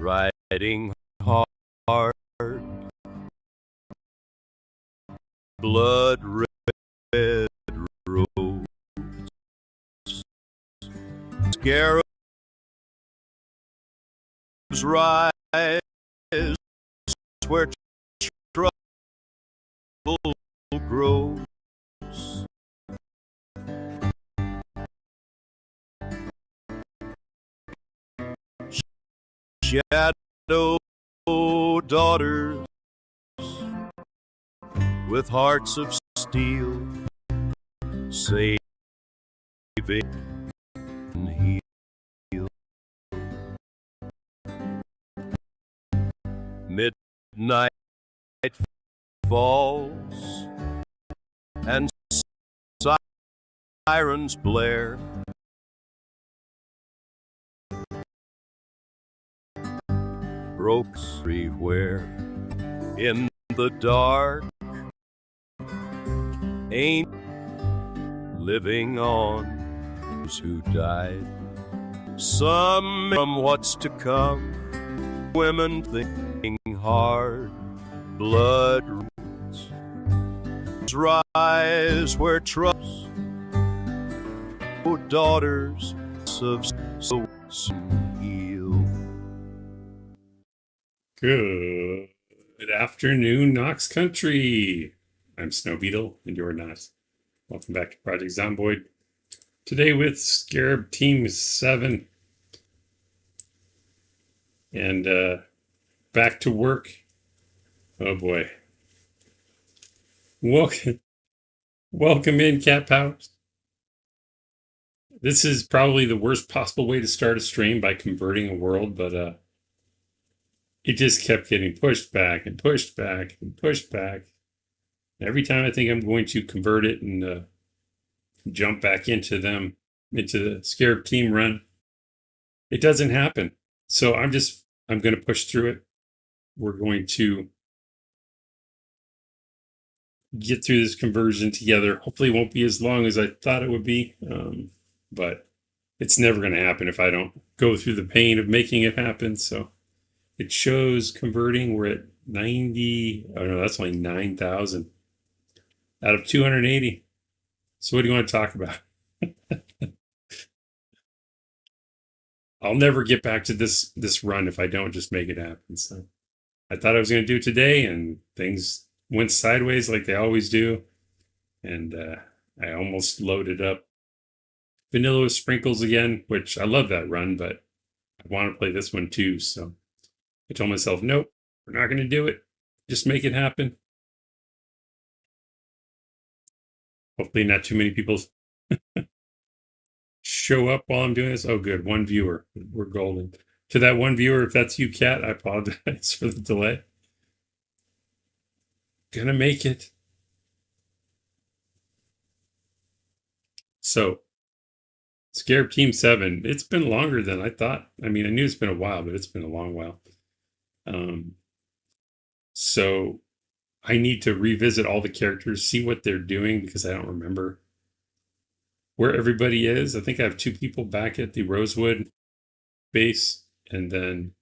riding hard, blood red rose, scarabs rise where trouble grows. Shadow daughters with hearts of steel, saving and heal. Midnight falls and sirens blare. Broke everywhere in the dark, ain't living on those who died. Some from what's to come, women thinking hard, blood roots rise where troubles, daughters of so heal. Good afternoon, Knox Country. I'm Snow Beetle, and you're not. Welcome back to Project Zomboid. Today with Scarab Team 7. And back to work. Oh boy. Welcome in, Cat Powers. This is probably the worst possible way to start a stream, by converting a world, but it just kept getting pushed back and pushed back and pushed back. Every time I think I'm going to convert it and jump back into the Scarab Team run, it doesn't happen. So I'm going to push through it. We're going to get through this conversion together. Hopefully it won't be as long as I thought it would be, but it's never going to happen if I don't go through the pain of making it happen. So it shows converting. We're at 90. Oh no, that's only 9,000 out of 280. So what do you want to talk about? I'll never get back to this run if I don't just make it happen. So I thought I was going to do it today, and things went sideways like they always do. And I almost loaded up Vanilla with Sprinkles again, which I love that run, but I want to play this one too. So I told myself, nope, we're not going to do it. Just make it happen. Hopefully not too many people show up while I'm doing this. Oh, good. One viewer. We're golden. To that one viewer, if that's you, Cat, I apologize for the delay. Gonna make it. So, Scarab Team 7. It's been longer than I thought. I mean, I knew it's been a while, but it's been a long while. So I need to revisit all the characters, see what they're doing, because I don't remember where everybody is. I think I have 2 people back at the Rosewood base, and then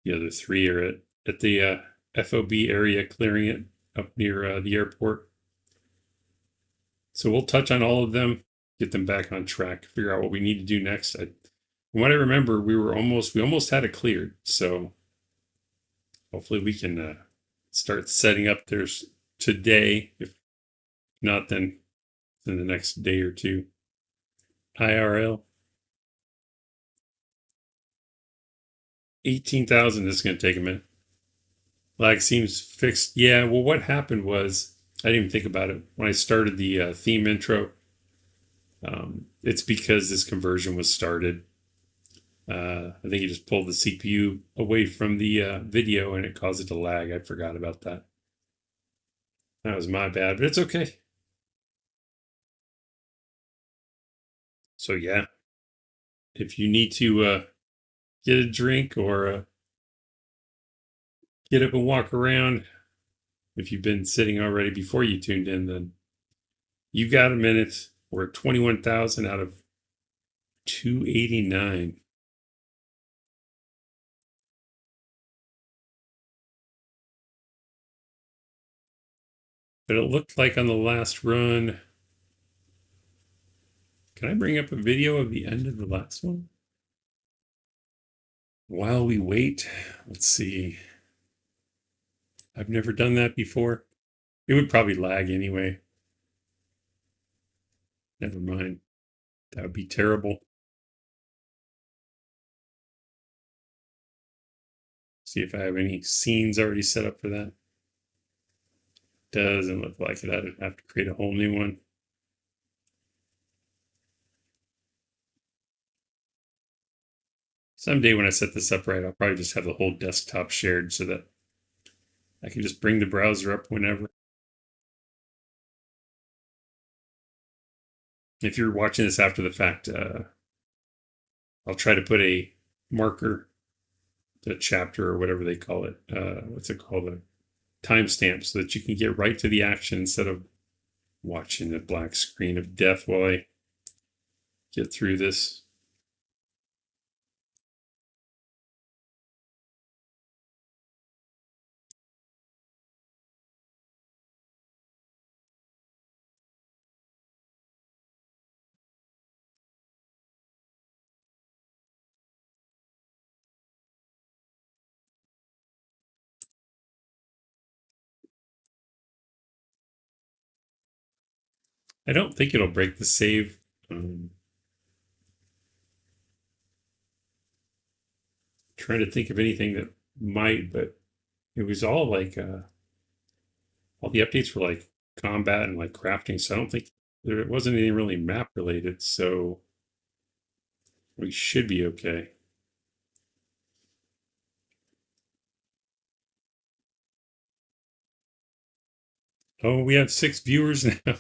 the other 3 are at the FOB area, clearing it up near the airport. So we'll touch on all of them, get them back on track, figure out what we need to do next. From what I remember, we almost had it cleared. So hopefully we can start setting up theirs today. If not, then in the next day or 2. IRL. 18,000. This is going to take a minute. Lag seems fixed. Yeah, well, what happened was, I didn't even think about it. When I started the theme intro, it's because this conversion was started. I think he just pulled the CPU away from the video and it caused it to lag. I forgot about that. That was my bad, but it's okay. So yeah, if you need to get a drink or get up and walk around, if you've been sitting already before you tuned in, then you got a minute. We're at 21,000 out of 289. But it looked like on the last run. Can I bring up a video of the end of the last one? While we wait, let's see. I've never done that before. It would probably lag anyway. Never mind. That would be terrible. See if I have any scenes already set up for that. Doesn't look like it. I'd have to create a whole new one. Someday when I set this up right, I'll probably just have the whole desktop shared so that I can just bring the browser up whenever. If you're watching this after the fact, I'll try to put a marker, the chapter or whatever they call it. What's it called? A timestamp so that you can get right to the action instead of watching the black screen of death while I get through this. I don't think it'll break the save. Trying to think of anything that might, but it was all like all the updates were like combat and like crafting, so I don't think there wasn't anything really map related, so we should be okay. Oh, we have 6 viewers now.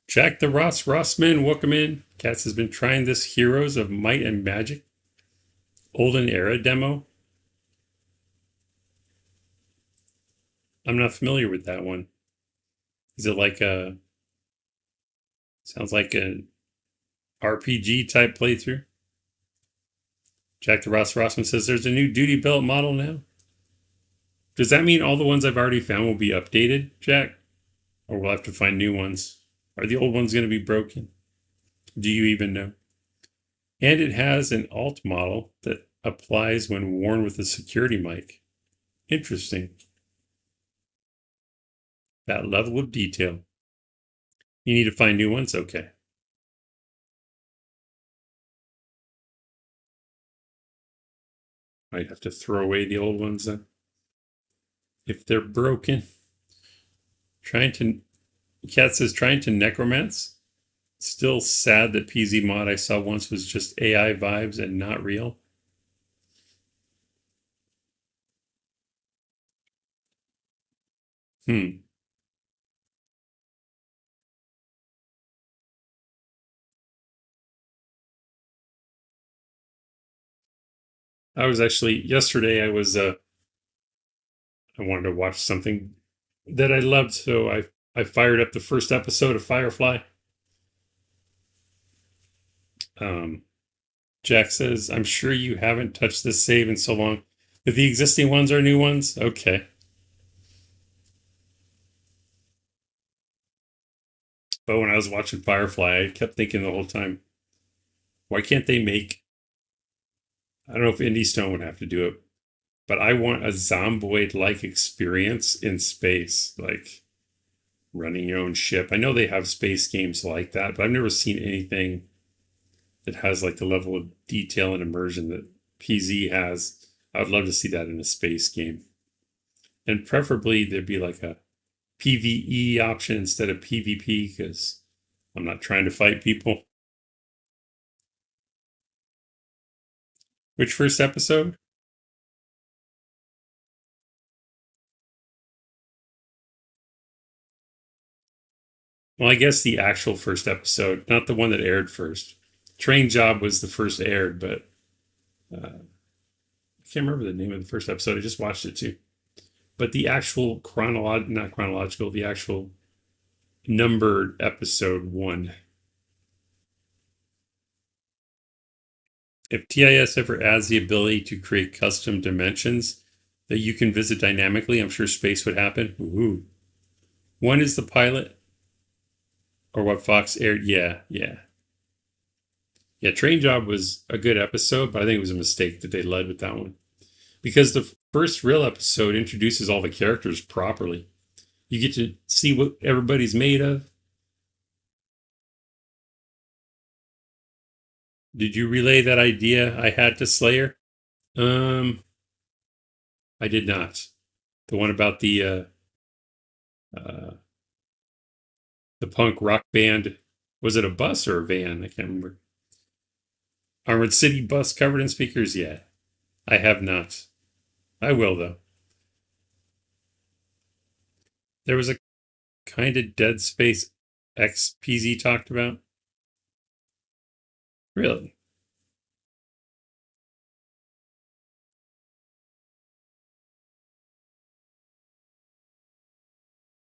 Jack the Rossman, welcome in. Cats has been trying this Heroes of Might and Magic Olden Era demo. I'm not familiar with that one. Is it like a... Sounds like an RPG type playthrough? Jack the Rossman says there's a new duty belt model now. Does that mean all the ones I've already found will be updated, Jack? Or we'll have to find new ones? Are the old ones going to be broken? Do you even know? And it has an alt model that applies when worn with a security mic. Interesting. That level of detail. You need to find new ones? Okay. Might have to throw away the old ones then. If they're broken. Cat says trying to necromance. Still sad that PZ mod I saw once was just AI vibes and not real. I was actually yesterday I wanted to watch something that I loved, so I fired up the first episode of Firefly. Jack says, I'm sure you haven't touched this save in so long. If the existing ones are new ones? Okay. But when I was watching Firefly, I kept thinking the whole time, why can't they make... I don't know if Indie Stone would have to do it, but I want a Zomboid-like experience in space, like running your own ship. I know they have space games like that, but I've never seen anything that has like the level of detail and immersion that PZ has. I would love to see that in a space game. And preferably there'd be like a PvE option instead of PvP, because I'm not trying to fight people. Which first episode? Well, I guess the actual first episode, not the one that aired first. Train Job was the first aired, but I can't remember the name of the first episode. I just watched it too. but the actual not chronological, the actual numbered episode 1. If TIS ever adds the ability to create custom dimensions that you can visit dynamically, I'm sure space would happen. Ooh. One is the pilot, or what Fox aired. Yeah. Train Job was a good episode, but I think it was a mistake that they led with that one. Because the first real episode introduces all the characters properly. You get to see what everybody's made of. Did you relay that idea I had to Slayer? I did not. The one about uh, the punk rock band. Was it a bus or a van? I can't remember. Armored City bus covered in speakers? Yeah. I have not. I will, though. There was a kind of Dead Space XPZ talked about. Really?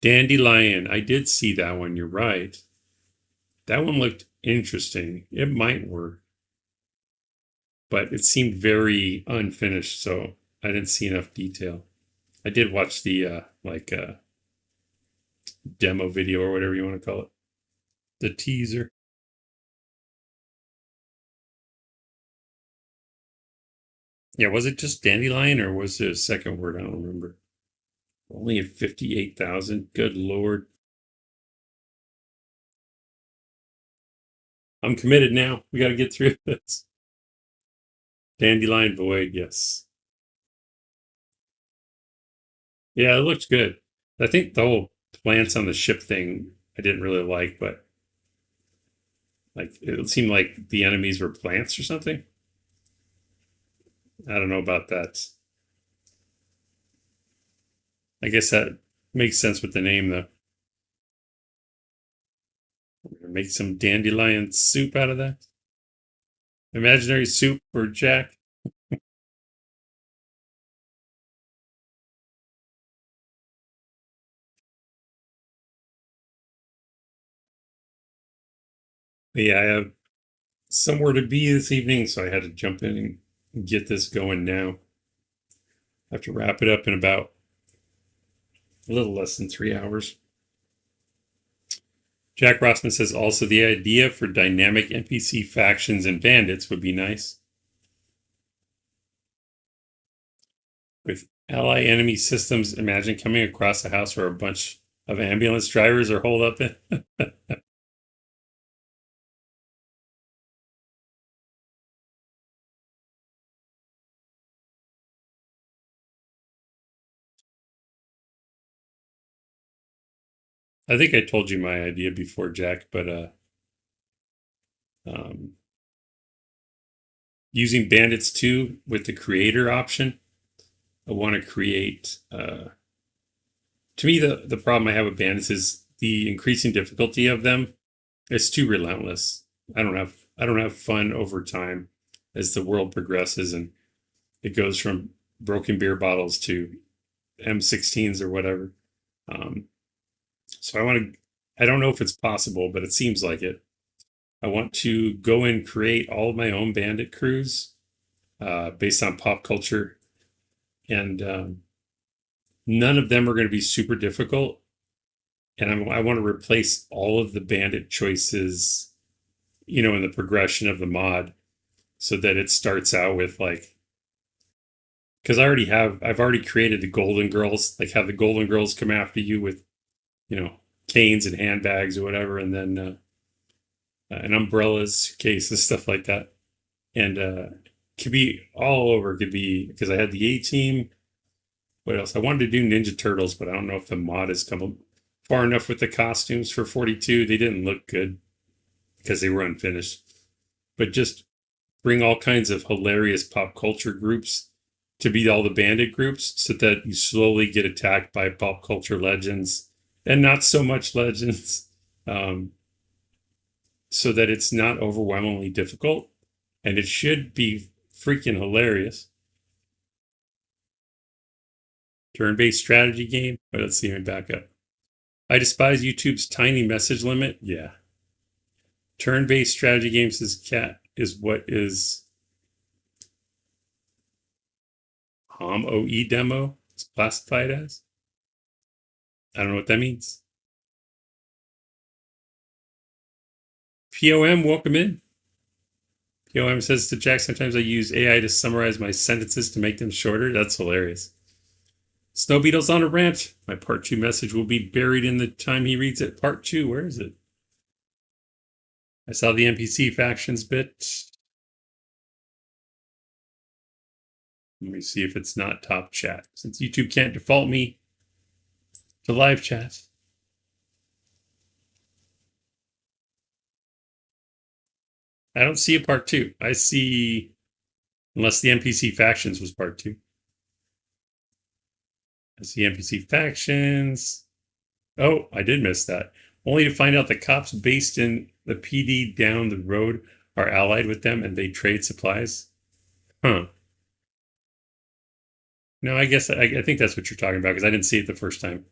Dandelion. I did see that one. You're right. That one looked interesting. It might work. But it seemed very unfinished, so I didn't see enough detail. I did watch the demo video or whatever you want to call it. The teaser. Yeah, was it just dandelion or was it a second word? I don't remember. Only at 58,000. Good Lord. I'm committed now. We got to get through this. Dandelion Void, yes. Yeah, it looks good. I think the whole plants on the ship thing I didn't really like, but like it seemed like the enemies were plants or something. I don't know about that. I guess that makes sense with the name, though. We're gonna make some dandelion soup out of that. Imaginary soup for Jack. But yeah, I have somewhere to be this evening, so I had to jump in and get this going now. I have to wrap it up in about a little less than 3 hours. Jack Rossman says also the idea for dynamic NPC factions and bandits would be nice. With ally enemy systems, imagine coming across a house where a bunch of ambulance drivers are holed up in. I think I told you my idea before, Jack, but um, using bandits too with the creator option, I want to create. To me, the problem I have with bandits is the increasing difficulty of them. It's too relentless. I don't have fun over time as the world progresses and it goes from broken beer bottles to M16s or whatever. Um, so I don't know if it's possible, but it seems like it. I want to go and create all of my own bandit crews based on pop culture. And none of them are going to be super difficult. And I want to replace all of the bandit choices, in the progression of the mod so that it starts out with like, because I've already created the Golden Girls, like have the Golden Girls come after you with, canes and handbags or whatever, and then and umbrellas, cases, stuff like that. And could be all over. Could be because I had the A team. What else? I wanted to do Ninja Turtles, but I don't know if the mod has come far enough with the costumes for 42. They didn't look good because they were unfinished. But just bring all kinds of hilarious pop culture groups to be all the bandit groups so that you slowly get attacked by pop culture legends and not so much legends. So that it's not overwhelmingly difficult. And it should be freaking hilarious. Turn-based strategy game. Wait, let's see. Let me back up. I despise YouTube's tiny message limit. Yeah. Turn-based strategy games is what is OE demo is classified as. I don't know what that means. POM, welcome in. POM says to Jack, sometimes I use AI to summarize my sentences to make them shorter. That's hilarious. Snow Beetle's on a rant. My part 2 message will be buried in the time he reads it. Part 2, where is it? I saw the NPC factions bit. Let me see if it's not top chat, since YouTube can't default me to live chat. I don't see a part 2. I see, unless the NPC factions was part 2. I see NPC factions. Oh, I did miss that. Only to find out the cops based in the PD down the road are allied with them and they trade supplies. Huh. No, I guess I think that's what you're talking about because I didn't see it the first time.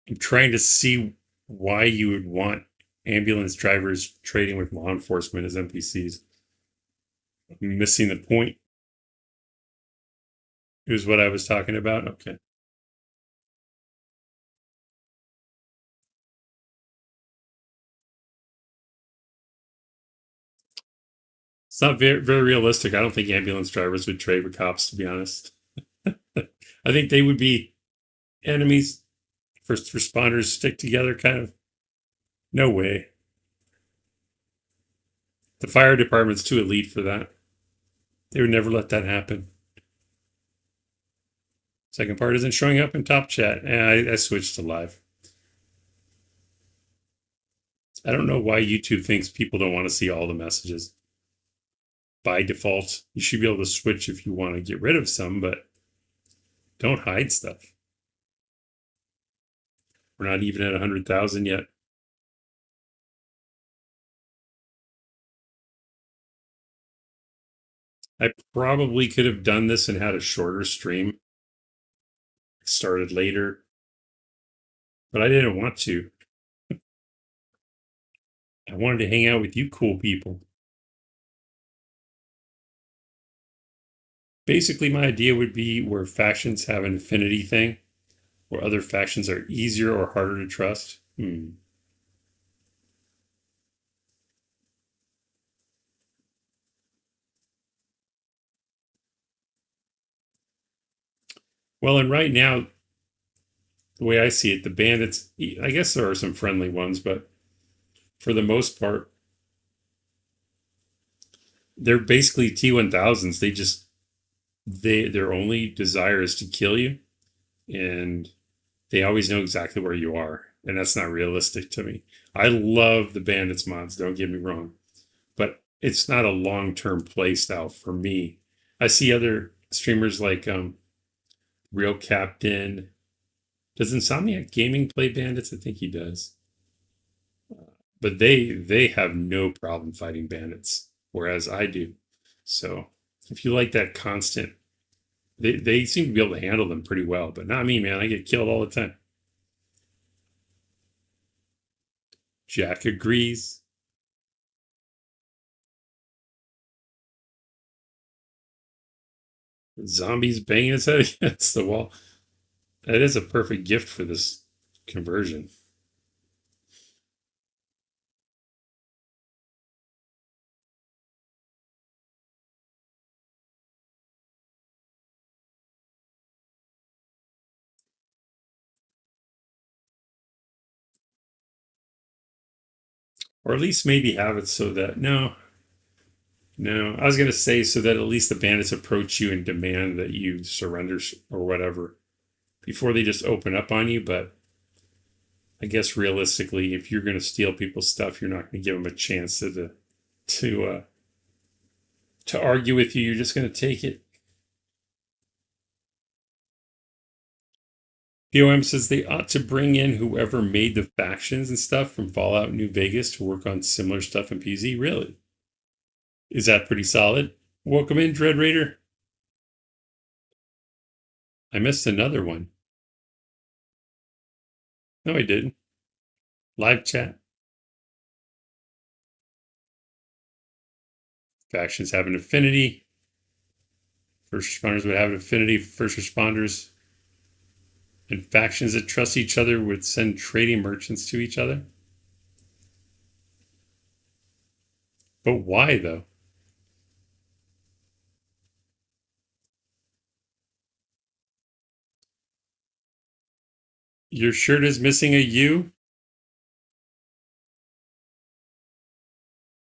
I'm trying to see why you would want ambulance drivers trading with law enforcement as NPCs. I'm missing the point. It was what I was talking about. Okay. It's not very realistic. I don't think ambulance drivers would trade with cops, to be honest. I think they would be enemies. First responders stick together, kind of. No way. The fire department's too elite for that. They would never let that happen. Second part isn't showing up in top chat. And I switched to live. I don't know why YouTube thinks people don't want to see all the messages. By default, you should be able to switch if you want to get rid of some, but don't hide stuff. We're not even at 100,000 yet. I probably could have done this and had a shorter stream. Started later, but I didn't want to. I wanted to hang out with you cool people. Basically, my idea would be where factions have an affinity thing, where other factions are easier or harder to trust. Well, and right now, the way I see it, the bandits, I guess there are some friendly ones, but for the most part, they're basically T1000s. Their only desire is to kill you, and they always know exactly where you are, and that's not realistic to me. I love the bandits mods, don't get me wrong, but it's not a long-term play style for me. I see other streamers like Real Captain. Does Insomniac Gaming play bandits? I think he does. But they have no problem fighting bandits, whereas I do. So if you like that constant, they seem to be able to handle them pretty well, but not me, man. I get killed all the time. Jack agrees. Zombies banging his head against the wall. That is a perfect gift for this conversion. Or at least maybe have it so that no, I was going to say so that at least the bandits approach you and demand that you surrender or whatever before they just open up on you. But I guess realistically, if you're going to steal people's stuff, you're not going to give them a chance to argue with you. You're just going to take it. POM says they ought to bring in whoever made the factions and stuff from Fallout New Vegas to work on similar stuff in PZ. Really? Is that pretty solid? Welcome in, Dread Raider. I missed another one. No, I didn't. Live chat. Factions have an affinity. First responders would have an affinity for first responders. And factions that trust each other would send trading merchants to each other. But why, though? Your shirt is missing a U?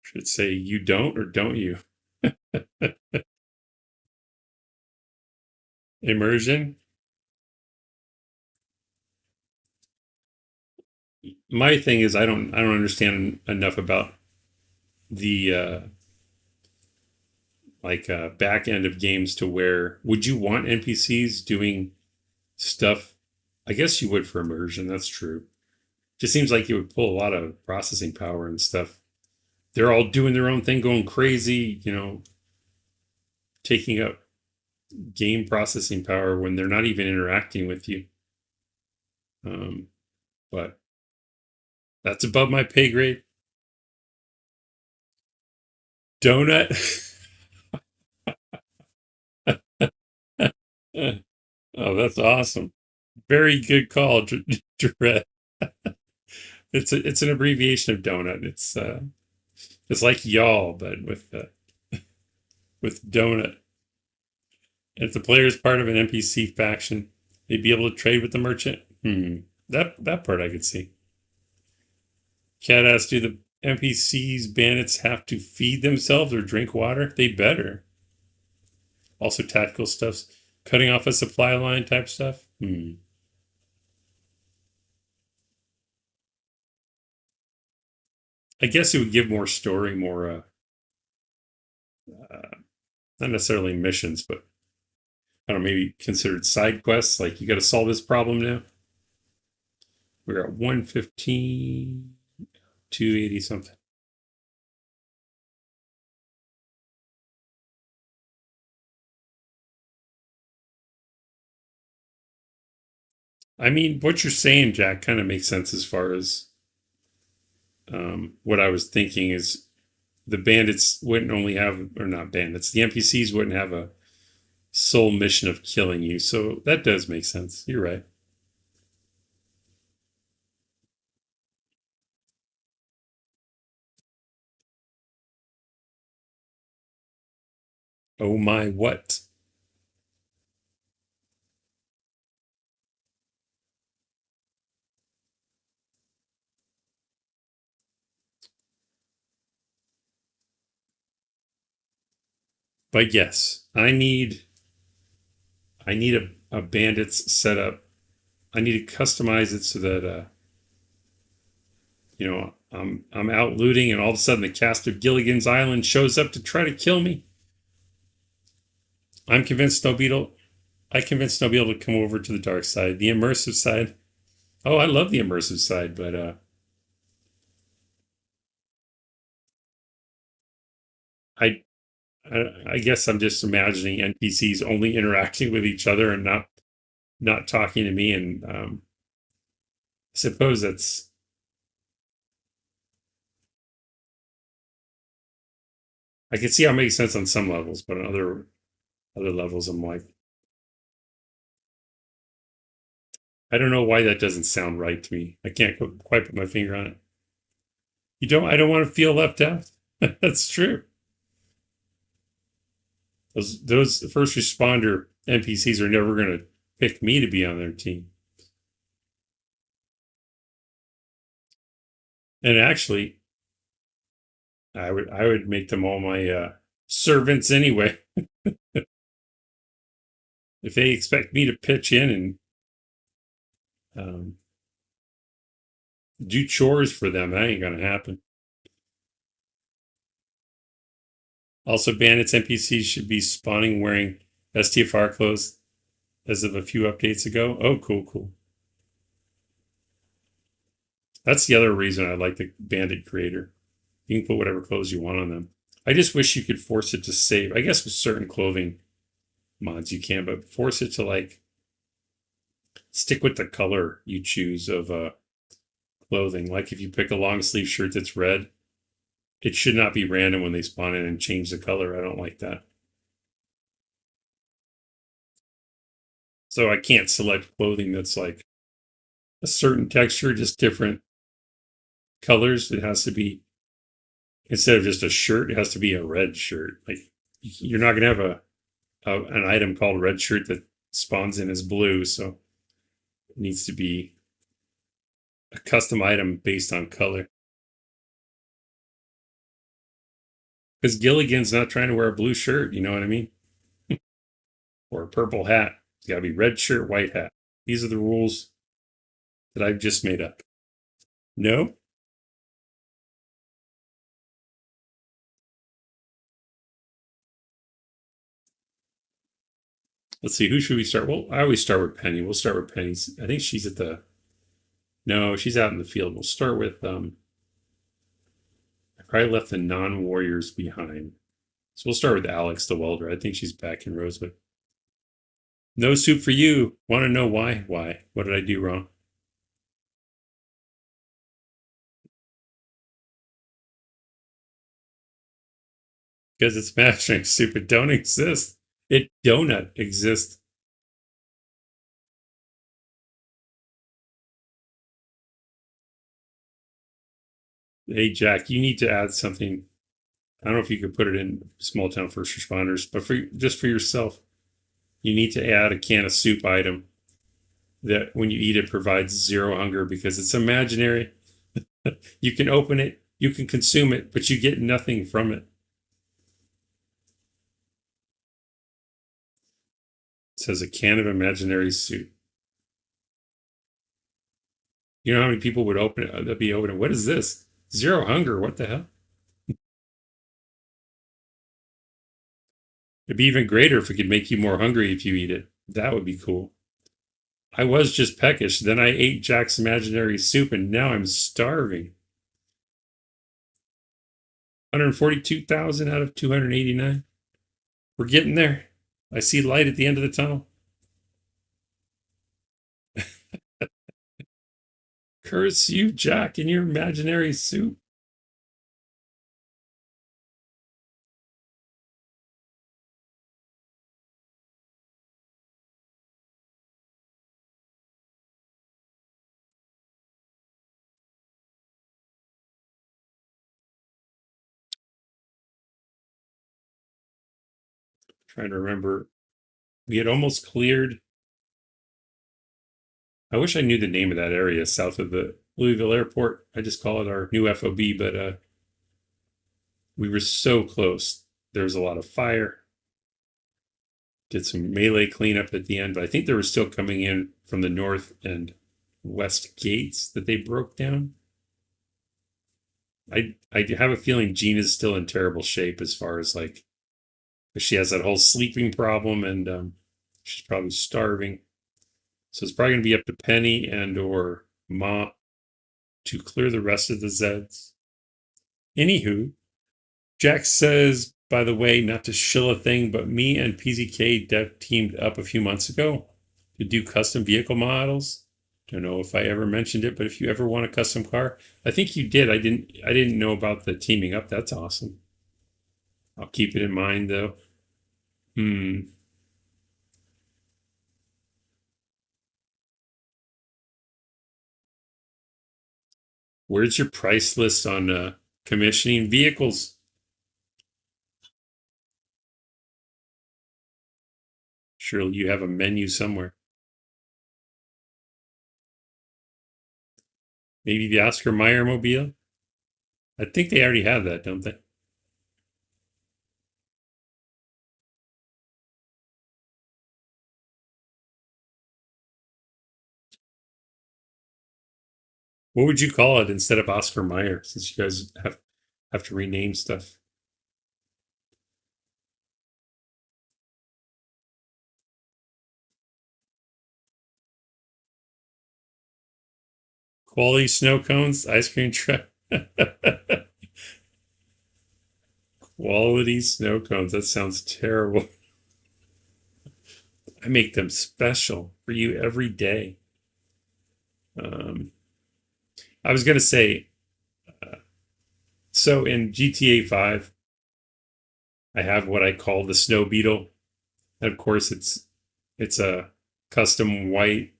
Should say you don't or don't you? Immersion? My thing is I don't understand enough about the back end of games to where would you want NPCs doing stuff? I guess you would for immersion, that's true. Just seems like it would pull a lot of processing power and stuff. They're all doing their own thing, going crazy, taking up game processing power when they're not even interacting with you. But that's above my pay grade. Donut. Oh, that's awesome. Very good call, Dread. It's an abbreviation of donut. It's like y'all, but with donut. If the player is part of an NPC faction, they'd be able to trade with the merchant. That part I could see. Cat asks, do the NPCs bandits have to feed themselves or drink water? They better. Also tactical stuff, cutting off a supply line type stuff. I guess it would give more story, more not necessarily missions, but I don't know, maybe considered side quests. Like you got to solve this problem now. We're at 115, 280 something. I mean, what you're saying, Jack, kind of makes sense as far as what I was thinking is the bandits wouldn't only have, or not bandits, the NPCs wouldn't have a sole mission of killing you. So that does make sense. You're right. Oh my, what? But yes, I need a bandits setup. I need to customize it so that I'm out looting and all of a sudden the cast of Gilligan's Island shows up to try to kill me. I convinced they'll be able to come over to the dark side, the immersive side. Oh, I love the immersive side, but I I guess I'm just imagining NPCs only interacting with each other and not talking to me, and I suppose that's. I can see how it makes sense on some levels, but on other levels, I'm like, I don't know why that doesn't sound right to me. I can't quite put my finger on it. You don't. I don't want to feel left out. That's true. Those first responder NPCs are never going to pick me to be on their team. And actually, I would make them all my servants anyway. If they expect me to pitch in and do chores for them, that ain't gonna happen. Also, bandits NPCs should be spawning wearing STFR clothes as of a few updates ago. Oh, cool. That's the other reason I like the Bandit creator. You can put whatever clothes you want on them. I just wish you could force it to save. I guess with certain clothing mods you can, but force it to like stick with the color you choose of clothing. Like if you pick a long sleeve shirt that's red, it should not be random when they spawn in and change the color. I don't like that. So I can't select clothing that's like a certain texture, just different colors. It has to be, instead of just a shirt, it has to be a red shirt. Like you're not gonna have an item called red shirt that spawns in as blue, so it needs to be a custom item based on color. Because Gilligan's not trying to wear a blue shirt, you know what I mean? Or a purple hat. It's got to be red shirt, white hat. These are the rules that I've just made up. No? Let's see, who should we start? Well, I always start with Penny. We'll start with Penny. I think she's at the. No, she's out in the field. We'll start with. I probably left the non warriors behind. So we'll start with Alex the welder. I think she's back in Rosewood. No soup for you. Want to know why? Why? What did I do wrong? Because it's mastering soup. It don't exist. It donut exists. Hey Jack, you need to add something. I don't know if you could put it in small town first responders, but for just for yourself, you need to add a can of soup item that when you eat it provides zero hunger because it's imaginary. You can open it, you can consume it, but you get nothing from it. It says a can of imaginary soup. You know how many people would open it? They'd be opening. What is this? Zero hunger. What the hell? It'd be even greater if it could make you more hungry if you eat it. That would be cool. I was just peckish. Then I ate Jack's imaginary soup, and now I'm starving. 142,000 out of 289. We're getting there. I see light at the end of the tunnel. Curse you, Jack, and your imaginary soup. Trying to remember. We had almost cleared. I wish I knew the name of that area south of the Louisville airport. I just call it our new FOB, but we were so close. There was a lot of fire. Did some melee cleanup at the end, but I think they were still coming in from the north and west gates that they broke down. I have a feeling Jean is still in terrible shape as far as like she has that whole sleeping problem and she's probably starving. So it's probably going to be up to Penny and or Ma to clear the rest of the Zeds. Anywho, Jack says, by the way, not to shill a thing, but me and PZK dev teamed up a few months ago to do custom vehicle models. Don't know if I ever mentioned it, but if you ever want a custom car, I think you did. I didn't know about the teaming up. That's awesome. I'll keep it in mind though. Where's your price list on commissioning vehicles? Surely you have a menu somewhere. Maybe the Oscar Mayer mobile? I think they already have that, don't they? What would you call it instead of Oscar Mayer, since you guys have to rename stuff? Quality snow cones, ice cream truck. Quality snow cones. That sounds terrible. I make them special for you every day. Um, I was gonna say, so in GTA 5, I have what I call the snow beetle. And of course, it's a custom white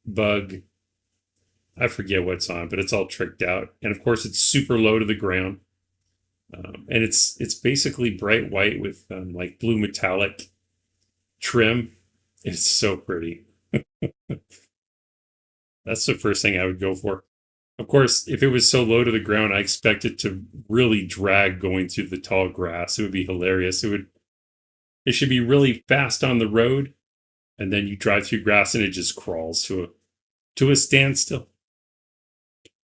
bug. I forget what's on, but it's all tricked out. And of course, it's super low to the ground. And it's basically bright white with like blue metallic trim. It's so pretty. That's the first thing I would go for. Of course, if it was so low to the ground, I expect it to really drag going through the tall grass. It would be hilarious. It should be really fast on the road, and then you drive through grass and it just crawls to a standstill.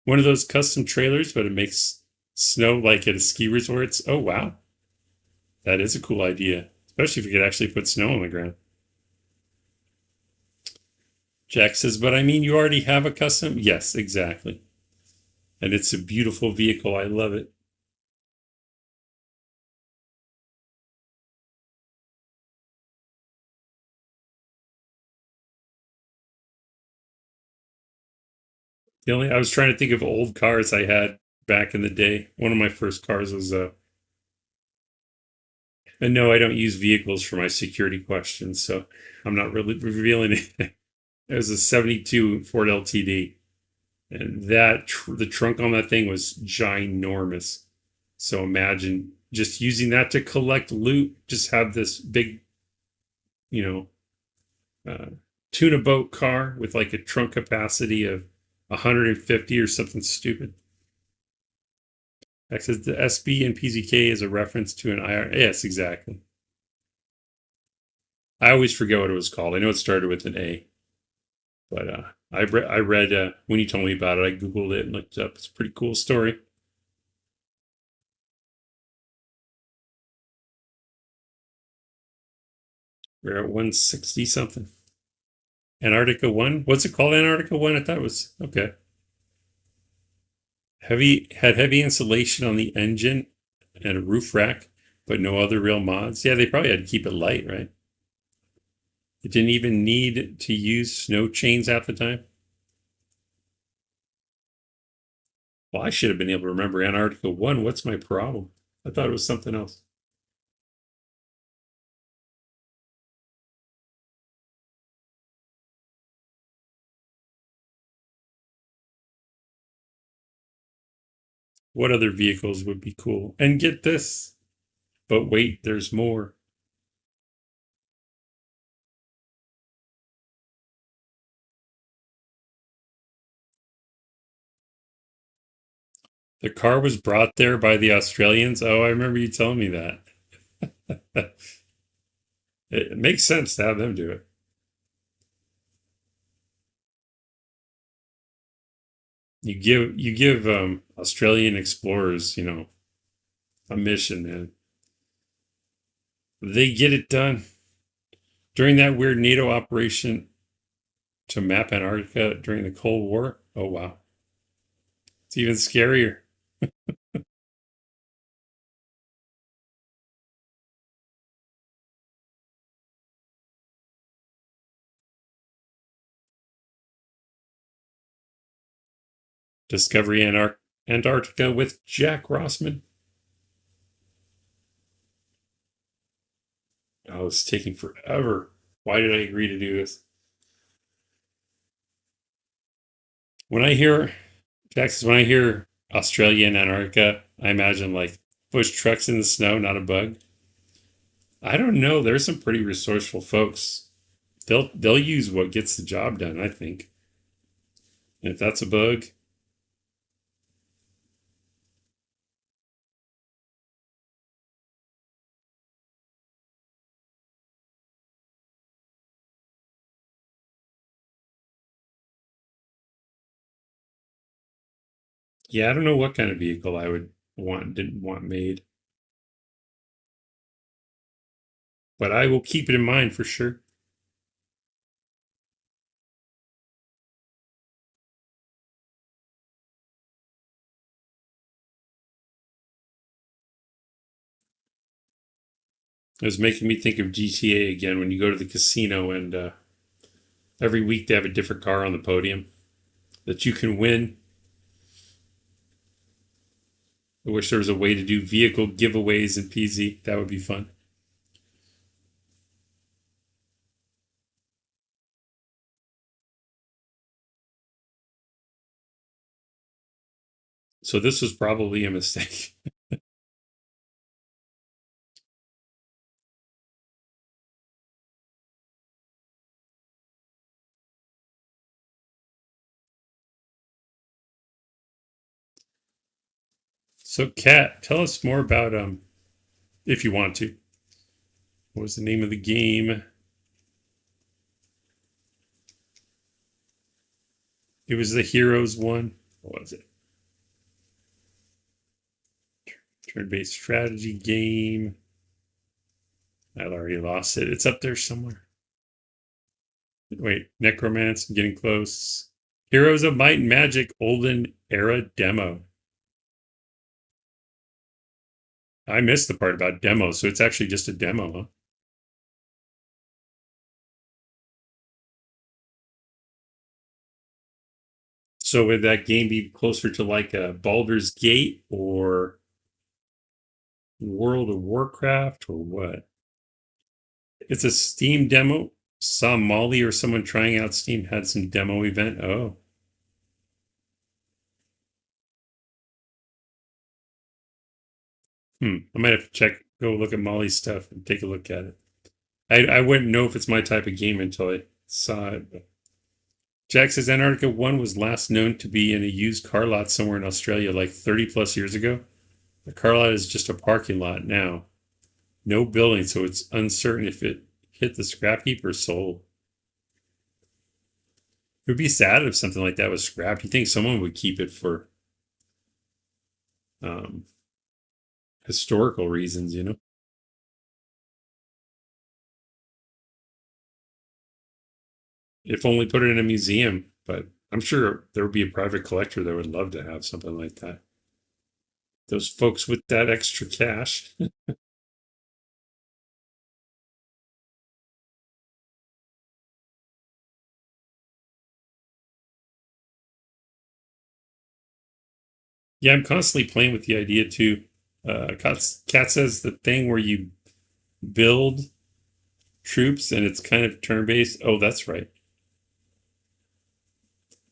One of those custom trailers, but it makes snow like at a ski resort. Oh wow. That is a cool idea. Especially if you could actually put snow on the ground. Jack says, but I mean, you already have a custom? Yes, exactly. And it's a beautiful vehicle. I love it. I was trying to think of old cars I had back in the day. One of my first cars was and no, I don't use vehicles for my security questions, so I'm not really revealing anything. It was a 72 Ford LTD. And the trunk on that thing was ginormous. So imagine just using that to collect loot, just have this big, you know, tuna boat car with like a trunk capacity of 150 or something stupid. That says the SB and PZK is a reference to an IR. Yes, exactly. I always forget what it was called. I know it started with an A, but I read when you told me about it. I googled it and looked it up. It's a pretty cool story. We're at 160 something. Antarctica 1? What's it called, Antarctica 1? I thought it was okay. Heavy insulation on the engine and a roof rack, but no other real mods. Yeah, they probably had to keep it light, right? It didn't even need to use snow chains at the time. Well, I should have been able to remember Antarctica 1. What's my problem? I thought it was something else. What other vehicles would be cool? And get this. But wait, there's more. The car was brought there by the Australians. Oh, I remember you telling me that. It makes sense to have them do it. You give Australian explorers, a mission, man. They get it done. During that weird NATO operation to map Antarctica during the Cold War. Oh wow. It's even scarier. Discovery Antarctica with Jack Rossman. Oh, it's taking forever. Why did I agree to do this? When I hear Texas, when I hear Australia and Antarctica, I imagine like push trucks in the snow, not a bug. I don't know. There's some pretty resourceful folks. They'll use what gets the job done, I think. And if that's a bug, yeah, I don't know what kind of vehicle I would didn't want made. But I will keep it in mind for sure. It was making me think of GTA again when you go to the casino and every week they have a different car on the podium that you can win. I wish there was a way to do vehicle giveaways in PZ. That would be fun. So this was probably a mistake. So Kat, tell us more about if you want to. What was the name of the game? It was the Heroes one. What was it? Turn-based strategy game. I already lost it. It's up there somewhere. Wait, Necromance, getting close. Heroes of Might and Magic Olden Era demo. I missed the part about demo, so it's actually just a demo, huh? So would that game be closer to like a Baldur's Gate or World of Warcraft or what? It's a Steam demo. Saw Molly or someone trying out Steam had some demo event. Oh. I might have to go look at Molly's stuff and take a look at it. I wouldn't know if it's my type of game until I saw it. But Jack says Antarctica 1 was last known to be in a used car lot somewhere in Australia like 30 plus years ago. The car lot is just a parking lot now. No building, so it's uncertain if it hit the scrap heap or sold. It would be sad if something like that was scrapped. You think someone would keep it for historical reasons, you know? If only put it in a museum, but I'm sure there would be a private collector that would love to have something like that. Those folks with that extra cash. Yeah, I'm constantly playing with the idea too. Kat says the thing where you build troops and it's kind of turn-based. Oh, that's right.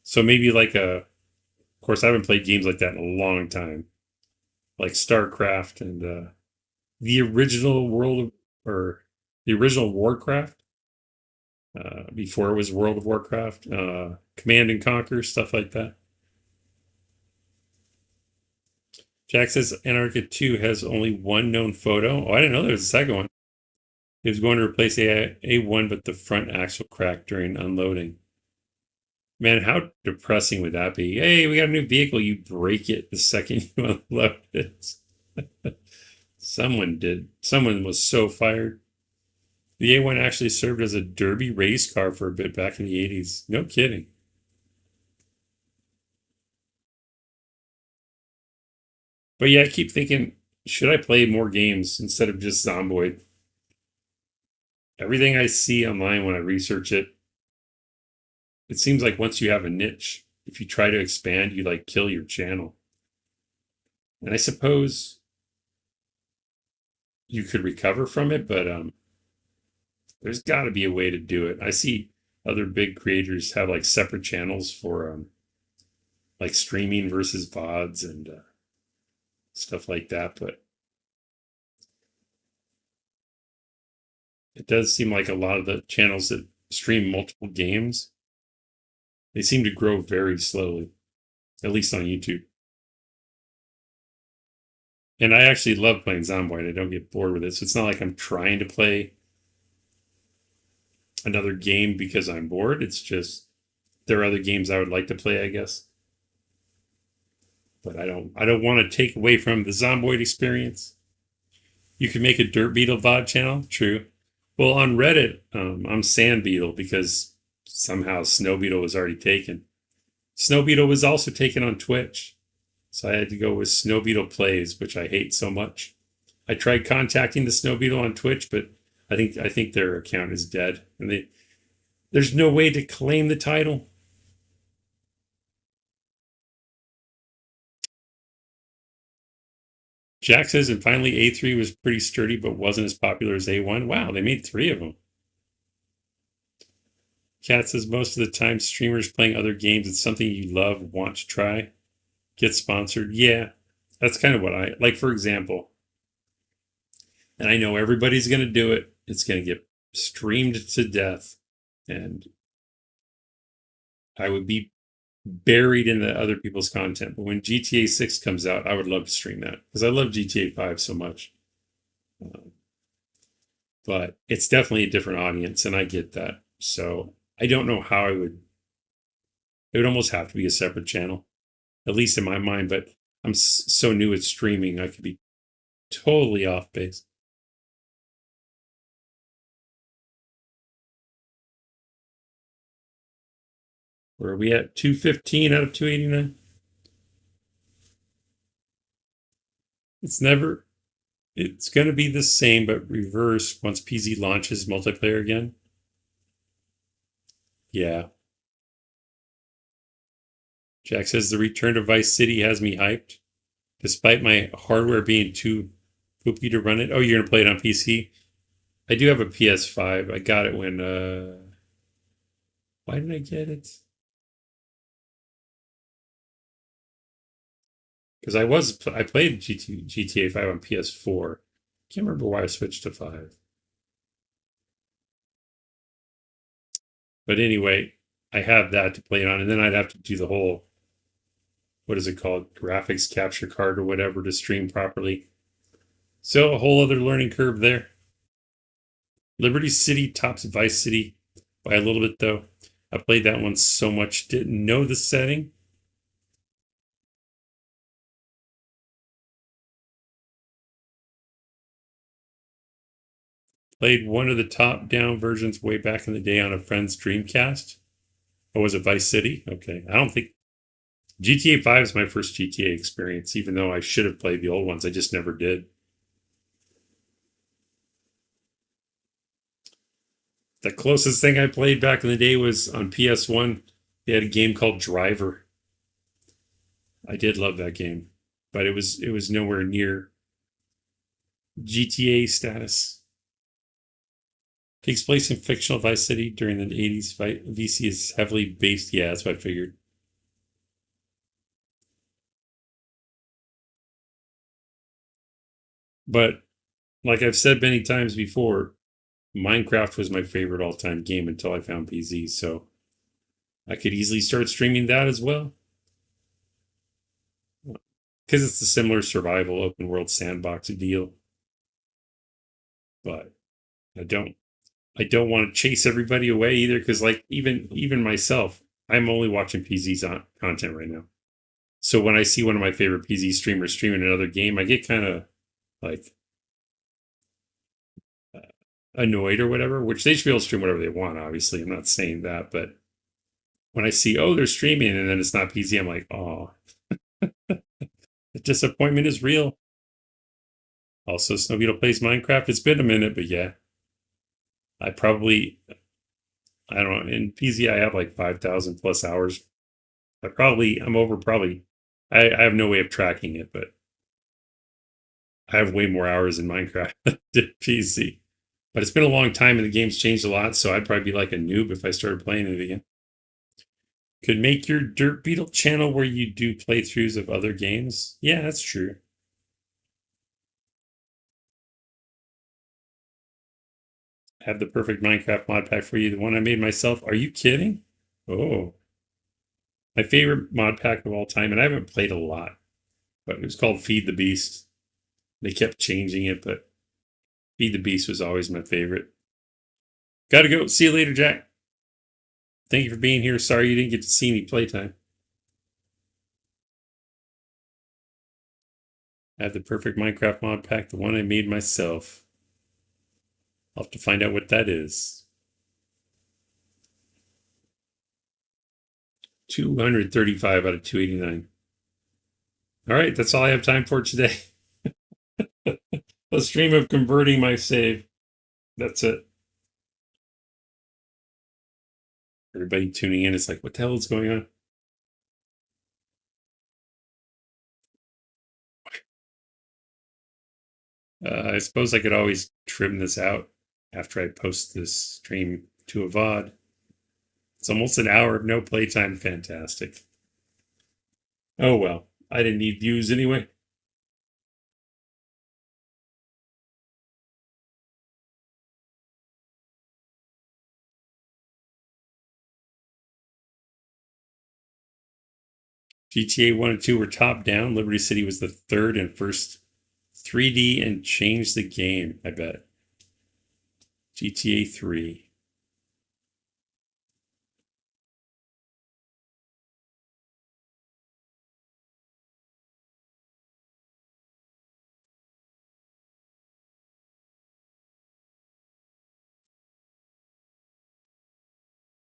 So maybe like of course, I haven't played games like that in a long time, like StarCraft and the original or the original Warcraft, before it was World of Warcraft, Command and Conquer, stuff like that. Jack says Antarctica 2 has only one known photo. Oh, I didn't know there was a second one. It was going to replace A1, but the front axle cracked during unloading. Man, how depressing would that be? Hey, we got a new vehicle. You break it the second you unload it. Someone did. Someone was so fired. The A1 actually served as a derby race car for a bit back in the 80s. No kidding. But yeah, I keep thinking, should I play more games instead of just Zomboid? Everything I see online when I research it, it seems like once you have a niche, if you try to expand, you like kill your channel. And I suppose you could recover from it, but there's got to be a way to do it. I see other big creators have like separate channels for like streaming versus VODs and stuff like that, but it does seem like a lot of the channels that stream multiple games, they seem to grow very slowly, at least on YouTube. And I actually love playing Zomboid. I don't get bored with it. So it's not like I'm trying to play another game because I'm bored. It's just there are other games I would like to play, I guess. But I don't want to take away from the Zomboid experience. You can make a Dirt Beetle VOD channel, true. Well, on Reddit, I'm Sand Beetle because somehow Snow Beetle was already taken. Snow Beetle was also taken on Twitch. So I had to go with Snow Beetle Plays, which I hate so much. I tried contacting the Snow Beetle on Twitch, but I think their account is dead, and there's no way to claim the title. Jack says, and finally A3 was pretty sturdy, but wasn't as popular as A1. Wow, they made 3 of them. Kat says, most of the time streamers playing other games, it's something you love, want to try, get sponsored. Yeah, that's kind of what I like. For example, and I know everybody's going to do it. It's going to get streamed to death, and I would be buried in the other people's content. But when GTA 6 comes out, I would love to stream that because I love GTA 5 so much. But it's definitely a different audience, and I get that. So I don't know how it would almost have to be a separate channel, at least in my mind. But I'm so new at streaming, I could be totally off base. Where are we at? 215 out of 289? It's going to be the same, but reverse once PZ launches multiplayer again. Yeah. Jack says the return to Vice City has me hyped, despite my hardware being too poopy to run it. Oh, you're going to play it on PC? I do have a PS5. I got it when, why did I get it? Because I played GTA 5 on PS4. Can't remember why I switched to 5. But anyway, I have that to play it on, and then I'd have to do the whole, what is it called, graphics capture card or whatever to stream properly. So a whole other learning curve there. Liberty City tops Vice City by a little bit, though. I played that one so much, didn't know the setting. Played one of the top-down versions way back in the day on a friend's Dreamcast. Oh, was it Vice City? Okay. I don't think... GTA 5 is my first GTA experience, even though I should have played the old ones. I just never did. The closest thing I played back in the day was on PS1. They had a game called Driver. I did love that game, but it was nowhere near GTA status. Takes place in fictional Vice City during the 80s. VC is heavily based. Yeah, that's what I figured. But like I've said many times before, Minecraft was my favorite all-time game until I found PZ, so I could easily start streaming that as well. Because it's a similar survival open world sandbox deal. But I don't want to chase everybody away either, because like even myself, I'm only watching PZ's content right now. So when I see one of my favorite PZ streamers streaming another game, I get kind of like annoyed or whatever, which they should be able to stream whatever they want, obviously. I'm not saying that, but when I see, oh, they're streaming and then it's not PZ, I'm like, oh, the disappointment is real. Also, Snow Beetle plays Minecraft. It's been a minute, but yeah. I don't know, in PZ I have like 5,000 plus hours. I'm over probably, I have no way of tracking it, but I have way more hours in Minecraft than PZ. But it's been a long time and the game's changed a lot, so I'd probably be like a noob if I started playing it again. Could make your Dirt Beetle channel where you do playthroughs of other games. Yeah, that's true. I have the perfect Minecraft mod pack for you, the one I made myself. Are you kidding? Oh. My favorite mod pack of all time, and I haven't played a lot, but it was called Feed the Beast. They kept changing it, but Feed the Beast was always my favorite. Gotta go. See you later, Jack. Thank you for being here. Sorry you didn't get to see me playtime. I have the perfect Minecraft mod pack, the one I made myself. I'll have to find out what that is. 235 out of 289. All right, that's all I have time for today. A stream of converting my save. That's it. Everybody tuning in is like, what the hell is going on? I suppose I could always trim this out after I post this stream to a VOD. It's almost an hour of no playtime. Fantastic. Oh well, I didn't need views anyway. GTA 1 and 2 were top down. Liberty City was the third and first 3D and changed the game, I bet. GTA 3.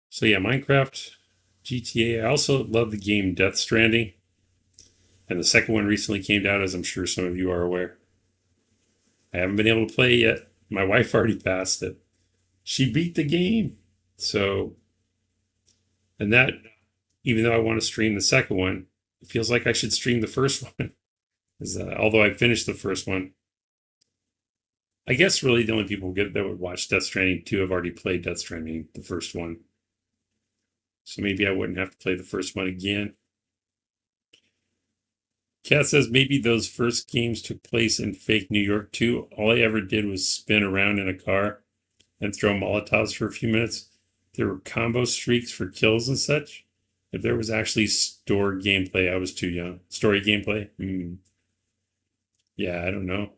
So yeah, Minecraft, GTA. I also love the game Death Stranding. And the second one recently came out, as I'm sure some of you are aware. I haven't been able to play it yet. My wife already passed it. She beat the game. So, and that, even though I want to stream the second one, it feels like I should stream the first one. Although I finished the first one, I guess really the only people that would watch Death Stranding 2 have already played Death Stranding, the first one. So maybe I wouldn't have to play the first one again. Kat says maybe those first games took place in fake New York too. All I ever did was spin around in a car and throw Molotovs for a few minutes. There were combo streaks for kills and such. If there was actually stored gameplay, I was too young. Story gameplay? Yeah, I don't know.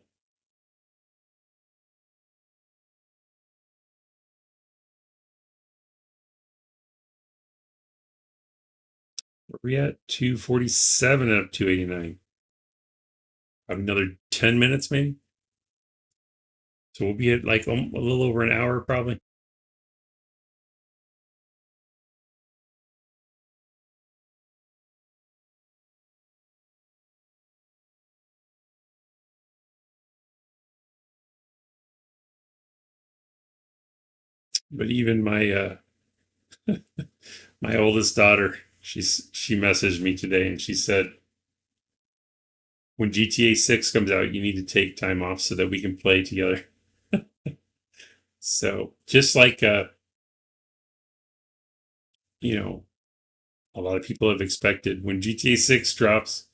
Where are we at? 247 out of 289. Another 10 minutes maybe? So we'll be at like a little over an hour probably. But even my my oldest daughter, she messaged me today and she said, when GTA 6 comes out, you need to take time off so that we can play together. So just like you know, a lot of people have expected, when GTA 6 drops,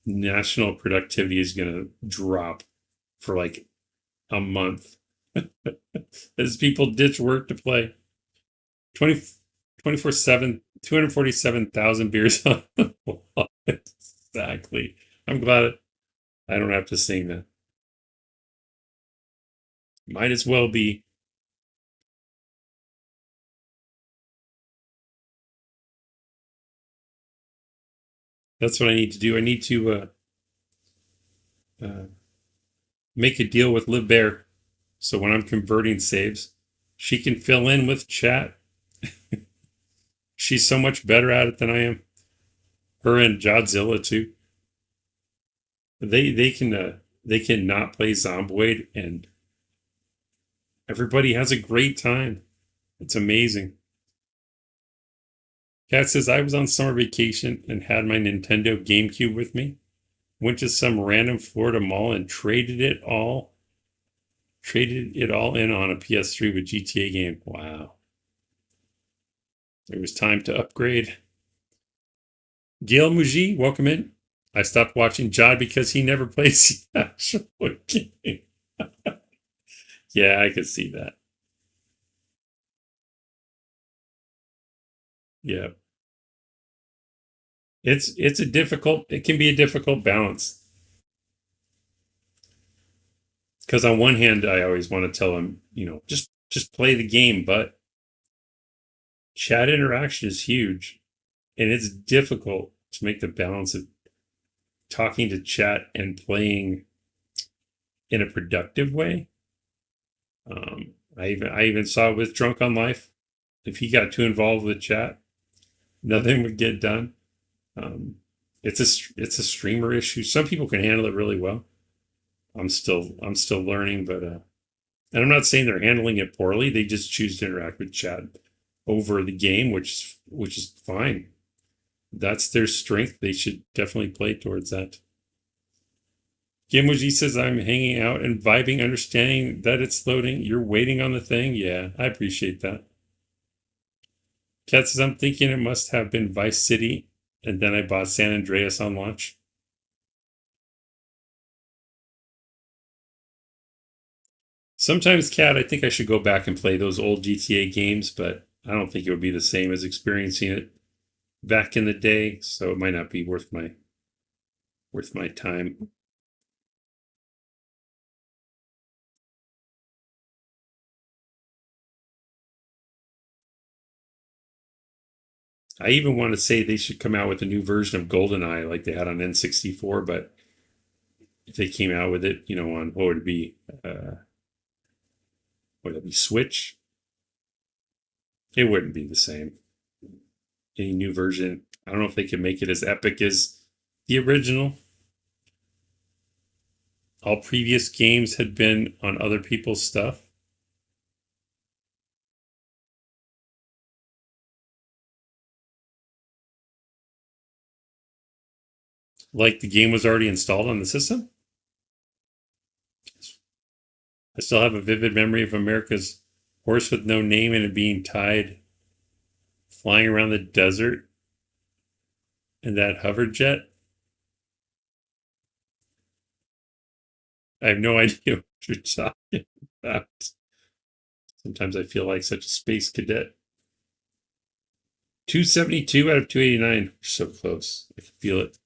national productivity is going to drop for like a month as people ditch work to play. 24/7, 247,000 beers on the wall. Exactly. I'm glad I don't have to sing that. Might as well be. That's what I need to do. I need to make a deal with Live Bear, so when I'm converting saves, she can fill in with chat. She's so much better at it than I am. Her and Jodzilla too. They can not play Zomboid, and everybody has a great time. It's amazing. Kat says, I was on summer vacation and had my Nintendo GameCube with me. Went to some random Florida mall and traded it all in on a PS3 with GTA game. Wow. It was time to upgrade. Gail Muji, welcome in. I stopped watching Jod because he never plays the actual game. Yeah, I could see that. Yeah. It can be a difficult balance. Because on one hand, I always want to tell him, just play the game, but chat interaction is huge. And it's difficult to make the balance of talking to chat and playing in a productive way. I even saw it with Drunk on Life. If he got too involved with chat, nothing would get done. It's a streamer issue. Some people can handle it really well. I'm still learning, but and I'm not saying they're handling it poorly. They just choose to interact with chat over the game, which is fine. That's their strength. They should definitely play towards that. Gamoji says, I'm hanging out and vibing, understanding that it's loading. You're waiting on the thing? Yeah, I appreciate that. Kat says, I'm thinking it must have been Vice City, and then I bought San Andreas on launch. Sometimes, Kat, I think I should go back and play those old GTA games, but I don't think it would be the same as experiencing it back in the day, so it might not be worth my time. I even want to say they should come out with a new version of GoldenEye like they had on N64, but if they came out with it, on what would it be? Would it be Switch? It wouldn't be the same. Any new version, I don't know if they can make it as epic as the original. All previous games had been on other people's stuff. Like the game was already installed on the system. I still have a vivid memory of America's horse with no name and it being tied, flying around the desert, and that hover jet. I have no idea what you're talking about. Sometimes I feel like such a space cadet. 272 out of 289. We're so close. I can feel it.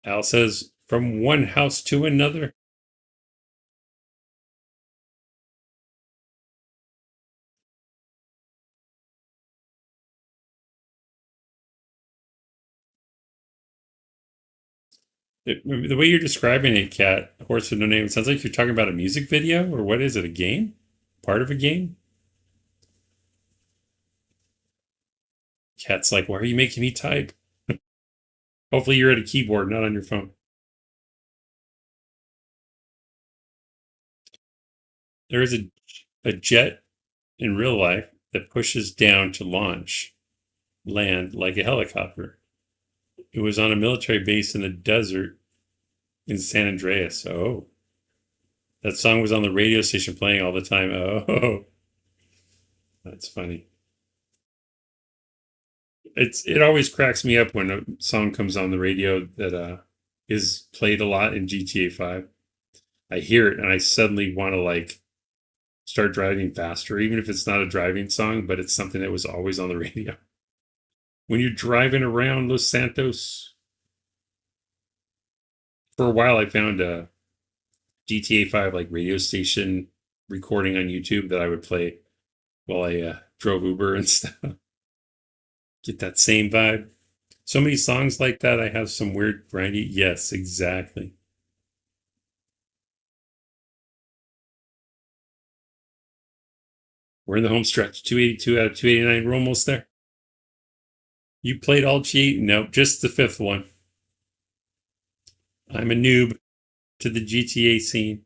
Al says, from one house to another. The way you're describing it, Cat, Horse with No Name, it sounds like you're talking about a music video, or what is it, a game? Part of a game? Cat's like, why are you making me type? Hopefully you're at a keyboard, not on your phone. There is a jet in real life that pushes down to land like a helicopter. It was on a military base in the desert in San Andreas. Oh. That song was on the radio station playing all the time. Oh. That's funny. It always cracks me up when a song comes on the radio that is played a lot in GTA 5. I hear it and I suddenly want to like start driving faster, even if it's not a driving song, but it's something that was always on the radio. When you're driving around Los Santos, for a while I found a GTA 5 like radio station recording on YouTube that I would play while I drove Uber and stuff. Get that same vibe. So many songs like that. I have some weird grindy. Yes, exactly. We're in the home stretch. 282 out of 289. We're almost there. You played all G? Nope, just the fifth one. I'm a noob to the GTA scene.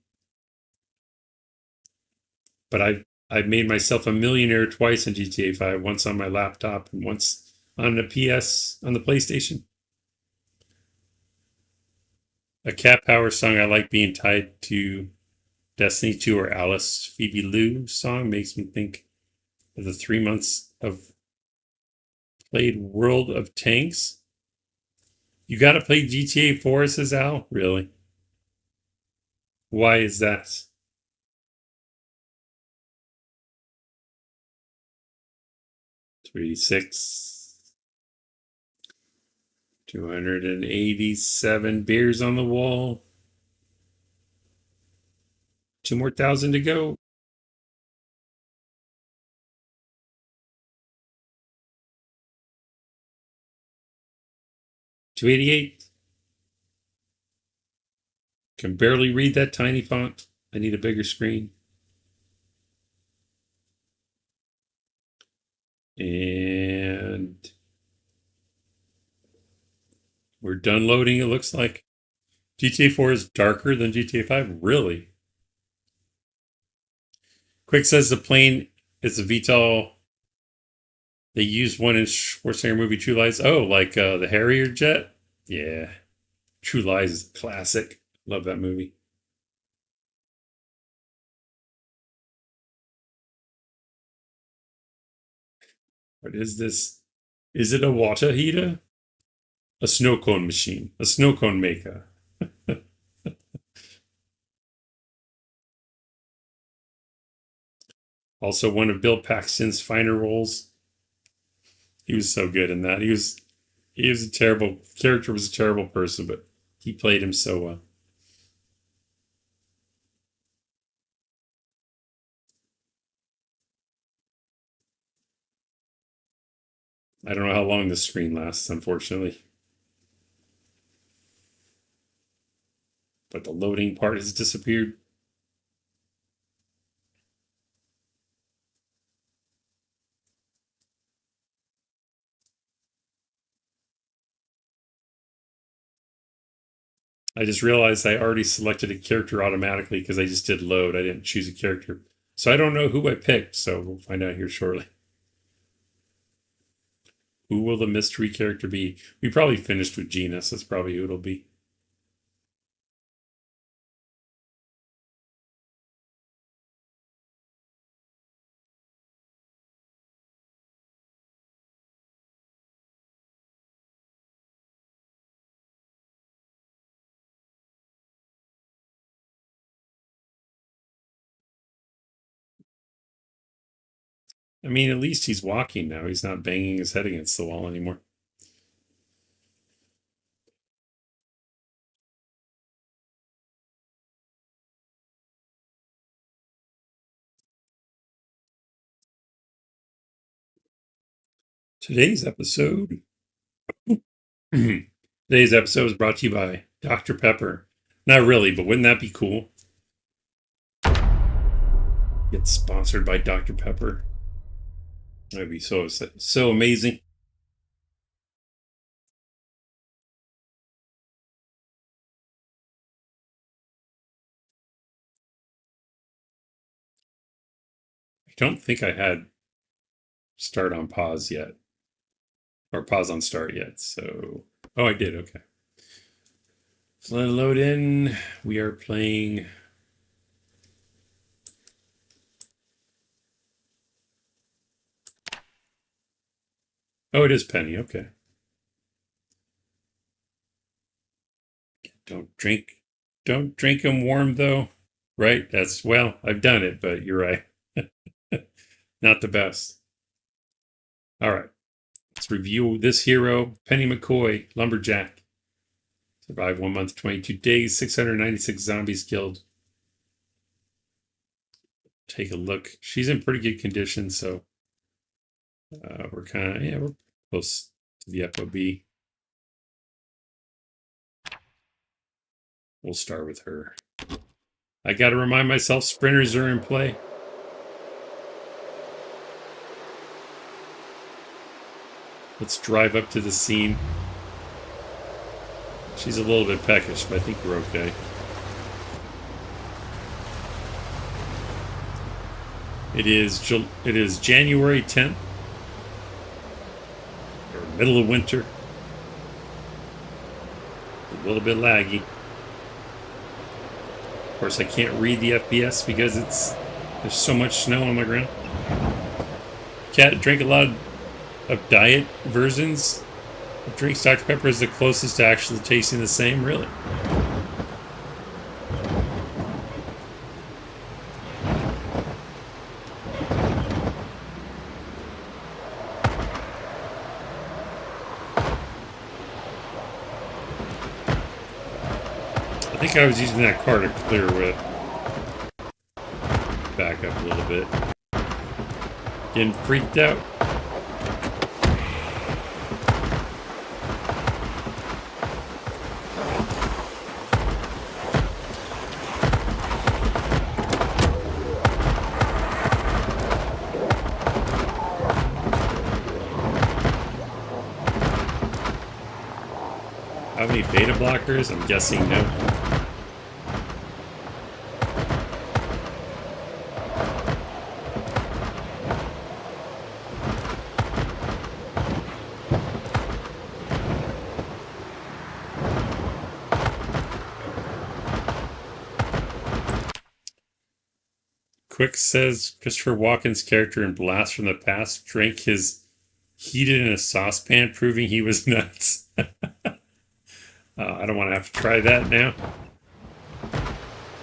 But I've made myself a millionaire twice in GTA 5, once on my laptop and once on the PlayStation. A Cat Power song I like being tied to Destiny 2 or Alice Phoebe Lou song makes me think of the 3 months of played World of Tanks. You gotta play GTA 4, says Al? Really? Why is that? 386. 287 beers on the wall. 2 more thousand to go. $288. Can barely read that tiny font. I need a bigger screen. And We're done loading, it looks like. GTA 4 is darker than GTA 5? Really? Quick says the plane is a VTOL. They used one in Schwarzenegger movie True Lies. Oh, like the Harrier jet? Yeah. True Lies is a classic. Love that movie. What is this? Is it a water heater? A snow cone machine. A snow cone maker. Also one of Bill Paxton's finer roles. He was so good in that. He was a terrible character, was a terrible person, but he played him so well. I don't know how long the screen lasts, unfortunately. But the loading part has disappeared. I just realized I already selected a character automatically because I just did load. I didn't choose a character. So I don't know who I picked, so we'll find out here shortly. Who will the mystery character be? We probably finished with Gina, so that's probably who it'll be. I mean, at least he's walking now. He's not banging his head against the wall anymore. Today's episode Today's episode is brought to you by Dr. Pepper. Not really, but wouldn't that be cool? Get sponsored by Dr. Pepper. That'd be so amazing. I don't think I had start on pause yet. Or pause on start yet. So, oh, I did. Okay. So let it load in. We are playing. Oh, it is Penny. Okay. Don't drink them warm though. Right? That's, well, I've done it, but you're right. Not the best. All right. Let's review this hero, Penny McCoy, Lumberjack. Survived 1 month, 22 days, 696 zombies killed. Take a look. She's in pretty good condition, so we're kind of, we're close to the FOB. We'll start with her. I got to remind myself sprinters are in play. Let's drive up to the scene. She's a little bit peckish, but I think we're okay. It is January 10th, or middle of winter. A little bit laggy. Of course, I can't read the FPS because there's so much snow on the ground. Can't drink a lot of diet versions of drinks. Dr. Pepper is the closest to actually tasting the same, really. I think I was using that car to clear with. Back up a little bit. Getting freaked out. Beta blockers? I'm guessing no. Quick says Christopher Walken's character in Blast from the Past drank his heated in a saucepan, proving he was nuts. I don't want to have to try that now.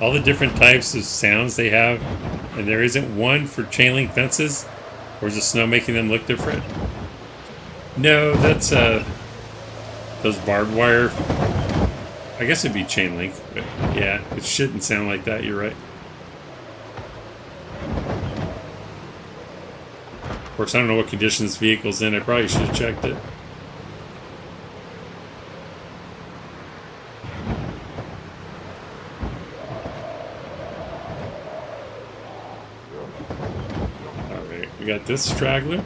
All the different types of sounds they have, and there isn't one for chain link fences, or is the snow making them look different? No, that's those barbed wire. I guess it'd be chain link, but yeah, it shouldn't sound like that. You're right. Of course, I don't know what condition this vehicle's in. I probably should have checked it. Alright, we got this straggler.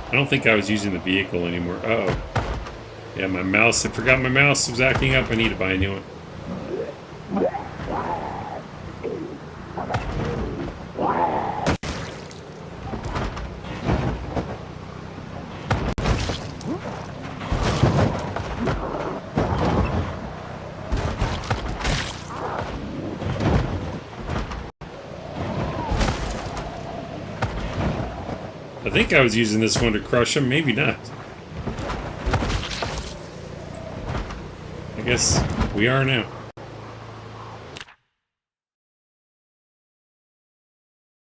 I don't think I was using the vehicle anymore. Uh-oh. Yeah, my mouse. I forgot my mouse was acting up. I need to buy a new one. I think I was using this one to crush him. Maybe not. I guess we are now.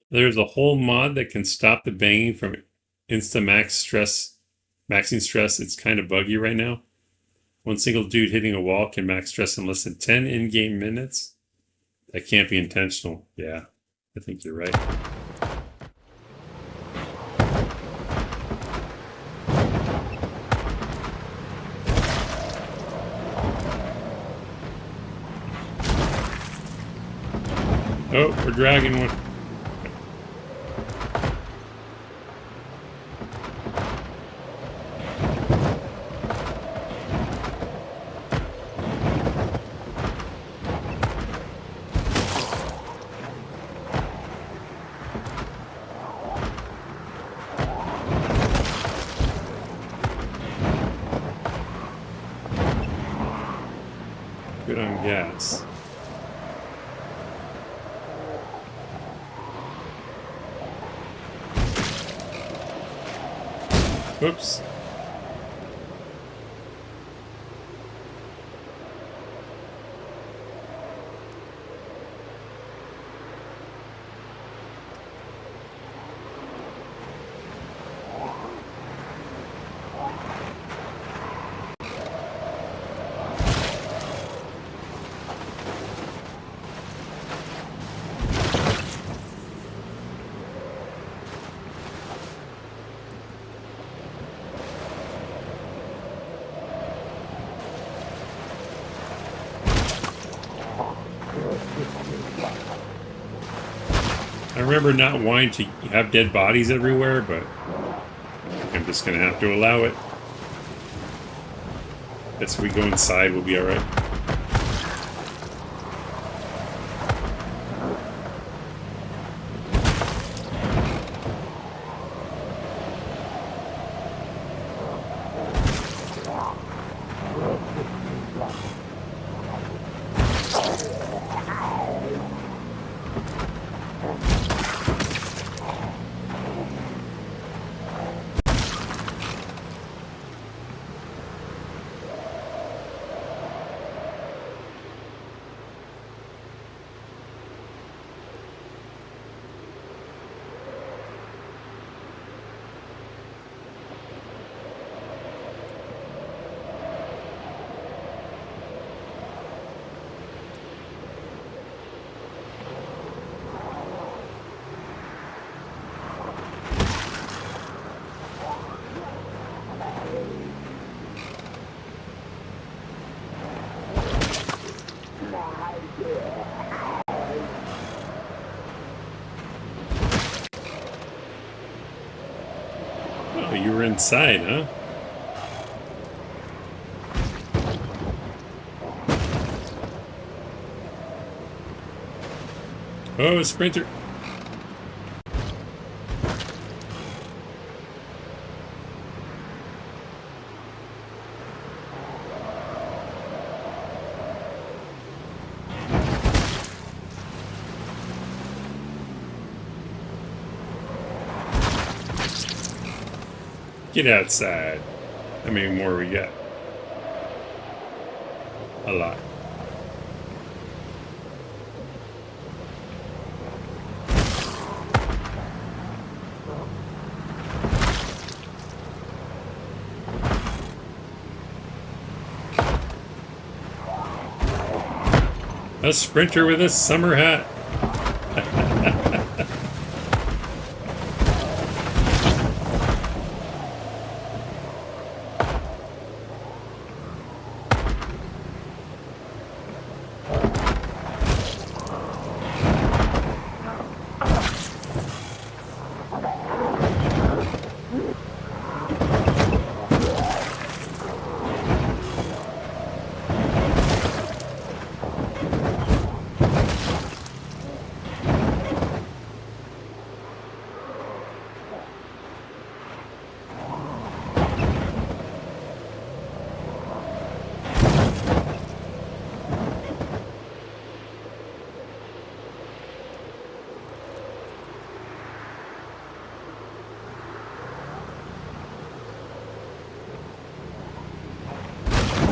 There's a whole mod that can stop the banging from maxing stress. It's kind of buggy right now. One single dude hitting a wall can max stress in less than 10 in-game minutes. That can't be intentional. Yeah, I think you're right. Oh, we're dragging one. Good on gas. Whoops. I remember not wanting to have dead bodies everywhere, but I'm just going to have to allow it. Guess if we go inside, we'll be alright. Oh, you were inside, huh? Oh, Sprinter. Get outside. How many more we got? A lot. A Sprinter with a summer hat.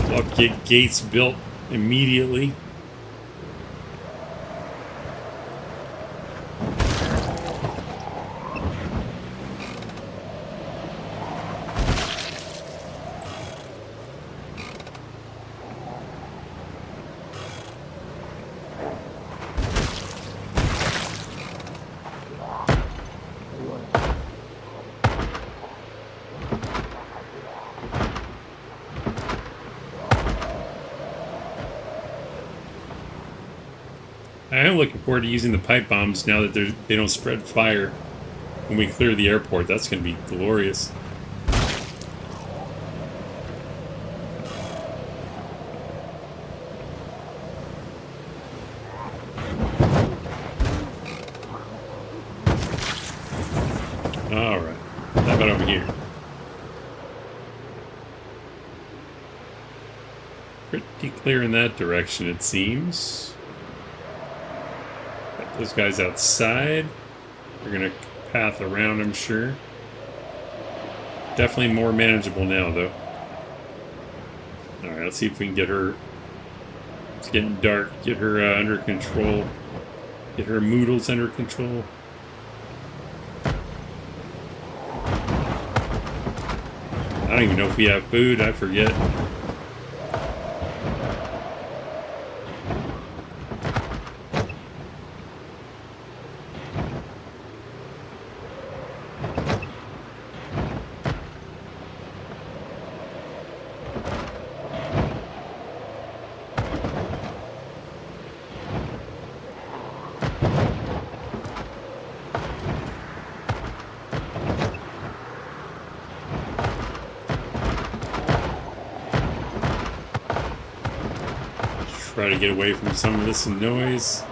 I'll get gates built immediately. I am looking forward to using the pipe bombs now that they don't spread fire when we clear the airport. That's going to be glorious. All right. How about over here? Pretty clear in that direction, it seems. Got those guys outside. We're going to path around, I'm sure. Definitely more manageable now, though. Alright, let's see if we can get her... It's getting dark. Get her under control. Get her moodles under control. I don't even know if we have food. I forget. Try to get away from some of this noise.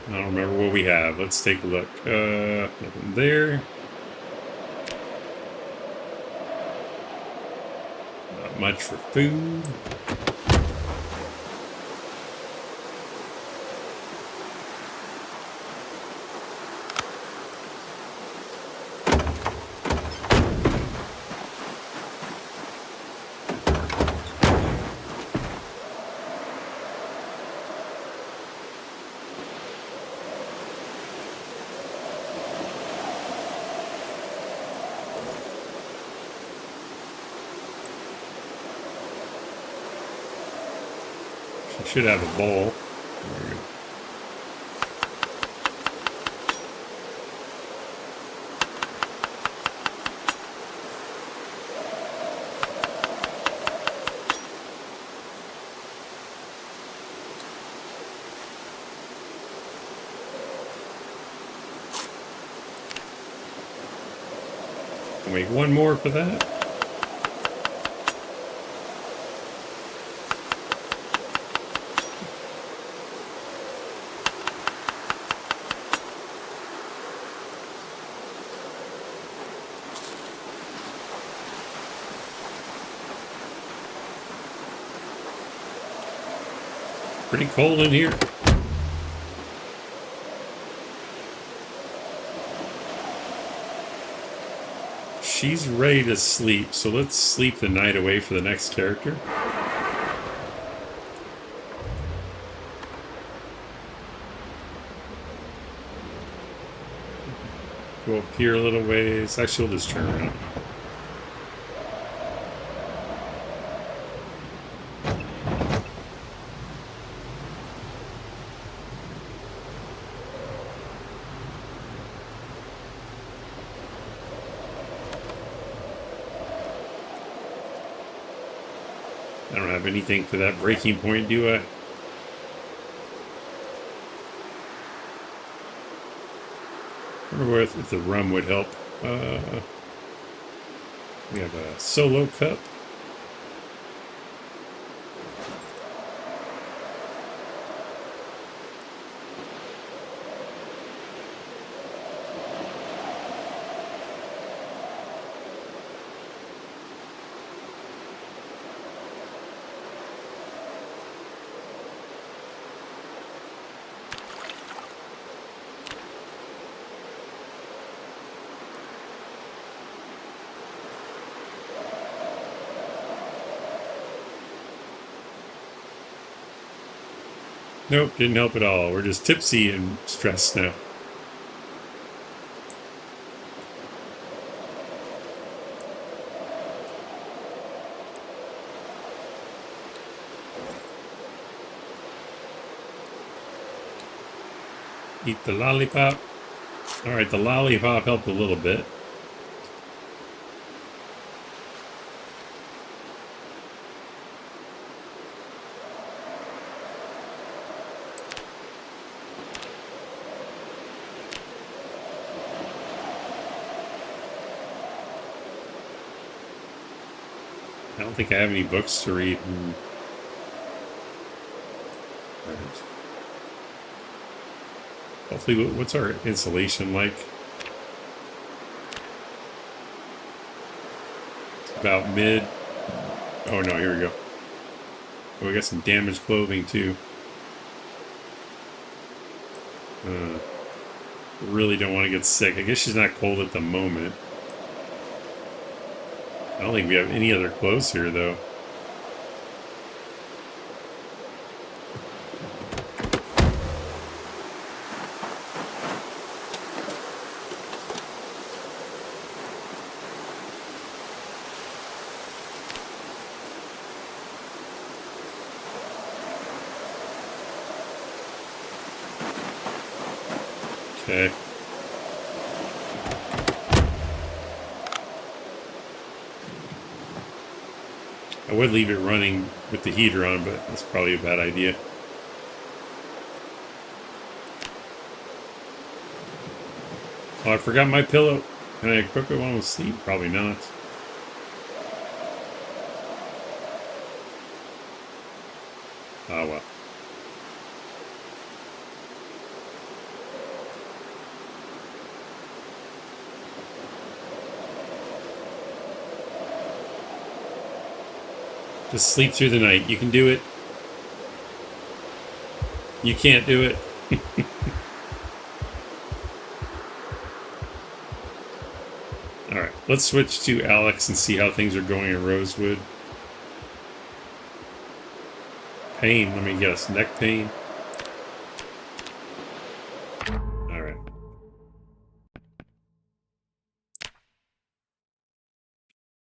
I don't remember what we have. Let's take a look. Nothing there. Not much for food. should have a bowl. Wait, one more for that. Pretty cold in here. She's ready to sleep, so let's sleep the night away for the next character. Go up here a little ways. Actually, we'll just turn around. I don't have anything for that breaking point, do I? I wonder if the rum would help. We have a solo cup. Nope, didn't help at all. We're just tipsy and stressed now. Eat the lollipop. Alright, the lollipop helped a little bit. I don't think I have any books to read. Right. Hopefully, what's our insulation like? It's about mid. Oh no, here we go. Oh, we got some damaged clothing too. Really don't want to get sick. I guess she's not cold at the moment. I don't think we have any other clothes here, though. Okay. I would leave it running with the heater on, but that's probably a bad idea. Oh, I forgot my pillow. Can I equip it while I'm asleep? Probably not. Oh, well. Just sleep through the night. You can do it. You can't do it. Alright, let's switch to Alex and see how things are going at Rosewood. Pain, let me guess. Neck pain? Alright.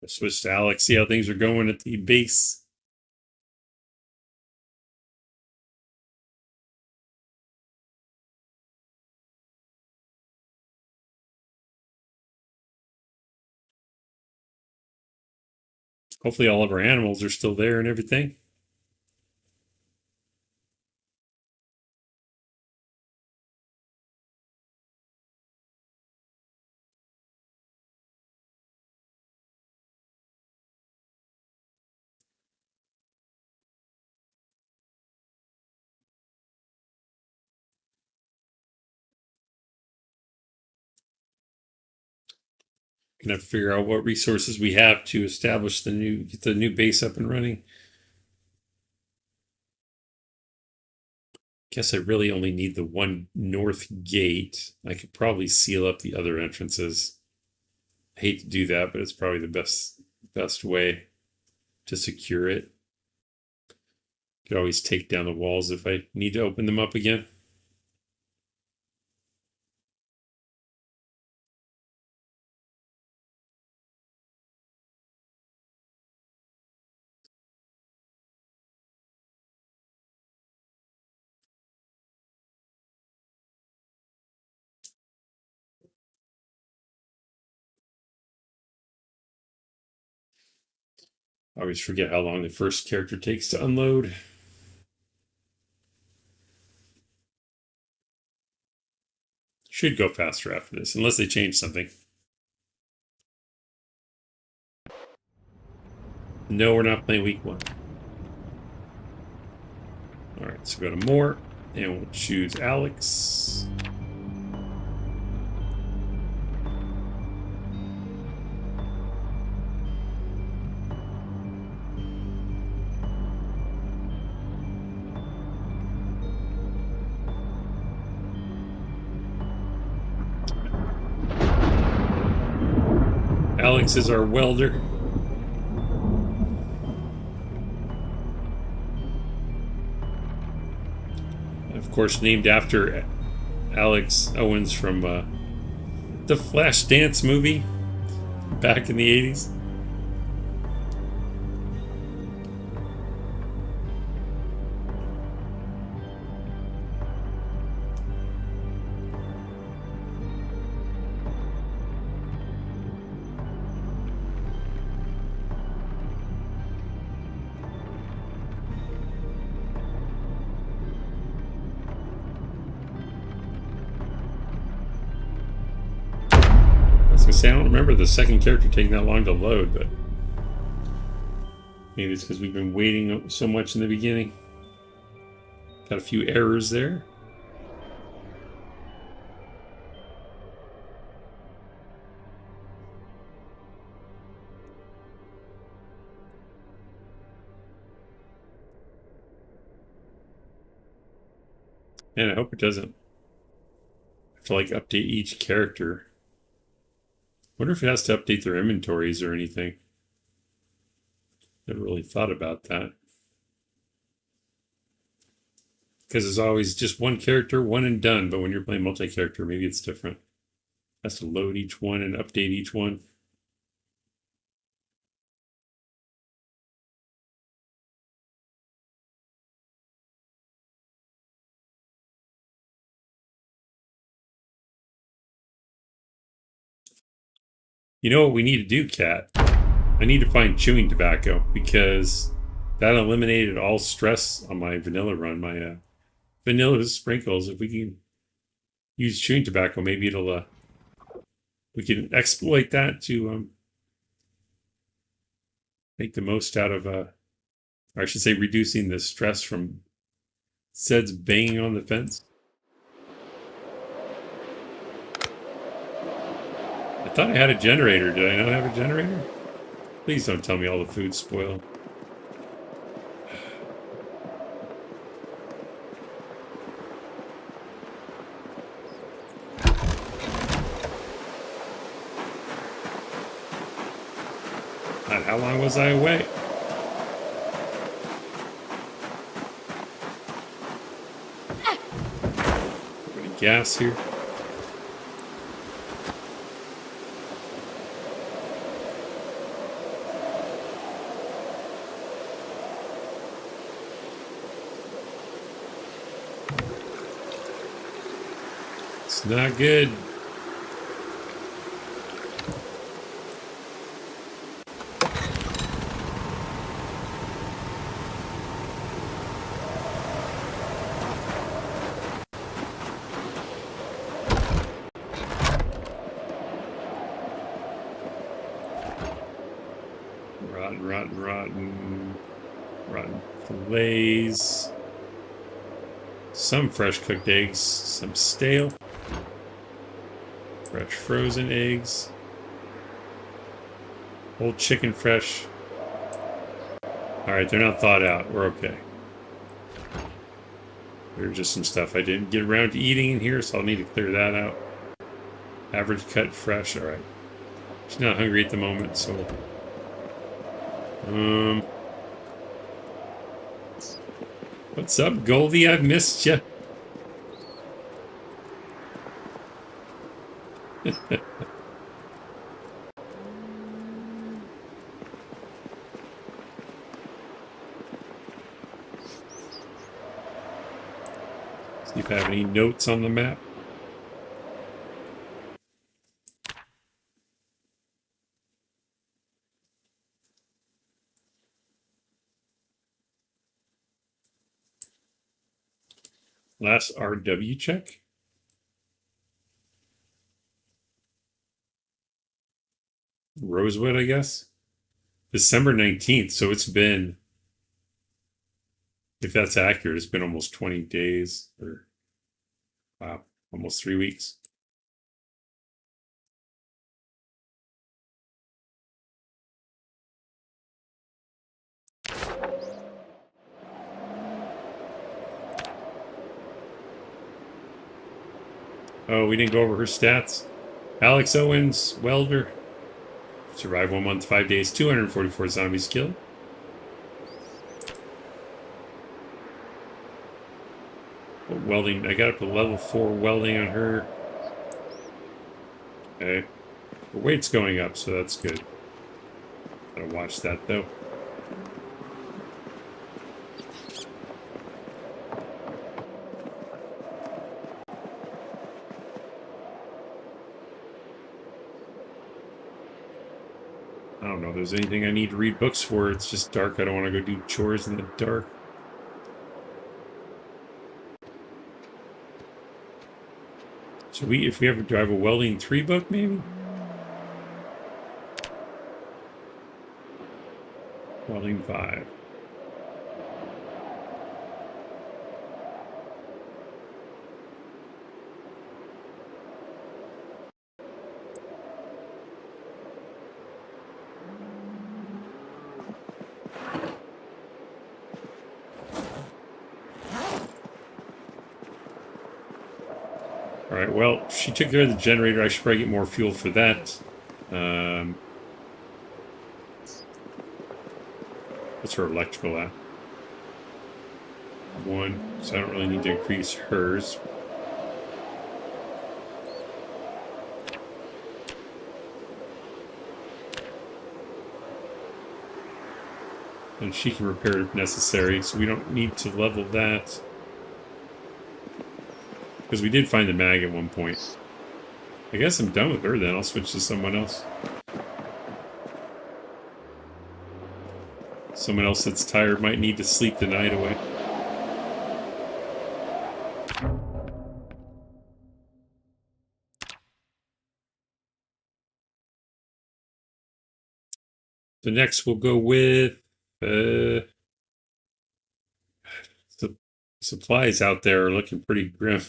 Let's switch to Alex, see how things are going at the base. Hopefully all of our animals are still there and everything. Gonna figure out what resources we have to establish get the new base up and running. Guess I really only need the one north gate. I could probably seal up the other entrances. I hate to do that, but it's probably the best way to secure it. Could always take down the walls if I need to open them up again. I always forget how long the first character takes to unload. Should go faster after this, unless they change something. No, we're not playing week 1. Alright, so go to more, and we'll choose Alex. Alex is our welder. Of course, named after Alex Owens from the Flashdance movie back in the 80s. I don't remember the second character taking that long to load, but maybe it's because we've been waiting so much in the beginning. Got a few errors there. And I hope it doesn't have to like update each character. Wonder if it has to update their inventories or anything. Never really thought about that. Because there's always just one character, one and done. But when you're playing multi-character, maybe it's different. It has to load each one and update each one. You know what we need to do, Kat? I need to find chewing tobacco because that eliminated all stress on my vanilla run, my vanilla sprinkles. If we can use chewing tobacco, maybe it'll we can exploit that to make the most out of or I should say reducing the stress from Zed's banging on the fence. I thought I had a generator. Did I not have a generator? Please don't tell me all the food's spoiled. God, how long was I away? Any gas here? It's not good. Rotten fillets. Some fresh cooked eggs. Some stale. Fresh frozen eggs. Old chicken fresh. Alright, they're not thawed out. We're okay. There's just some stuff I didn't get around to eating in here, so I'll need to clear that out. Average cut fresh. Alright. She's not hungry at the moment, so... What's up, Goldie? I've missed you. See if I have any notes on the map. Last RW check. Rosewood, I guess. December 19th, so it's been, if that's accurate, it's been almost 20 days, or, wow, almost 3 weeks. Oh, we didn't go over her stats. Alex Owens, welder. Survived 1 month, 5 days, 244 zombies killed. Welding, I got up to level 4 welding on her. Okay. Her weight's going up, so that's good. Gotta watch that, though. I don't know if there's anything I need to read books for. It's just dark. I don't want to go do chores in the dark. So if we ever drive a welding 3 book, maybe? Welding 5. Alright, well, she took care of the generator. I should probably get more fuel for that. What's her electrical at? 1, so I don't really need to increase hers. And she can repair if necessary, so we don't need to level that. Because we did find the mag at one point. I guess I'm done with her then. I'll switch to someone else. Someone else that's tired might need to sleep the night away. So next we'll go with supplies out there are looking pretty grim.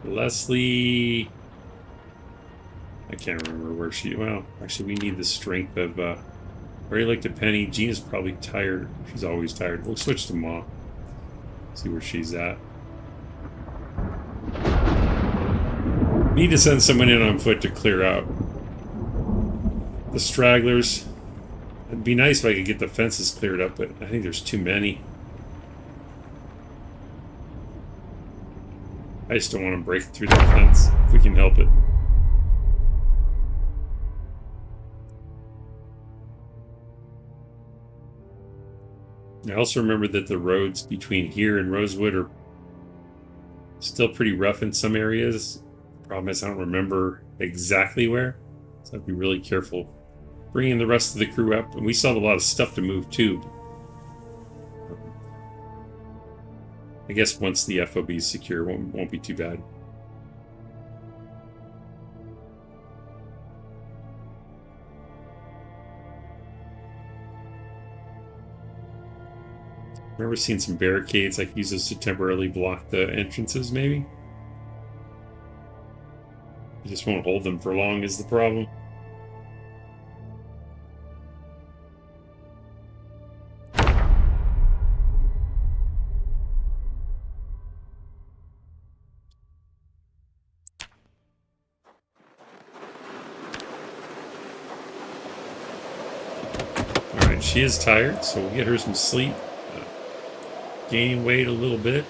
Leslie, I can't remember where she, well, actually we need the strength of, already looked at Penny. Gina's probably tired. She's always tired. We'll switch to Ma. See where she's at. Need to send someone in on foot to clear out the stragglers. It'd be nice if I could get the fences cleared up, but I think there's too many. I just don't want to break through the fence if we can help it. I also remember that the roads between here and Rosewood are still pretty rough in some areas. Problem is I don't remember exactly where, so I'd be really careful bringing the rest of the crew up, and we still have a lot of stuff to move too. I guess once the FOB is secure, won't be too bad. Remember seeing some barricades I could use those to temporarily block the entrances, maybe? I just won't hold them for long is the problem. Alright, she is tired, so we'll get her some sleep. Gaining weight a little bit.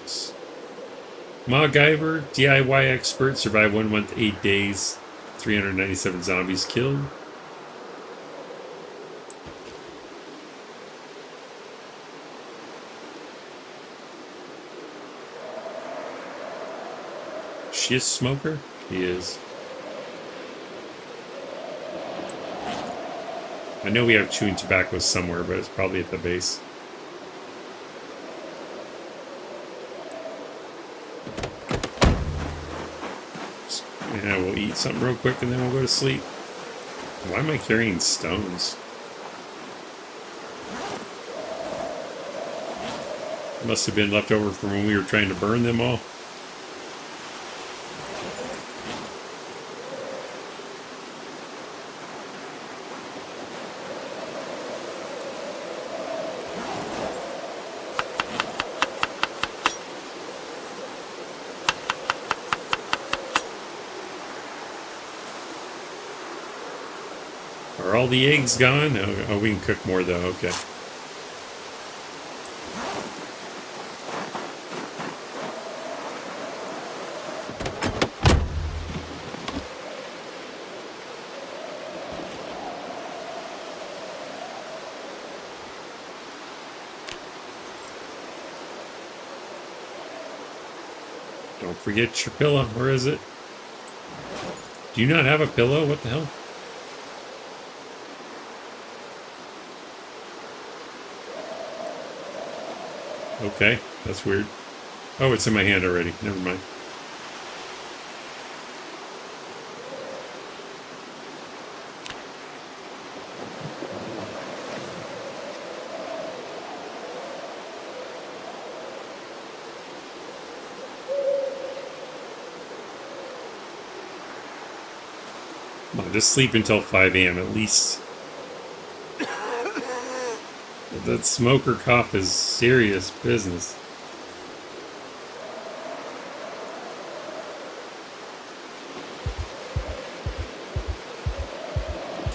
MacGyver, DIY expert, survived 1 month, 8 days, 397 zombies killed. She is a smoker? She is. I know we have chewing tobacco somewhere, but it's probably at the base. Yeah, we'll eat something real quick and then we'll go to sleep. Why am I carrying stones? Must have been left over from when we were trying to burn them all. Are all the eggs gone? Oh, we can cook more though, okay. Don't forget your pillow. Where is it? Do you not have a pillow? What the hell? Okay, that's weird. Oh, it's in my hand already. Never mind. Come on, just sleep until 5 a.m. at least. That smoker cough is serious business.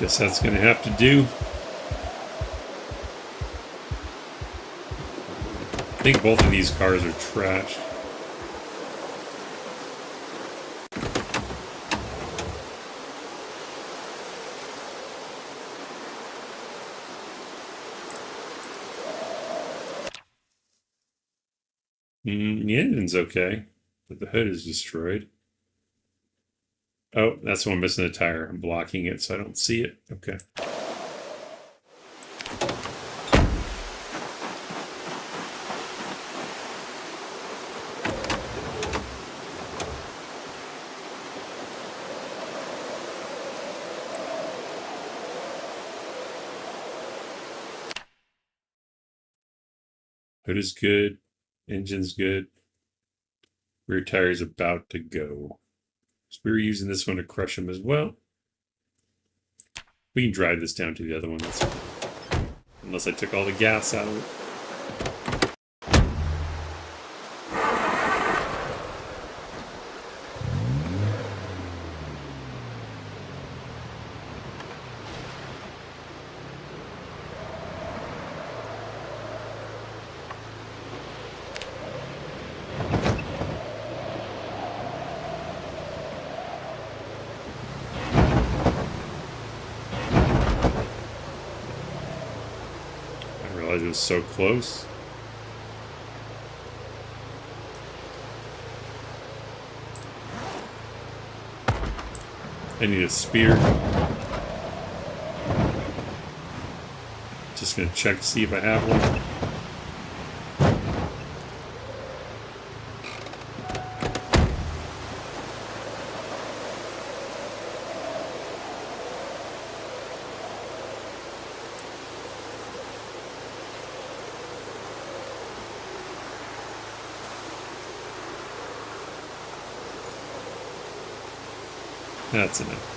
Guess that's gonna have to do. I think both of these cars are trash. The engine's okay, but the hood is destroyed. Oh, that's the one missing a tire. I'm blocking it so I don't see it. Okay. Hood is good. Engine's good. Rear tire's about to go. So we were using this one to crush them as well. We can drive this down to the other one. Unless I took all the gas out of it. It was so close. I need a spear. Just gonna check to see if I have one. That's enough.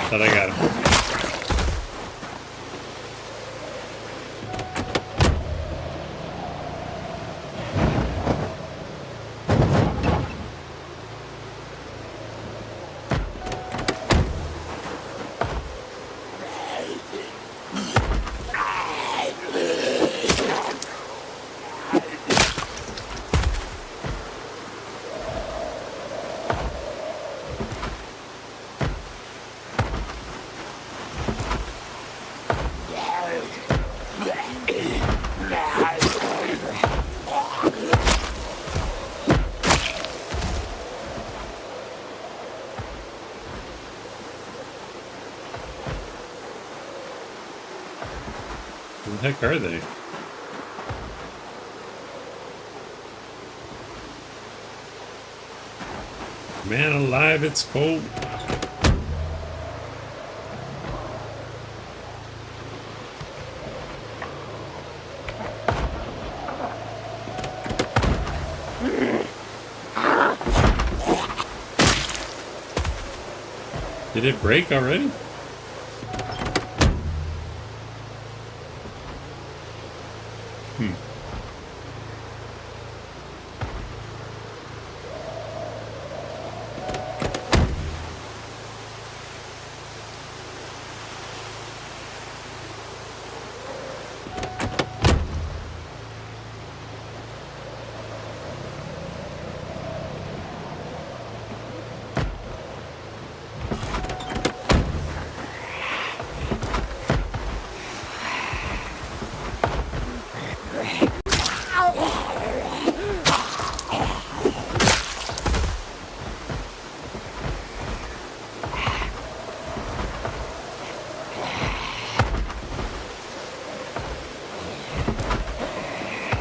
Thought I got him. Where the heck are they? Man alive, it's cold. Did it break already?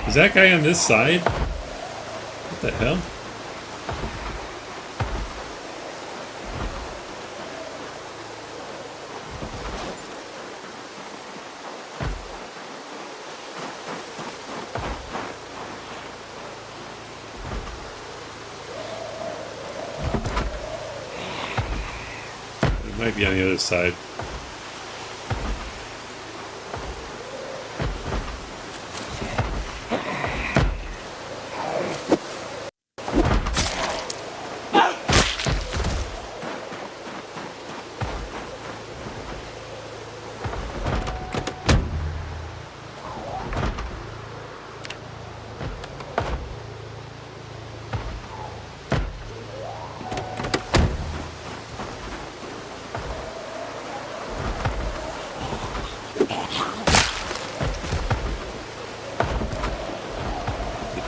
Is that guy on this side? What the hell? It might be on the other side.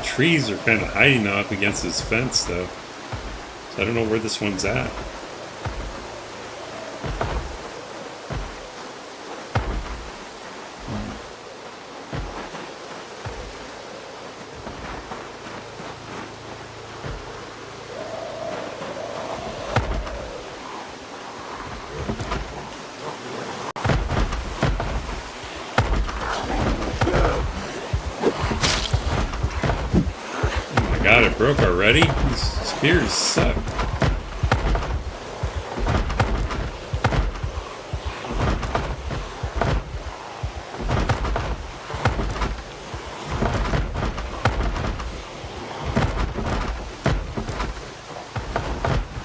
Trees are kind of hiding up against this fence, though. So I don't know where this one's at. broke already? These spears suck.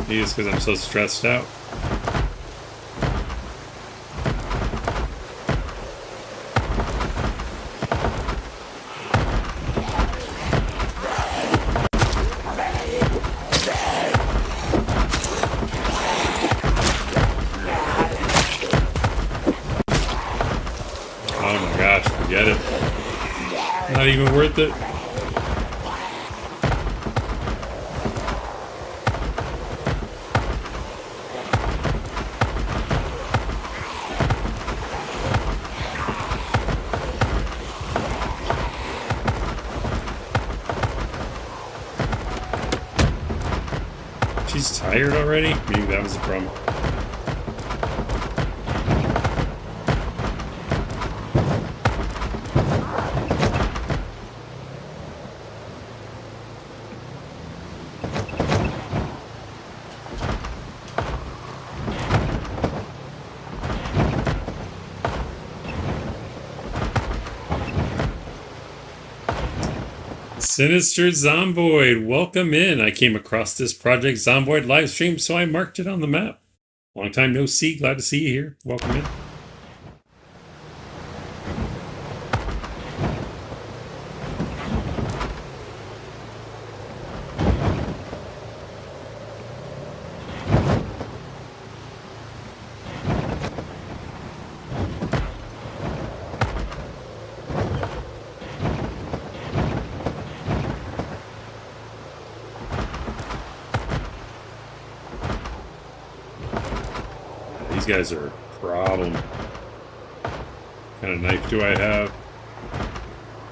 Maybe it's because I'm so stressed out. Oh my gosh, forget it. Not even worth it. She's tired already? Maybe that was the problem. Sinister Zomboid, welcome in. I came across this Project Zomboid live stream, so I marked it on the map. Long time no see, glad to see you here. Welcome in. These guys are a problem. What kind of knife do I have?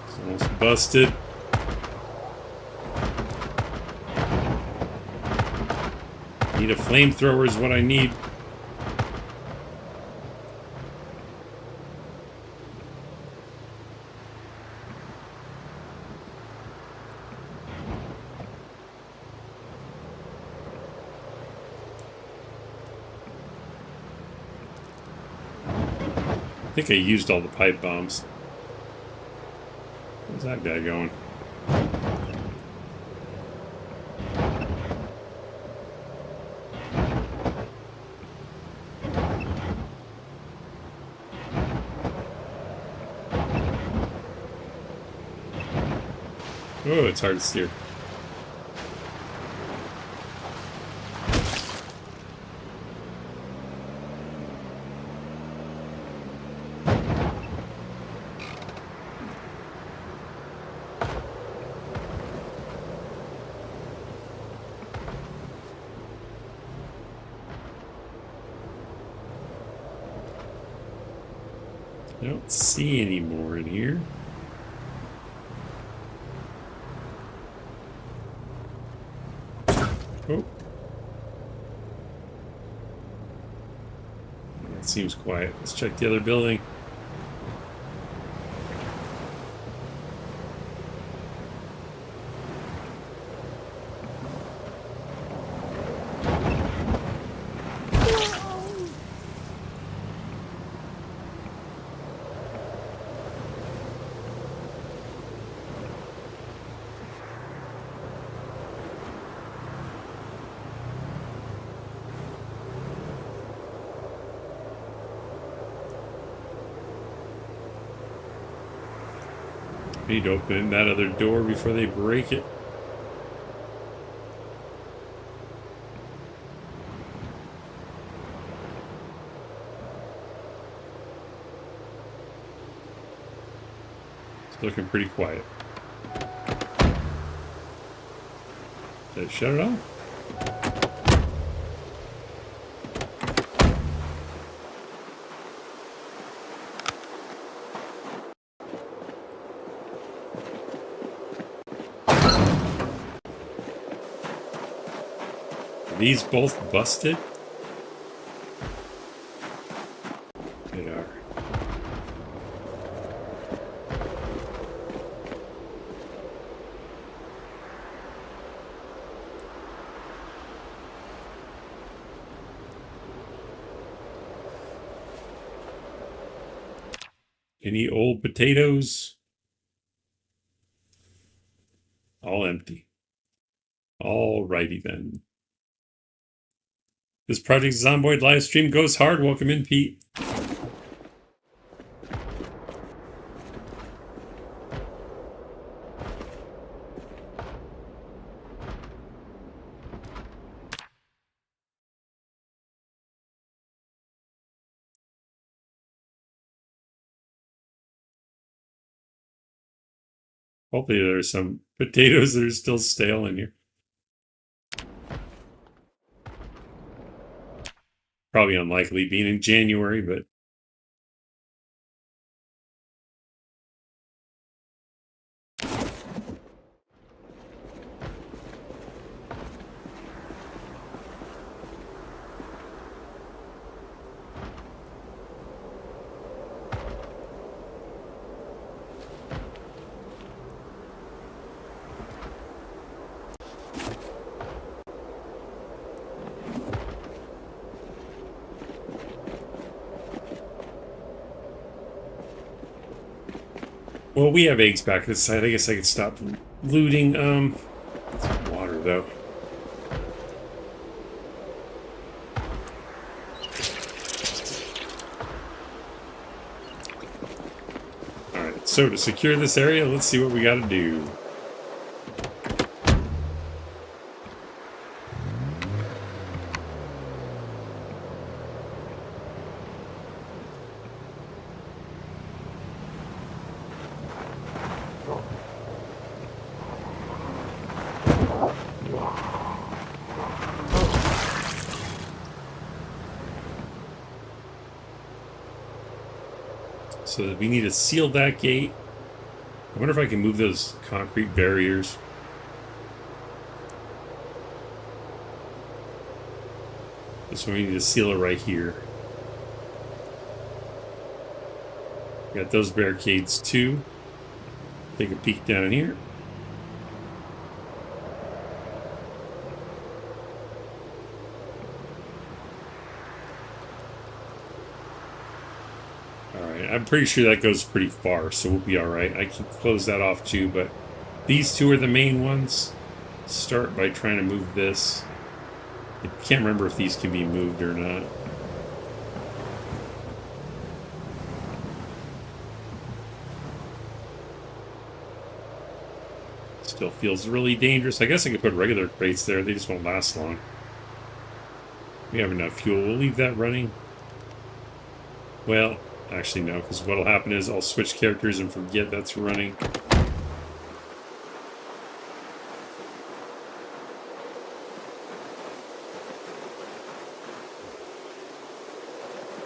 It's almost busted. Need a flamethrower is what I need. I think I used all the pipe bombs. Where's that guy going? Oh, it's hard to steer. I don't see any more in here. Oh. That seems quiet. Let's check the other building. Need to open that other door before they break it. It's looking pretty quiet. Did it shut it off? These both busted? They are. Any old potatoes? All empty. Alrighty then. This Project Zomboid live stream goes hard. Welcome in, Pete. Hopefully there's some potatoes that are still stale in here. Probably unlikely being in January, but well, we have eggs back at the site. I guess I could stop looting. Some water though. Alright, so to secure this area, let's see what we gotta do. So we need to seal that gate. I wonder if I can move those concrete barriers. So we need to seal it right here. Got those barricades too. Take a peek down here. I'm pretty sure that goes pretty far, so we'll be alright. I can close that off too, but these two are the main ones. Start by trying to move this. I can't remember if these can be moved or not. Still feels really dangerous. I guess I could put regular crates there. They just won't last long. We have enough fuel. We'll leave that running. Well, actually, no, because what'll happen is I'll switch characters and forget that's running.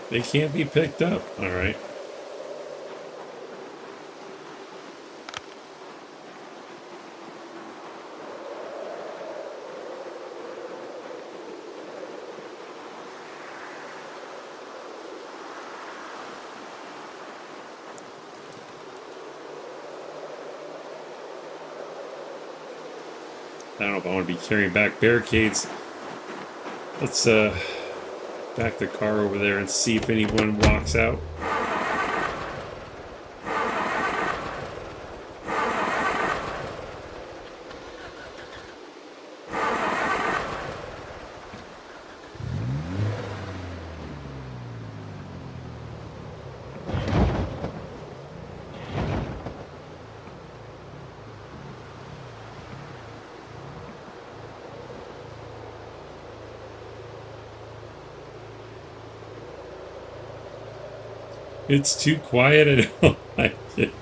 They can't be picked up. Alright. I don't know if I want to be carrying back barricades. Let's back the car over there and see if anyone walks out. It's too quiet. I don't like it.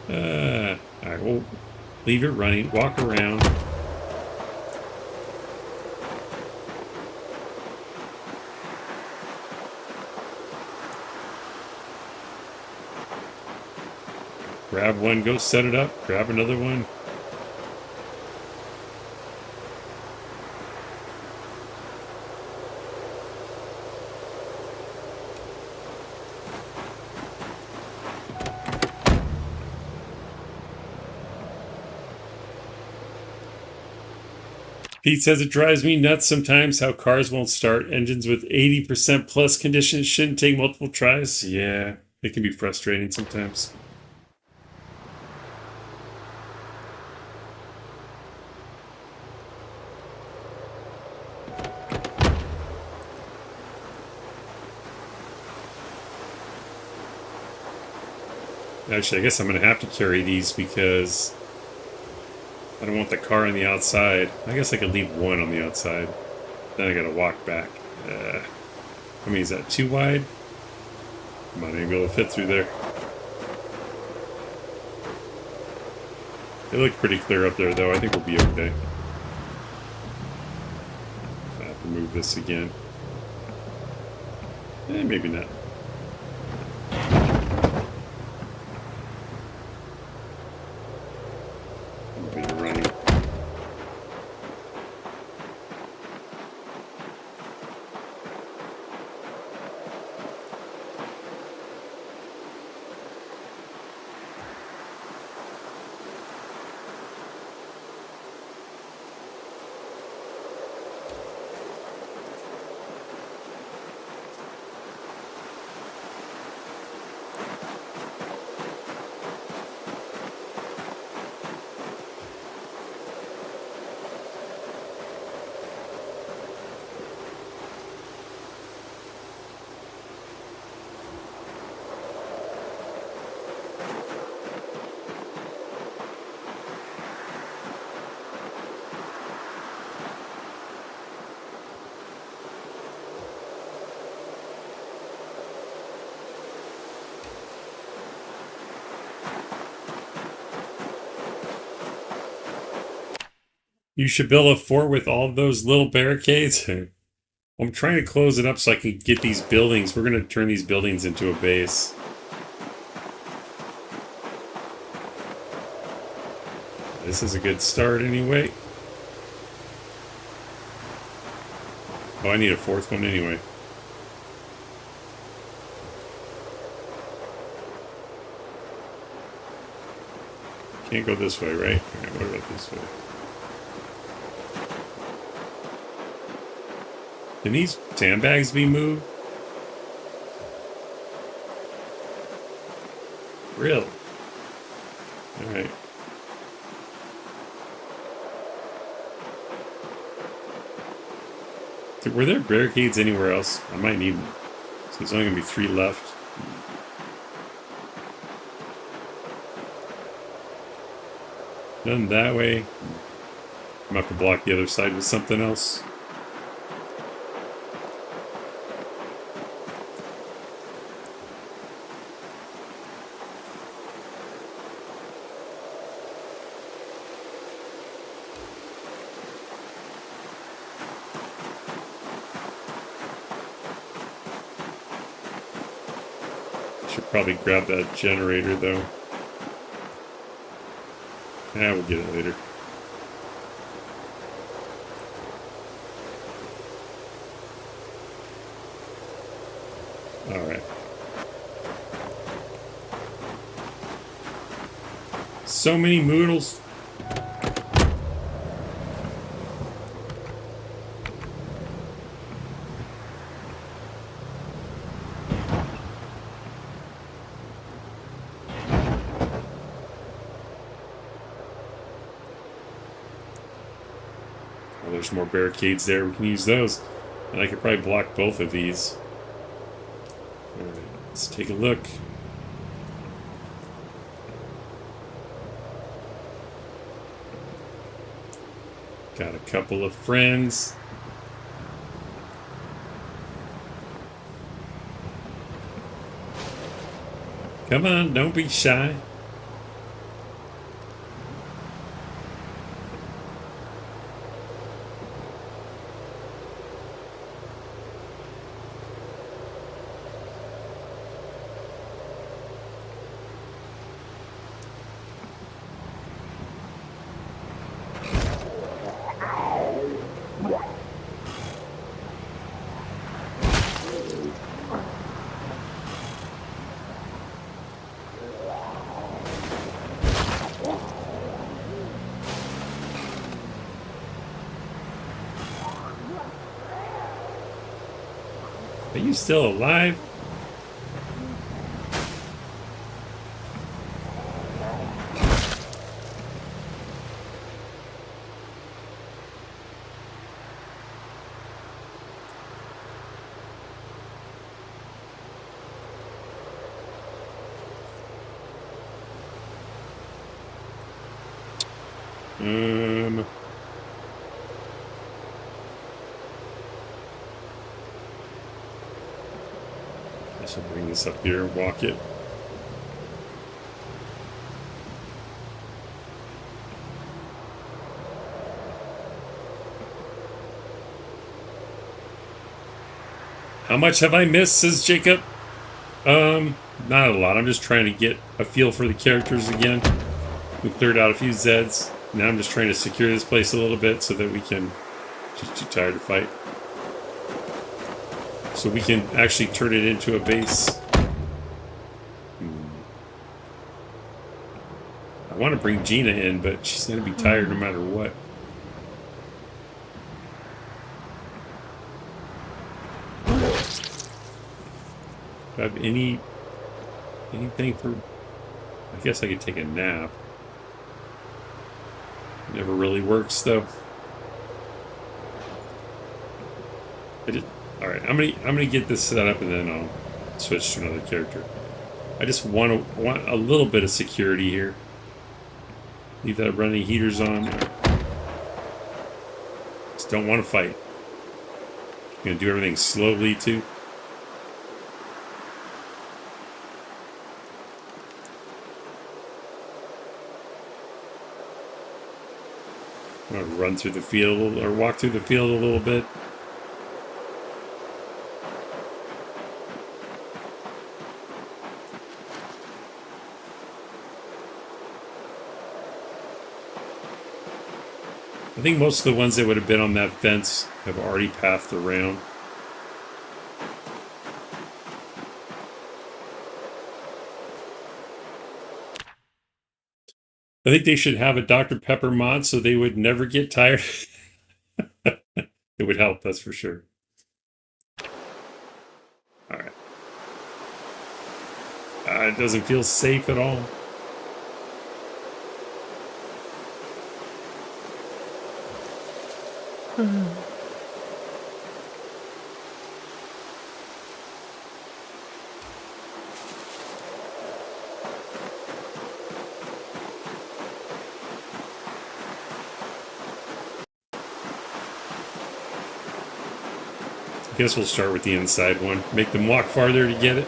Alright, we'll leave it running. Walk around. Grab one, go set it up. Grab another one. Pete says it drives me nuts sometimes how cars won't start. Engines with 80% plus conditions shouldn't take multiple tries. Yeah. It can be frustrating sometimes. Actually, I guess I'm going to have to carry these because I don't want the car on the outside. I guess I could leave one on the outside. Then I got to walk back. I mean, is that too wide? I might even be able to fit through there. It looked pretty clear up there, though. I think we'll be okay. I have to move this again. Maybe not. Be running. You should build a fort with all those little barricades. I'm trying to close it up so I can get these buildings. We're going to turn these buildings into a base. This is a good start anyway. Oh, I need a fourth one anyway. Can't go this way, right? Alright, what about this way? Can these sandbags be moved? Really? Alright. Were there barricades anywhere else? I might need them. So there's only going to be 3 left. None that way. I'm going to have to block the other side with something else. Should probably grab that generator though. Yeah, we'll get it later. Alright. So many moodles. There's more barricades there. We can use those. And I could probably block both of these. Alright, let's take a look. Got a couple of friends. Come on, don't be shy. Are you still alive? Guess I'll bring this up here and walk it. How much have I missed, says Jacob? Not a lot. I'm just trying to get a feel for the characters again. We cleared out a few Zeds. Now I'm just trying to secure this place a little bit so that we can... Just too tired to fight. So we can actually turn it into a base. I want to bring Gina in, but she's going to be tired no matter what. Do I have anything for... I guess I could take a nap. Never really works though. All right. I'm gonna get this set up and then I'll switch to another character. I just want a little bit of security here. Leave that running heaters on. Just don't want to fight. I'm gonna do everything slowly too. I'm gonna run through the field or walk through the field a little bit. I think most of the ones that would have been on that fence have already pathed around. I think they should have a Dr. Pepper mod so they would never get tired. It would help, that's for sure. Alright. It doesn't feel safe at all. I guess we'll start with the inside one. Make them walk farther to get it.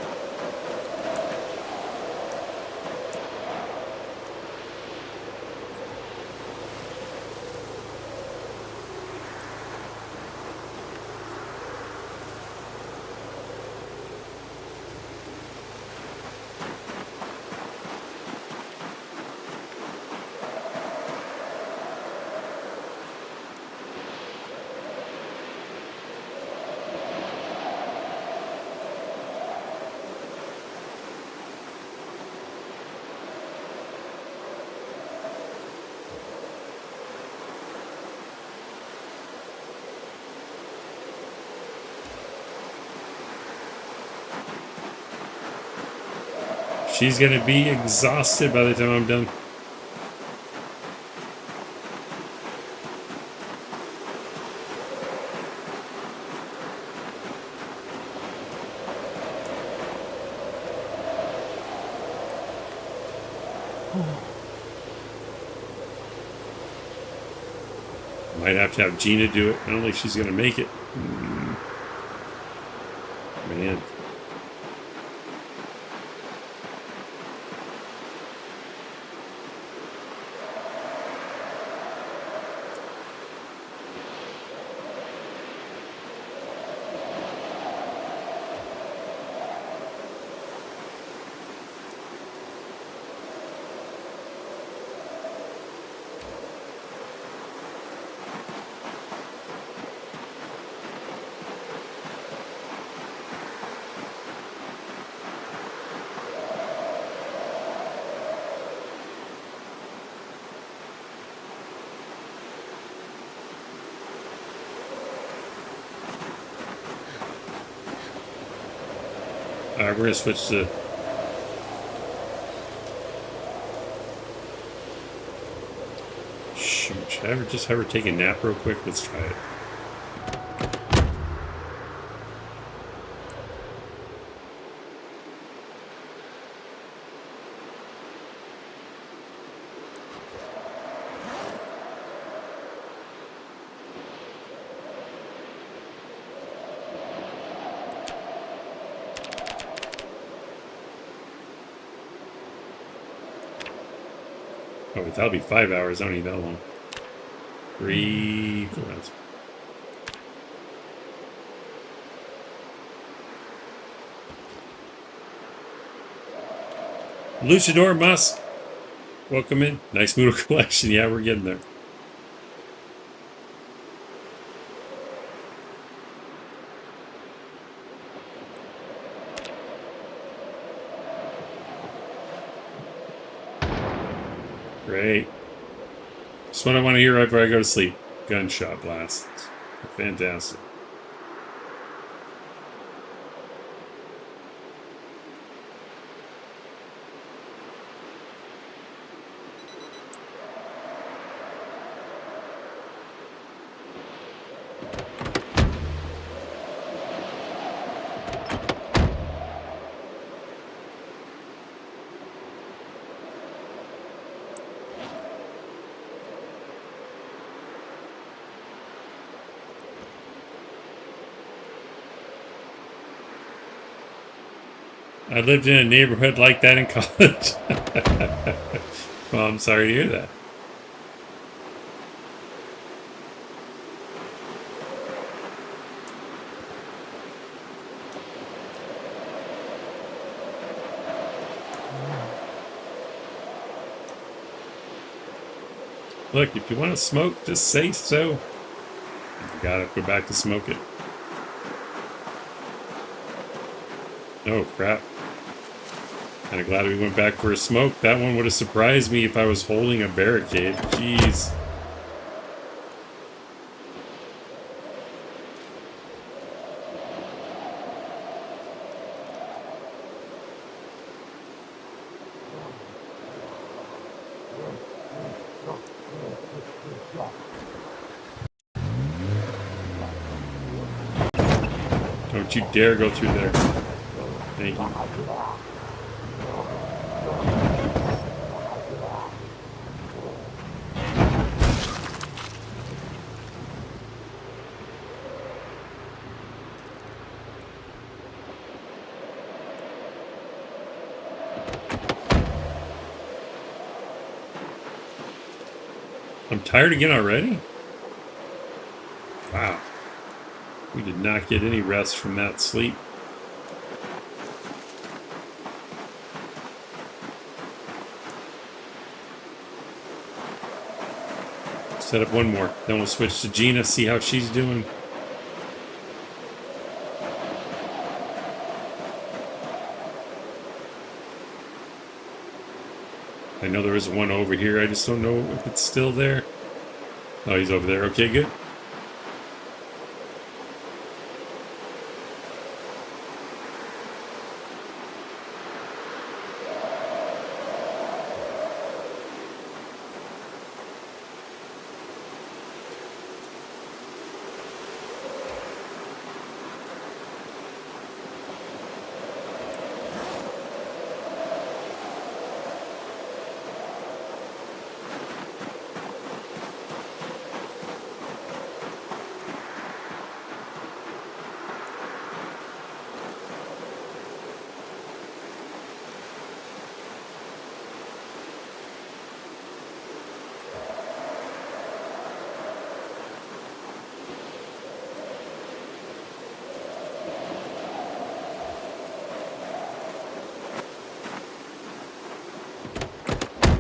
She's gonna be exhausted by the time I'm done. Might have to have Gina do it. I don't think she's gonna make it. Man. Alright, we're gonna switch to... Shoot, should I just have her take a nap real quick? Let's try it. Oh, that'll be 5 hours. I don't need that long. 3, 4 hours. Luchador Musk. Welcome in. Nice Moodle collection. Yeah, we're getting there. Great. Just what I want to hear right before I go to sleep. Gunshot blasts. Fantastic. I lived in a neighborhood like that in college. Well, I'm sorry to hear that. Look, if you want to smoke, just say so. You gotta go back to smoke it. Oh, crap. Kind of glad we went back for a smoke. That one would have surprised me if I was holding a barricade. Jeez. Don't you dare go through there. Thank you. I'm tired again already? Wow. We did not get any rest from that sleep. Set up one more. Then we'll switch to Gina, see how she's doing. I know there is one over here. I just don't know if it's still there. Oh, he's over there. Okay, good.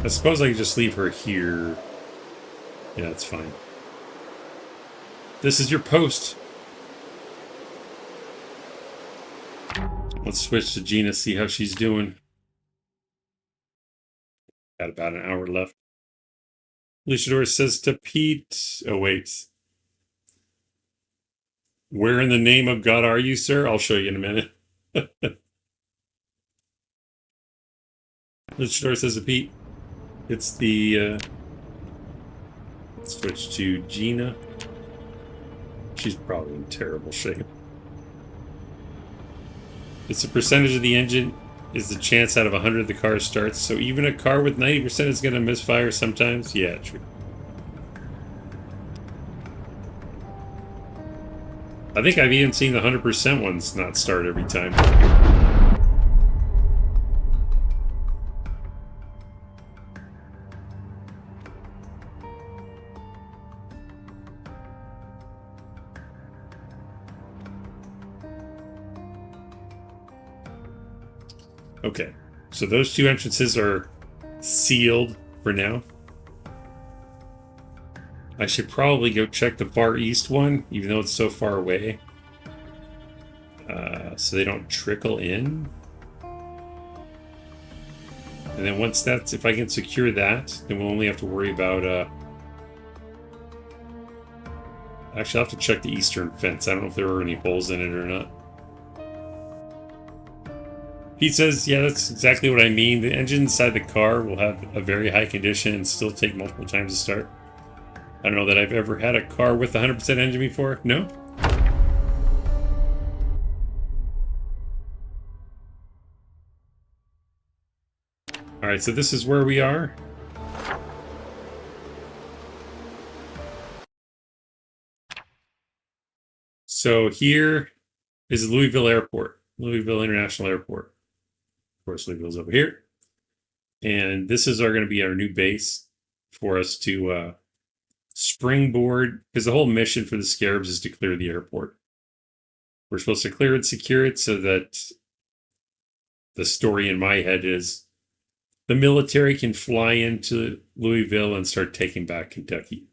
I suppose I could just leave her here. Yeah, that's fine. This is your post. Let's switch to Gina, see how she's doing. Got about an hour left. Luchador says to Pete... Oh, wait. Where in the name of God are you, sir? I'll show you in a minute. Luchador says to Pete. It's the... switch to Gina. She's probably in terrible shape. It's a percentage of the engine is the chance out of 100 the car starts. So even a car with 90% is going to misfire sometimes? Yeah, true. I think I've even seen the 100% ones not start every time. Okay, so those two entrances are sealed for now. I should probably go check the far east one, even though it's so far away. So they don't trickle in. And then once that's, if I can secure that, then we'll only have to worry about, actually I'll have to check the eastern fence. I don't know if there are any holes in it or not. Pete says, yeah, that's exactly what I mean. The engine inside the car will have a very high condition and still take multiple times to start. I don't know that I've ever had a car with 100% engine before. No? Alright, so this is where we are. So here is Louisville Airport, Louisville International Airport. Of course, Louisville's over here. And this is going to be our new base for us to springboard, because the whole mission for the Scarabs is to clear the airport. We're supposed to clear it, secure it, so that the story in my head is the military can fly into Louisville and start taking back Kentucky.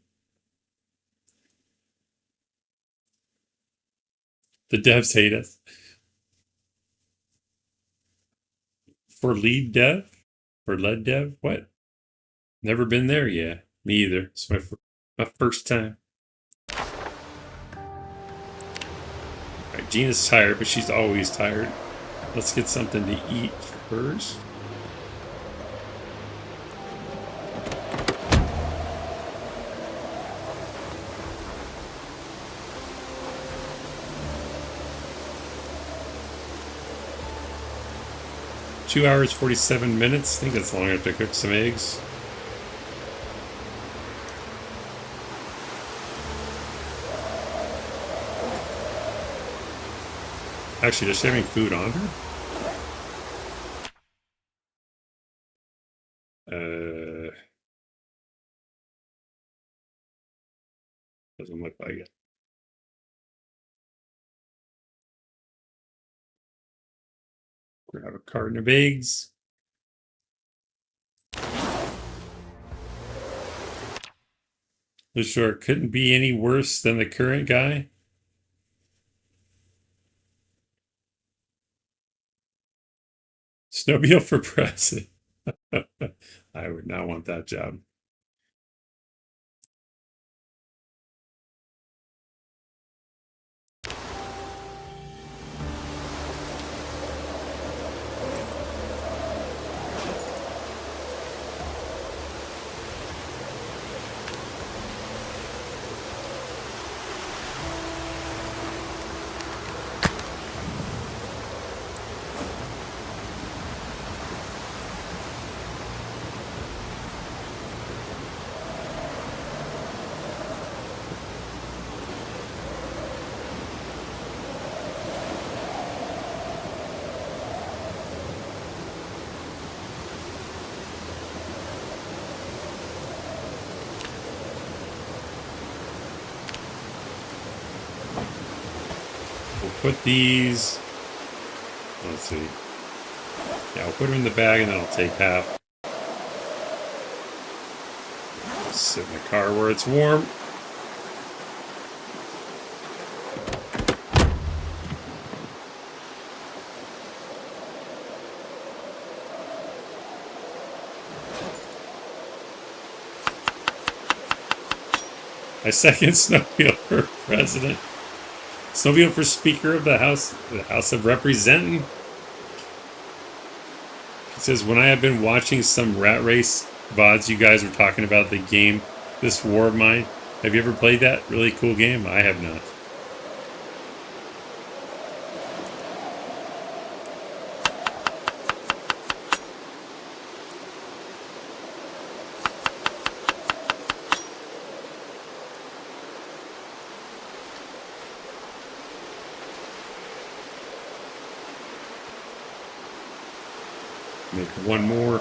The devs hate us. For lead dev? For lead dev? What? Never been there? Yeah, me either. It's my first time. Alright, Gina's tired, but she's always tired. Let's get something to eat first. Two hours, 47 minutes. I think that's long enough to cook some eggs. Actually, does she have any food on her? Doesn't look like it. Grab a carton of eggs. Sure, couldn't be any worse than the current guy. Snowmobile for president. I would not want that job. Put these, let's see, yeah, I'll put them in the bag and then I'll take half. Sit in the car where it's warm. I second Snowmobile for president. Snowmobile for Speaker of the House of Representatives. He says, when I have been watching some rat race VODs, you guys were talking about the game, This War of Mine. Have you ever played that? Really cool game? I have not. Make one more.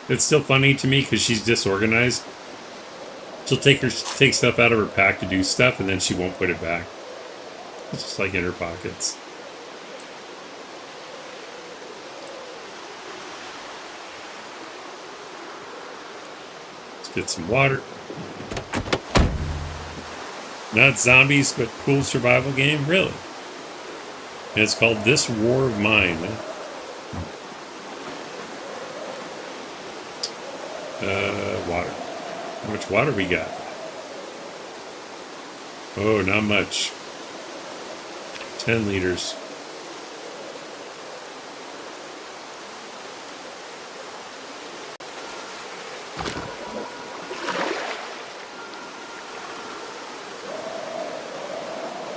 It's still funny to me because she's disorganized. She'll take stuff out of her pack to do stuff, and then she won't put it back. It's just like in her pockets. Let's get some water. Not zombies, but cool survival game, really. And it's called This War of Mine. Water. How much water we got? Oh, not much. 10 liters.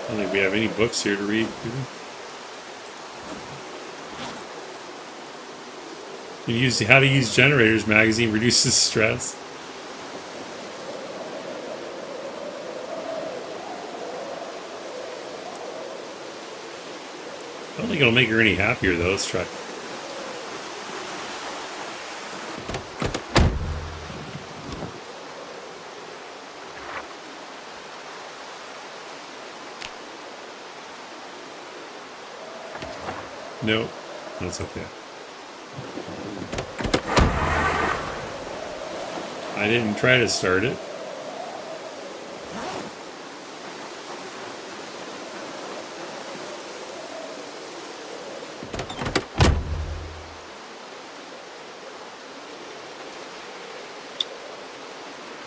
I don't think we have any books here to read. You can use How to Use Generators magazine, reduces stress. I don't think it'll make her any happier though. Let's try. Nope, that's okay. I didn't try to start it.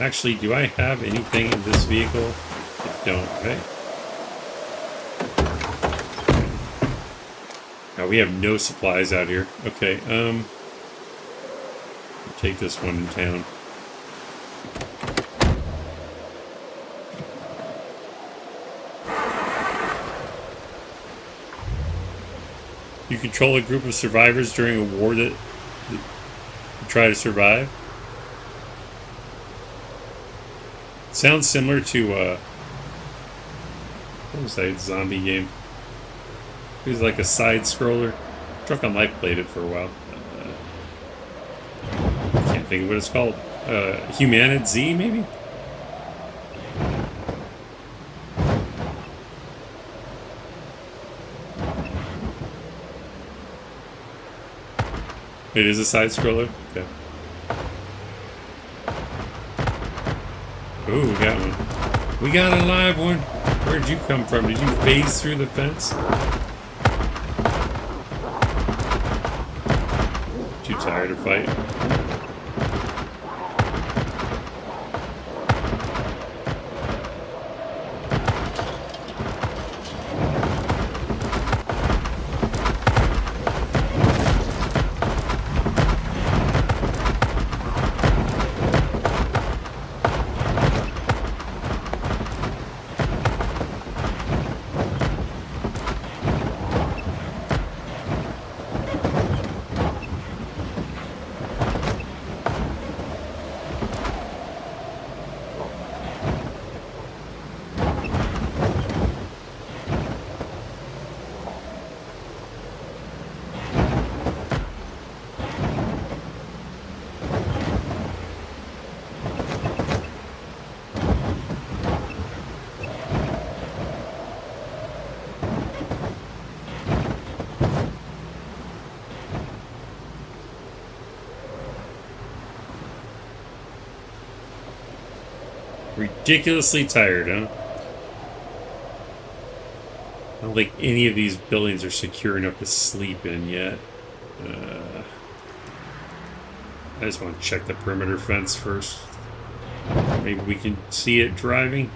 Actually, do I have anything in this vehicle? I don't, okay. Now we have no supplies out here. Okay, take this one in town. You control a group of survivors during a war that try to survive. Sounds similar to what was that zombie game? It was like a side scroller. Drunk on Life played it for a while. I can't think of what it's called. Humanity Z maybe? It is a side scroller? Okay. Ooh, we got one. We got a live one. Where'd you come from? Did you phase through the fence? Too tired to fight? Ridiculously tired, huh? I don't think any of these buildings are secure enough to sleep in yet. I just want to check the perimeter fence first. Maybe we can see it driving.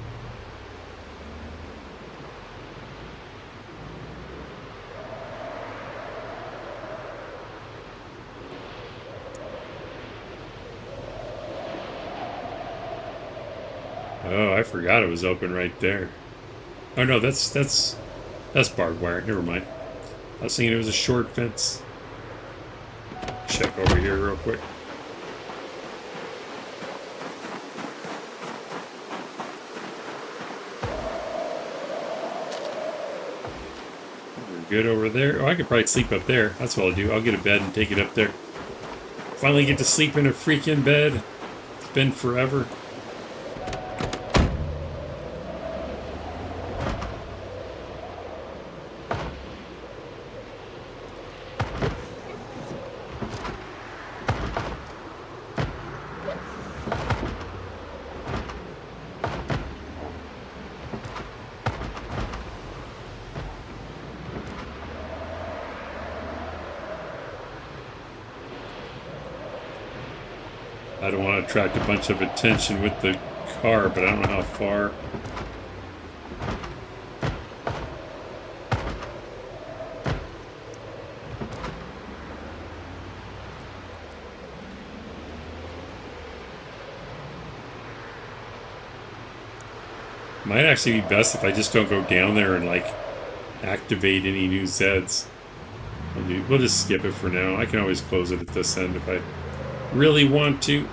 Oh, I forgot it was open right there. Oh no, that's barbed wire. Never mind. I was thinking it was a short fence. Check over here real quick. We're good over there. Oh, I could probably sleep up there. That's what I'll do. I'll get a bed and take it up there. Finally get to sleep in a freaking bed. It's been forever. I don't want to attract a bunch of attention with the car, but I don't know how far. Might actually be best if I just don't go down there and like activate any new Zeds. We'll just skip it for now. I can always close it at this end if I really want to.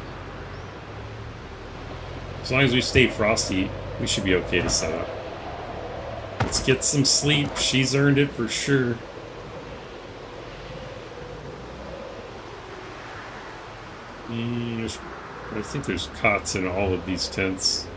As long as we stay frosty, we should be okay to set up. Let's get some sleep. She's earned it for sure. I think there's cots in all of these tents.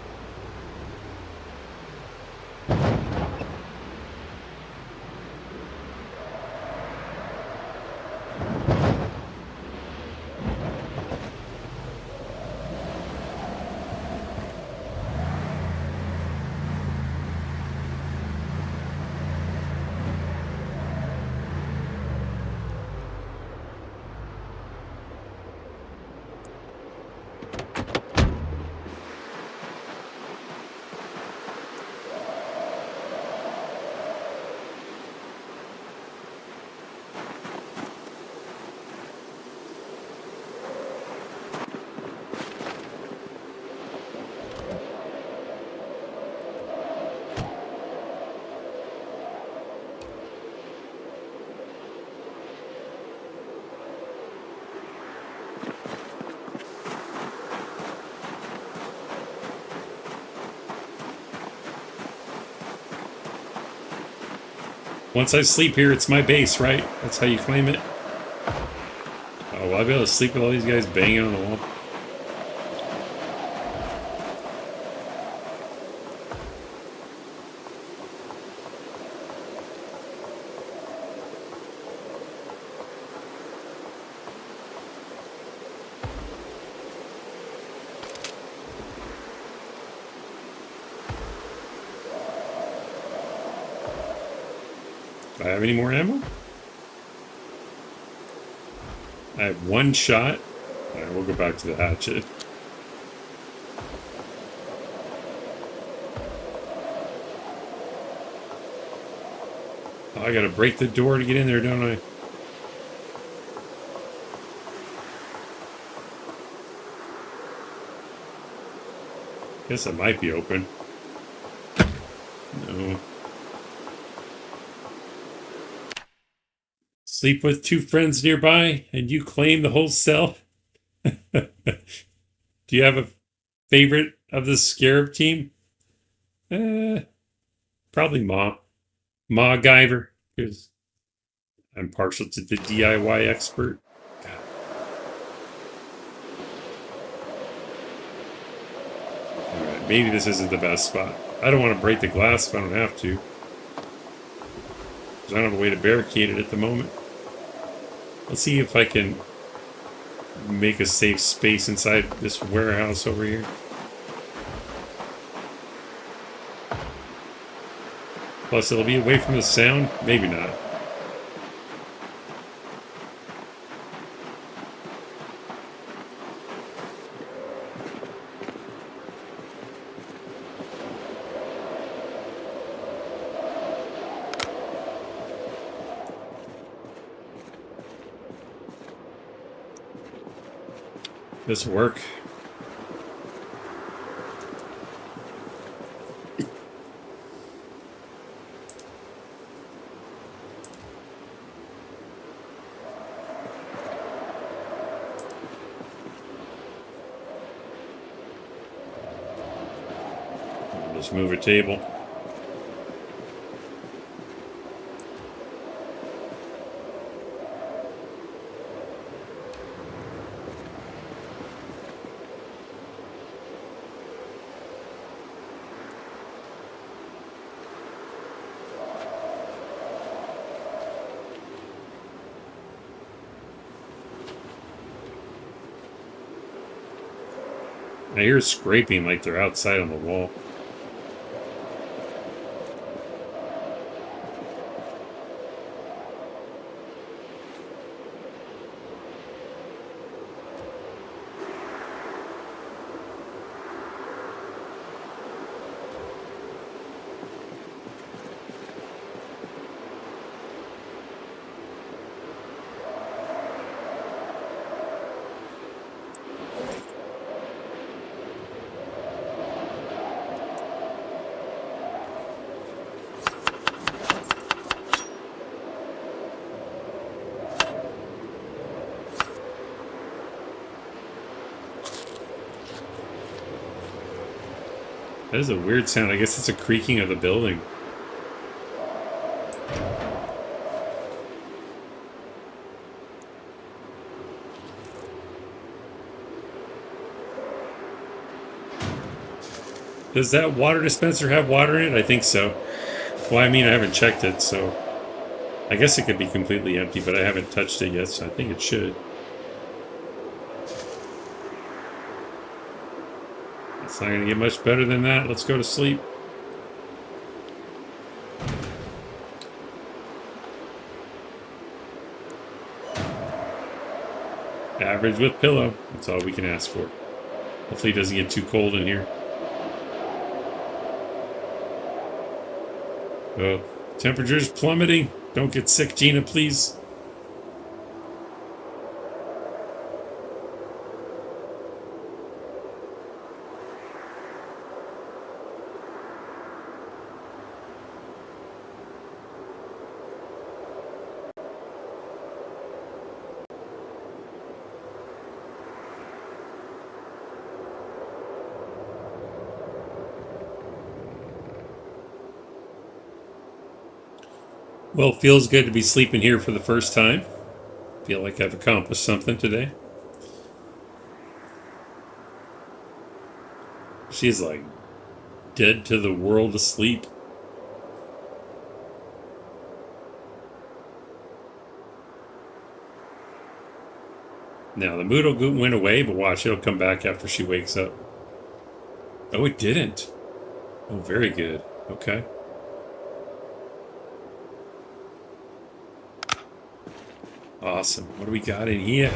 Once I sleep here, it's my base, right? That's how you claim it. Oh, will I be able to sleep with all these guys banging on the wall? Do I have any more ammo? I have one shot. Alright, we'll go back to the hatchet. Oh, I gotta break the door to get in there, don't I? Guess it might be open. No. Sleep with two friends nearby, and you claim the whole cell? Do you have a favorite of the Scarab team? Probably Ma Guyver, because I'm partial to the DIY expert. Alright, maybe this isn't the best spot. I don't want to break the glass if I don't have to. Because I don't have a way to barricade it at the moment. Let's see if I can make a safe space inside this warehouse over here. Plus, it'll be away from the sound? Maybe not. This will work. Just move a table. I hear scraping like they're outside on the wall. That is a weird sound. I guess it's a creaking of the building. Does that water dispenser have water in it? I think so. Well, I mean, I haven't checked it, so... I guess it could be completely empty, but I haven't touched it yet, so I think it should. It's not going to get much better than that. Let's go to sleep. Average with pillow. That's all we can ask for. Hopefully it doesn't get too cold in here. Oh, temperature's plummeting. Don't get sick, Gina, please. Well, feels good to be sleeping here for the first time. Feel like I've accomplished something today. She's like dead to the world asleep. Now, the mood went away, but watch, it'll come back after she wakes up. Oh, it didn't. Oh, very good. Okay. Awesome. What do we got in here?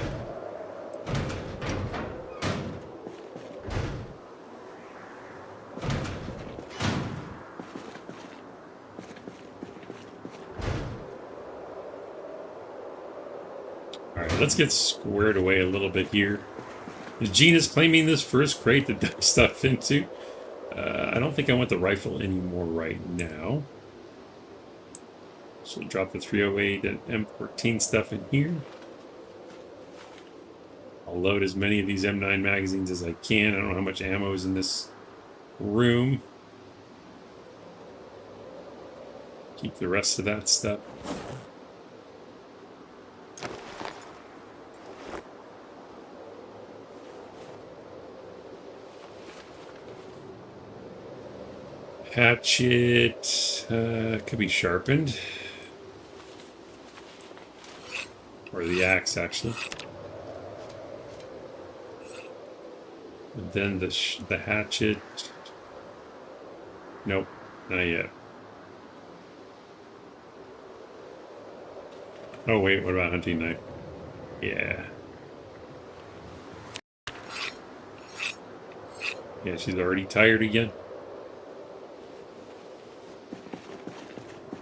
Alright, let's get squared away a little bit here. Gina's claiming this first crate to dump stuff into. I don't think I want the rifle anymore right now. So we'll drop the 308 and M14 stuff in here. I'll load as many of these M9 magazines as I can. I don't know how much ammo is in this room. Keep the rest of that stuff. Hatchet could be sharpened. Or the axe, actually. And then the hatchet. Nope, not yet. Oh wait, what about hunting knife? Yeah. Yeah, she's already tired again.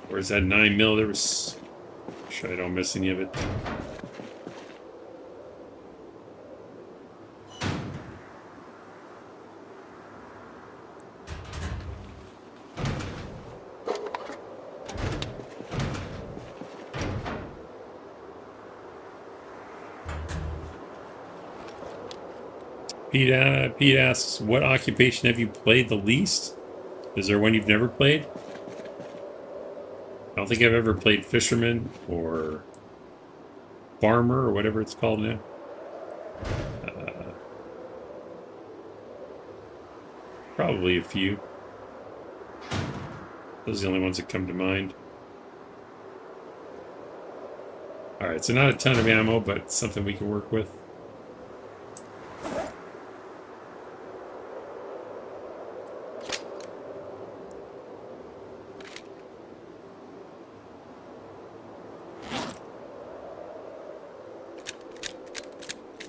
Where's that 9mm? There was... Sure I don't miss any of it. Pete asks, what occupation have you played the least? Is there one you've never played? I don't think I've ever played fisherman or farmer or whatever it's called now. Probably a few. Those are the only ones that come to mind. Alright, so not a ton of ammo, but something we can work with.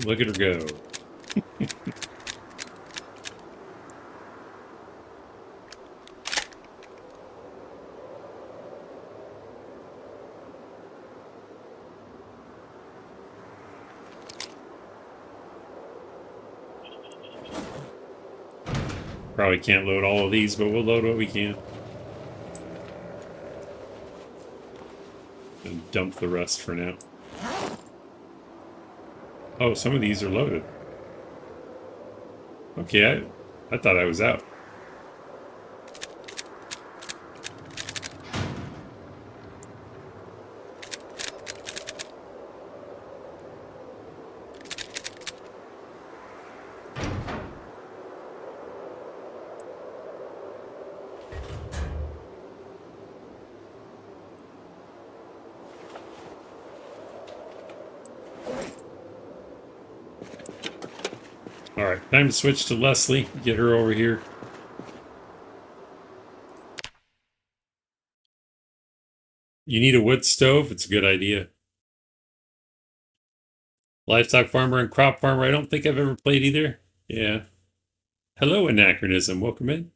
Look at her go. Probably can't load all of these, but we'll load what we can. And dump the rest for now. Oh, some of these are loaded. Okay, I thought I was out. Alright, time to switch to Leslie. Get her over here. You need a wood stove? It's a good idea. Livestock farmer and crop farmer. I don't think I've ever played either. Yeah. Hello, Anachronism. Welcome in.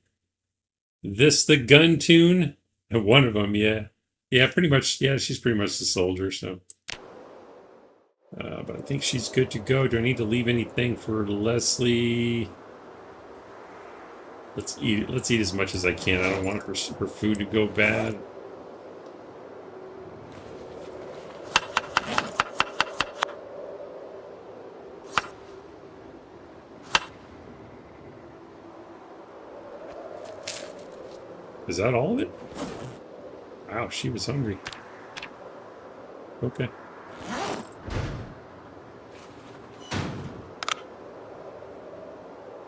This the gun tune? One of them, yeah. Yeah, pretty much. Yeah, she's pretty much the soldier, so. But I think she's good to go. Do I need to leave anything for Leslie? Let's eat. Let's eat as much as I can. I don't want her food to go bad. Is that all of it? Wow, she was hungry. Okay.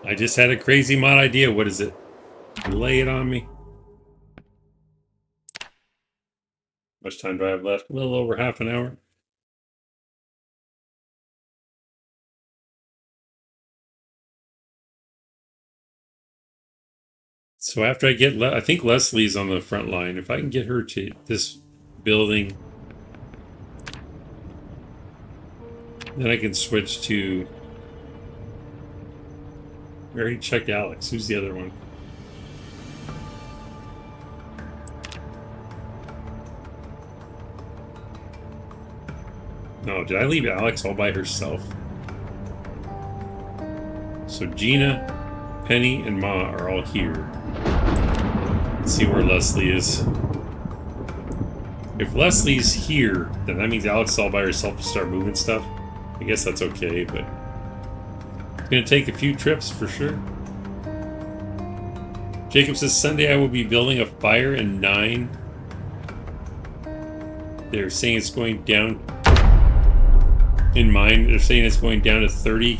I just had a crazy mod idea. What is it? Lay it on me. How much time do I have left? A little over half an hour. So after I get, I think Leslie's on the front line. If I can get her to this building, then I can switch to. We already checked Alex. Who's the other one? No, did I leave Alex all by herself? So Gina, Penny, and Ma are all here. Let's see where Leslie is. If Leslie's here, then that means Alex is all by herself to start moving stuff. I guess that's okay, but it's going to take a few trips for sure. Jacob says, Sunday I will be building a fire in 9. They're saying it's going down. In mine, they're saying it's going down to 30.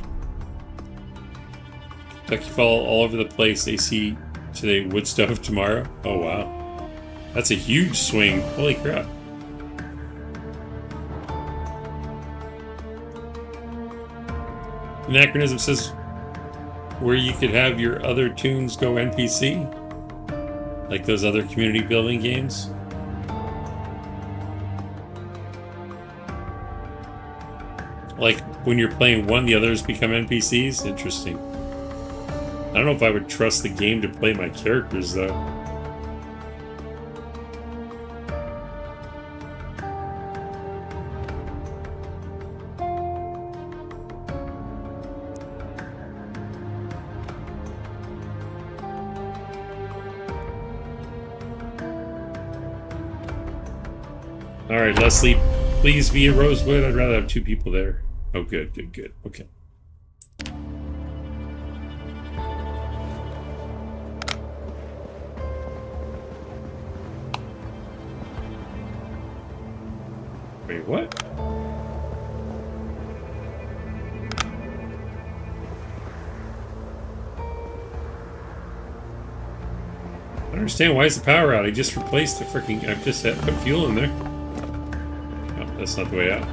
Kentucky fall all over the place. They see today, wood stove tomorrow. Oh, wow. That's a huge swing. Holy crap. Anachronism says where you could have your other tunes go NPC, like those other community building games. Like when you're playing one, the others become NPCs. Interesting. I don't know if I would trust the game to play my characters though. Alright, Leslie, please be a Rosewood. I'd rather have 2 people there. Oh, good, good, good. Okay. Wait, what? I don't understand. Why is the power out? I just replaced the freaking... I just had put fuel in there. That's not the way out.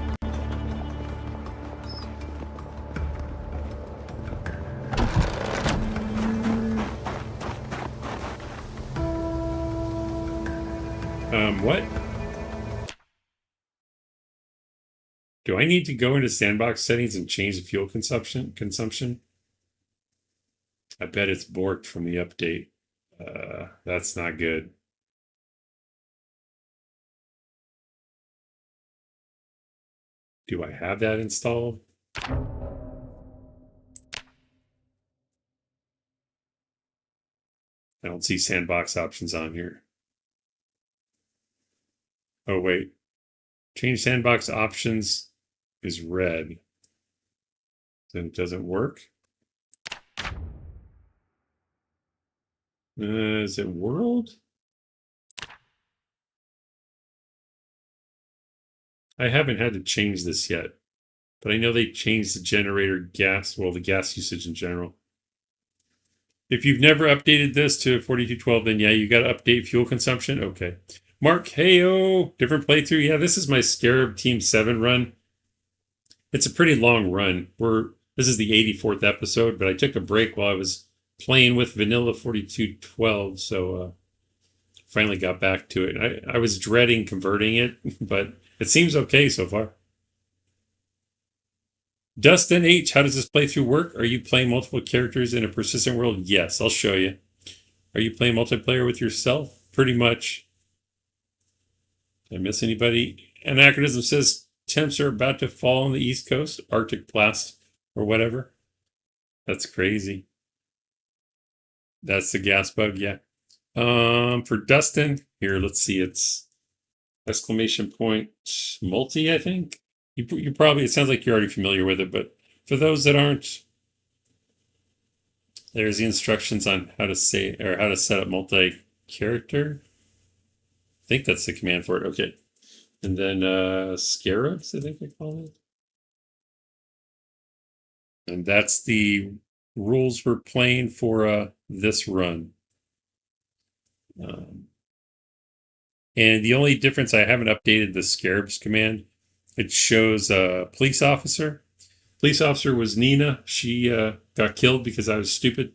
What? Do I need to go into sandbox settings and change the fuel consumption? I bet it's borked from the update. That's not good. Do I have that installed? I don't see sandbox options on here. Oh, wait. Change sandbox options is red. Then it doesn't work. Is it world? I haven't had to change this yet, but I know they changed the generator gas, well, the gas usage in general. If you've never updated this to 4212, then yeah, you got to update fuel consumption. Okay. Mark, heyo, different playthrough. Yeah, this is my Scarab Team 7 run. It's a pretty long run. We're This is the 84th episode, but I took a break while I was playing with Vanilla 4212, so finally got back to it. I was dreading converting it, but it seems okay so far. Dustin H, how does this playthrough work? Are you playing multiple characters in a persistent world? Yes, I'll show you. Are you playing multiplayer with yourself? Pretty much. Did I miss anybody? Anachronism says temps are about to fall on the East Coast, Arctic blast or whatever. That's crazy. That's the gas bug, yeah. For Dustin, here, let's see, it's exclamation point multi, I think. You probably, it sounds like you're already familiar with it, but for those that aren't, there's the instructions on how to say, or how to set up multi-character. I think that's the command for it. Okay. And then scarabs, I think they call it. And that's the rules we're playing for this run. And the only difference, I haven't updated the scarabs command. It shows a police officer. Police officer was Nina. She got killed because I was stupid.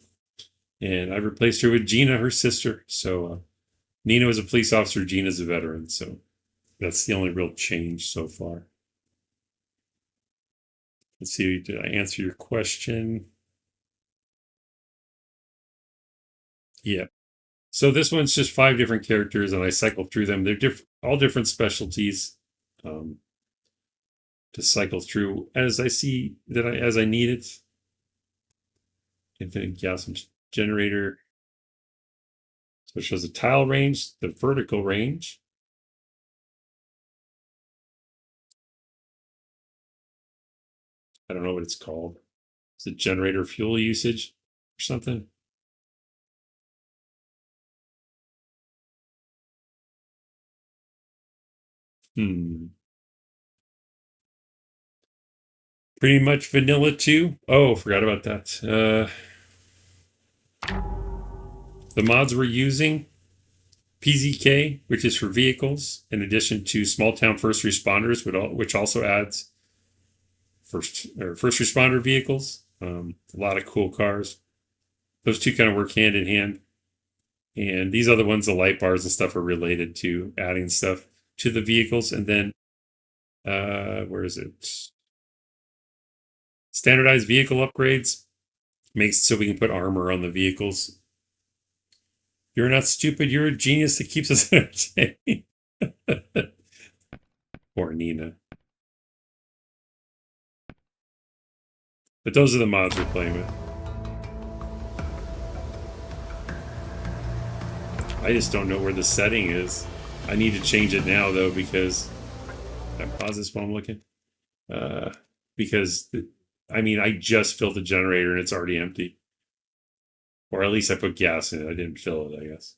And I replaced her with Gina, her sister. So Nina was a police officer. Gina's a veteran. So that's the only real change so far. Let's see, did I answer your question? Yeah. So this one's just 5 different characters, and I cycle through them. They're all different specialties to cycle through as I see that as I need it. Infinite gas generator. So it shows the tile range, the vertical range. I don't know what it's called. Is it generator fuel usage or something? Pretty much vanilla too. Oh, forgot about that. The mods we're using, PZK, which is for vehicles, in addition to small town first responders, which also adds first responder vehicles. A lot of cool cars. Those two kind of work hand in hand. And these other ones, the light bars and stuff, are related to adding stuff to the vehicles. And then, where is it? Standardized vehicle upgrades makes it so we can put armor on the vehicles. You're not stupid. You're a genius that keeps us entertained. Poor Nina. But those are the mods we're playing with. I just don't know where the setting is. I need to change it now, though, because... Can I pause this while I'm looking? Because, I mean, I just filled the generator and it's already empty. Or at least I put gas in it. I didn't fill it, I guess.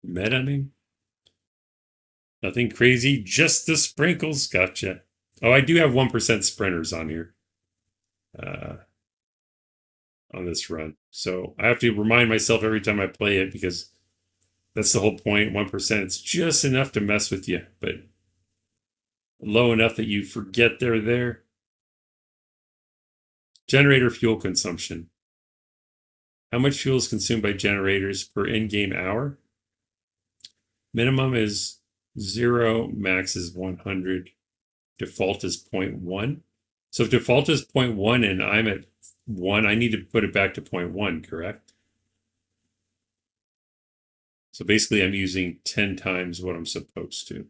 Metaning? Nothing crazy, just the sprinkles. Gotcha. Oh, I do have 1% sprinters on here. On this run. So I have to remind myself every time I play it, because that's the whole point. 1%. It's just enough to mess with you, but low enough that you forget they're there. Generator fuel consumption. How much fuel is consumed by generators per in-game hour? Minimum is 0, max is 100, default is 0.1. So if default is 0.1 and I'm at 1, I need to put it back to 0.1, correct? So basically I'm using 10 times what I'm supposed to.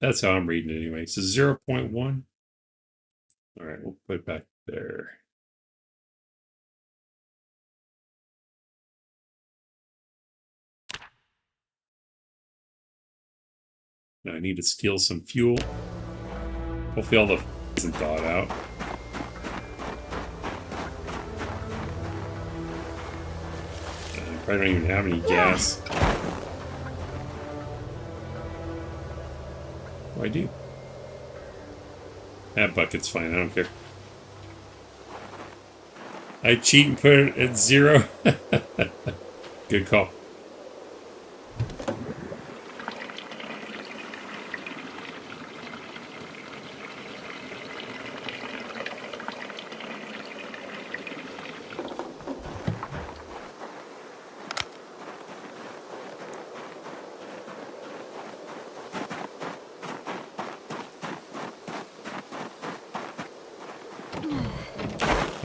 That's how I'm reading it anyway. So 0.1. All right, we'll put it back there. Now I need to steal some fuel. Hopefully all the isn't thawed out. I probably don't even have any gas. Oh, I do. That bucket's fine, I don't care. I cheat and put it at 0. Good call.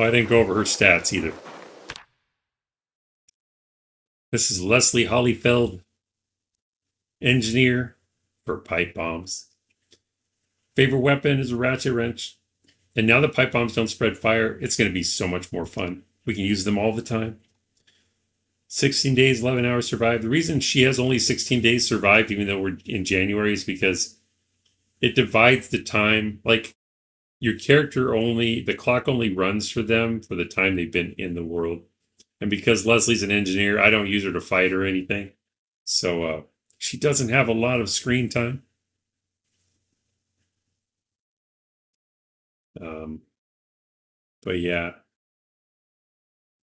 Oh, I didn't go over her stats either. This is Leslie Hollyfeld, engineer for pipe bombs. Favorite weapon is a ratchet wrench. And now that pipe bombs don't spread fire, it's going to be so much more fun. We can use them all the time. 16 days, 11 hours survived. The reason she has only 16 days survived, even though we're in January, is because it divides the time. Like, your character the clock only runs for them for the time they've been in the world. And because Leslie's an engineer, I don't use her to fight or anything. So she doesn't have a lot of screen time. But yeah.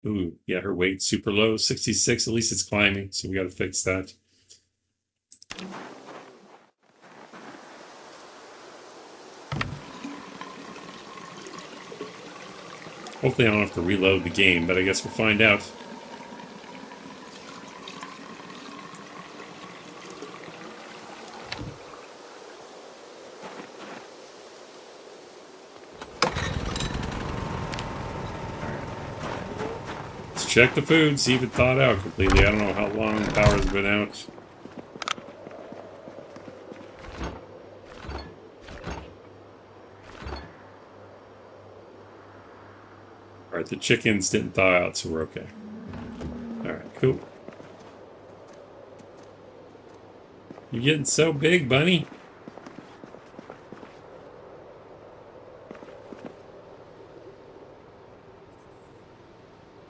Ooh, yeah, her weight's super low, 66. At least it's climbing, so we got to fix that. Hopefully I don't have to reload the game, but I guess we'll find out. Check the food, see if it thawed out completely. I don't know how long the power's been out. Alright, the chickens didn't thaw out, so we're okay. Alright, cool. You're getting so big, bunny.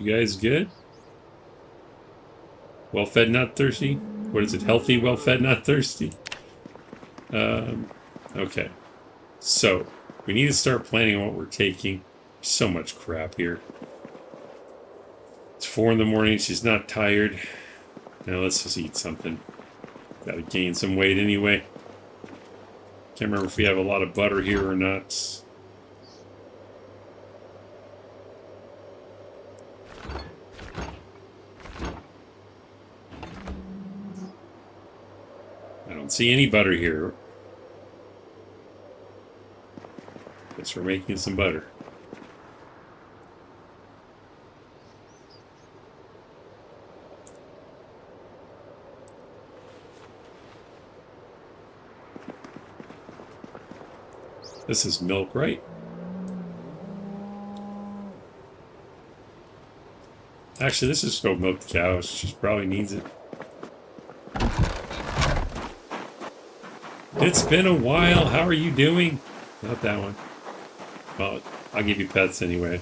You guys good? Well fed, not thirsty? What is it? Healthy, well fed, not thirsty? Okay. So, we need to start planning what we're taking. So much crap here. It's 4 in the morning. She's not tired. Now let's just eat something. Gotta gain some weight anyway. Can't remember if we have a lot of butter here or not. I don't see any butter here. Guess we're making some butter. This is milk, right? Actually, let's just go milk the cow. She probably needs it. It's been a while. How are you doing? Not that one. Well, I'll give you pets anyway.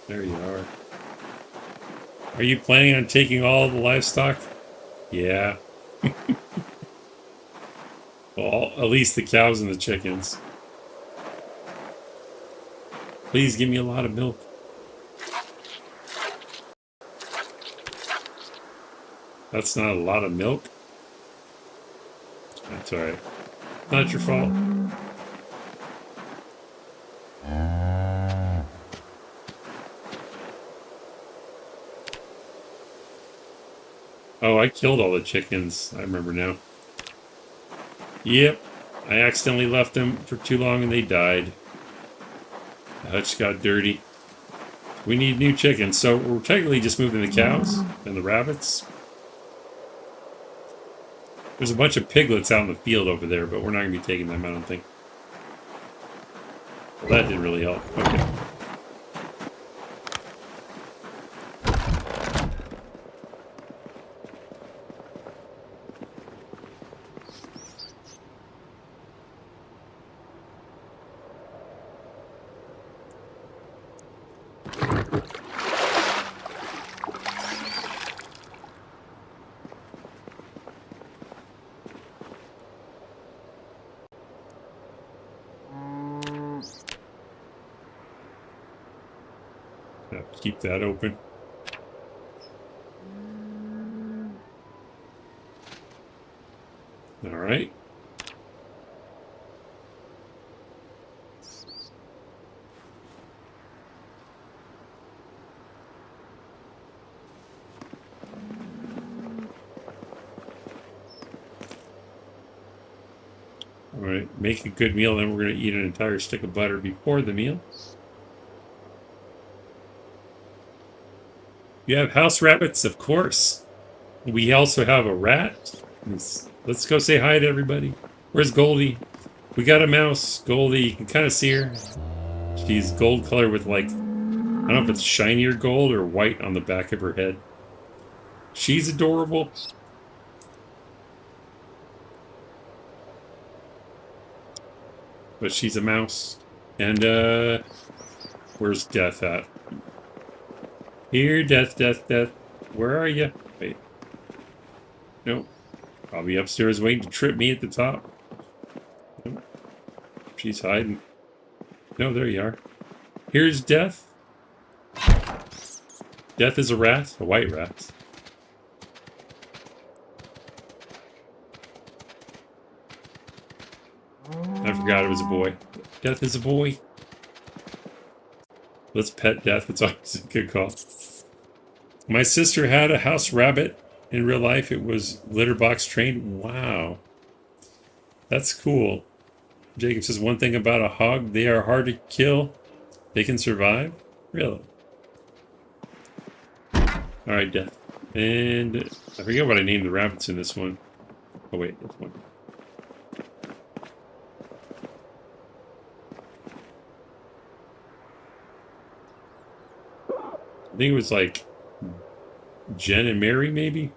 There you are. Are you planning on taking all the livestock? Yeah. Well, at least the cows and the chickens. Please give me a lot of milk. That's not a lot of milk. That's alright. Not your fault. Oh, I killed all the chickens. I remember now. Yep. I accidentally left them for too long and they died. The hutch got dirty. We need new chickens. So we're technically just moving the cows and the rabbits. There's a bunch of piglets out in the field over there, but we're not going to be taking them, I don't think. Well, that didn't really help. Okay. Keep that open. All right. All right, make a good meal, then we're going to eat an entire stick of butter before the meal. You have house rabbits, of course. We also have a rat. Let's go say hi to everybody. Where's Goldie? We got a mouse. Goldie, you can kind of see her. She's gold color with like, I don't know if it's shinier gold or white on the back of her head. She's adorable. But she's a mouse. And, where's Death at? Here, Death, Death, Death. Where are you? Wait. Nope. Probably upstairs waiting to trip me at the top. Nope. She's hiding. No, there you are. Here's Death. Death is a rat. A white rat. I forgot it was a boy. Death is a boy. Let's pet Death. It's always a good call. My sister had a house rabbit. In real life, it was litter box trained. Wow. That's cool. Jacob says, one thing about a hog, they are hard to kill. They can survive? Really? Alright, Death. And I forget what I named the rabbits in this one. Oh, wait, this one. I think it was like Jen and Mary, maybe?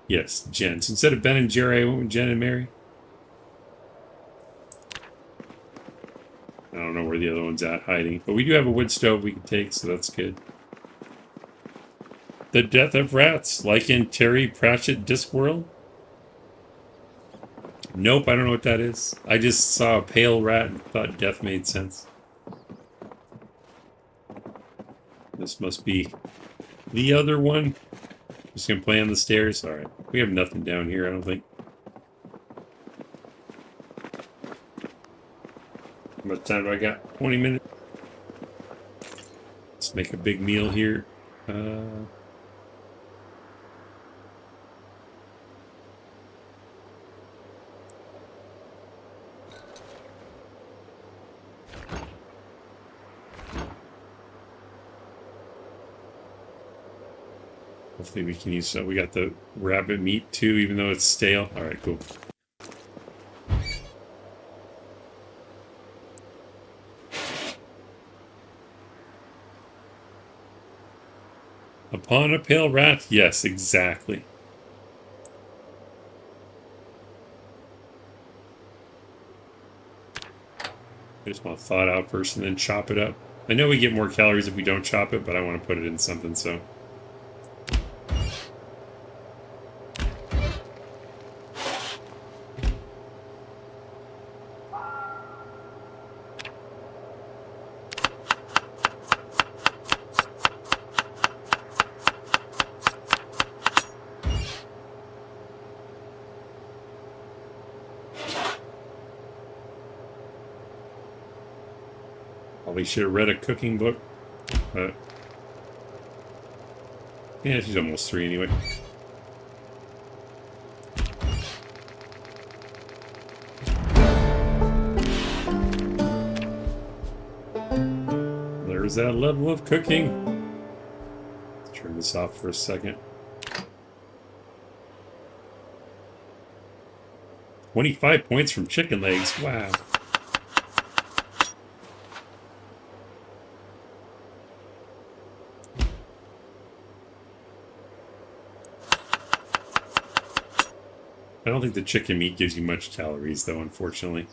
Yes, Jen. So instead of Ben and Jerry, I went with Jen and Mary. I don't know where the other one's at, hiding. But we do have a wood stove we can take, so that's good. The Death of Rats, like in Terry Pratchett Discworld? Nope, I don't know what that is. I just saw a pale rat and thought death made sense. This must be the other one. Just gonna play on the stairs. Alright. We have nothing down here, I don't think. How much time do I got? 20 minutes. Let's make a big meal here. Hopefully we can use we got the rabbit meat too, even though it's stale. Alright, cool. Upon a pale rat? Yes, exactly. I just want to thaw it out first and then chop it up. I know we get more calories if we don't chop it, but I want to put it in something, so... Probably should have read a cooking book. But yeah, she's almost 3 anyway. There's that level of cooking. Let's turn this off for a second. 25 points from chicken legs. Wow. I don't think the chicken meat gives you much calories, though, unfortunately.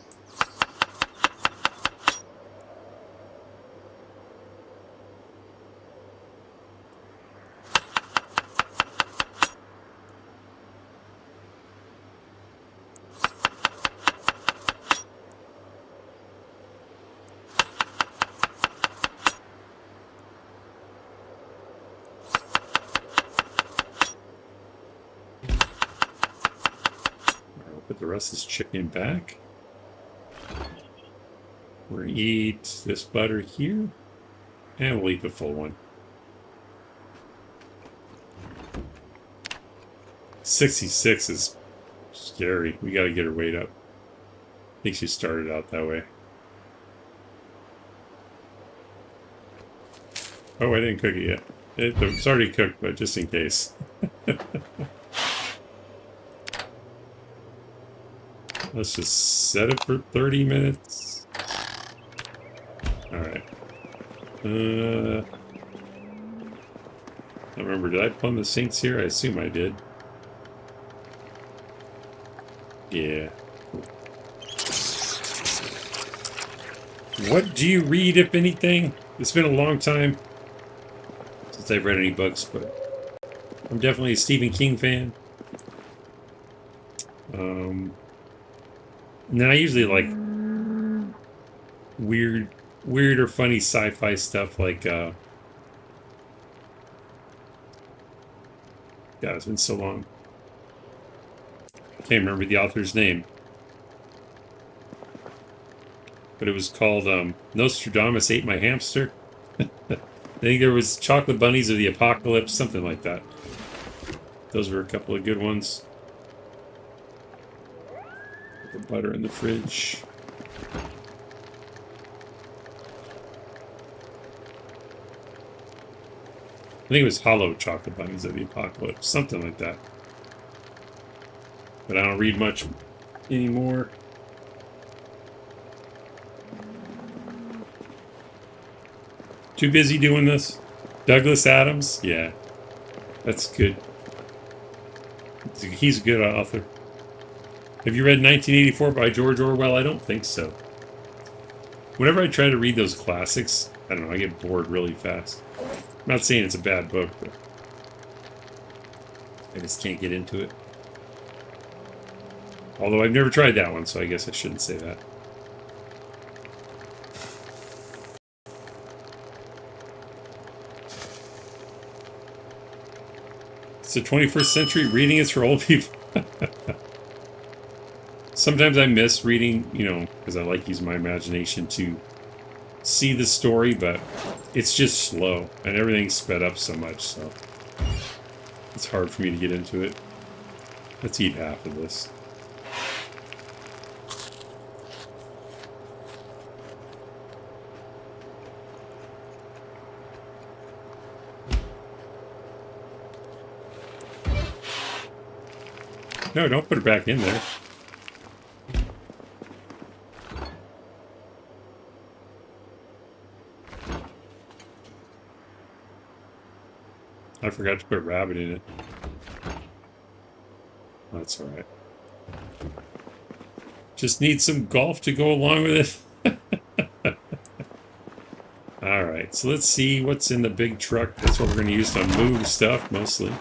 Put the rest of this chicken back. We're gonna eat this butter here, and we'll eat the full one. 66 is scary. We gotta get her weight up. think she started out that way. Oh, I didn't cook it yet. It's already cooked, but just in case. Let's just set it for 30 minutes. Alright. I don't remember, did I plumb the sinks here? I assume I did. Yeah. What do you read, if anything? It's been a long time since I've read any books, but I'm definitely a Stephen King fan. And then I usually like weird or funny sci-fi stuff like God, it's been so long. Can't remember the author's name. But it was called Nostradamus Ate My Hamster. I think there was Chocolate Bunnies of the Apocalypse, something like that. Those were a couple of good ones. The butter in the fridge. I think it was Hollow Chocolate Bunnies of the Apocalypse, something like that. But I don't read much anymore. Too busy doing this? Douglas Adams? Yeah. That's good. He's a good author. Have you read 1984 by George Orwell? I don't think so. Whenever I try to read those classics, I don't know, I get bored really fast. I'm not saying it's a bad book, but I just can't get into it. Although I've never tried that one, so I guess I shouldn't say that. It's the 21st century. Reading is for old people. Sometimes I miss reading, you know, because I like using my imagination to see the story, but it's just slow, and everything's sped up so much, so it's hard for me to get into it. Let's eat half of this. No, don't put it back in there. I forgot to put rabbit in it. That's alright. Just need some golf to go along with it. Alright, so let's see what's in the big truck. That's what we're going to use to move stuff, mostly.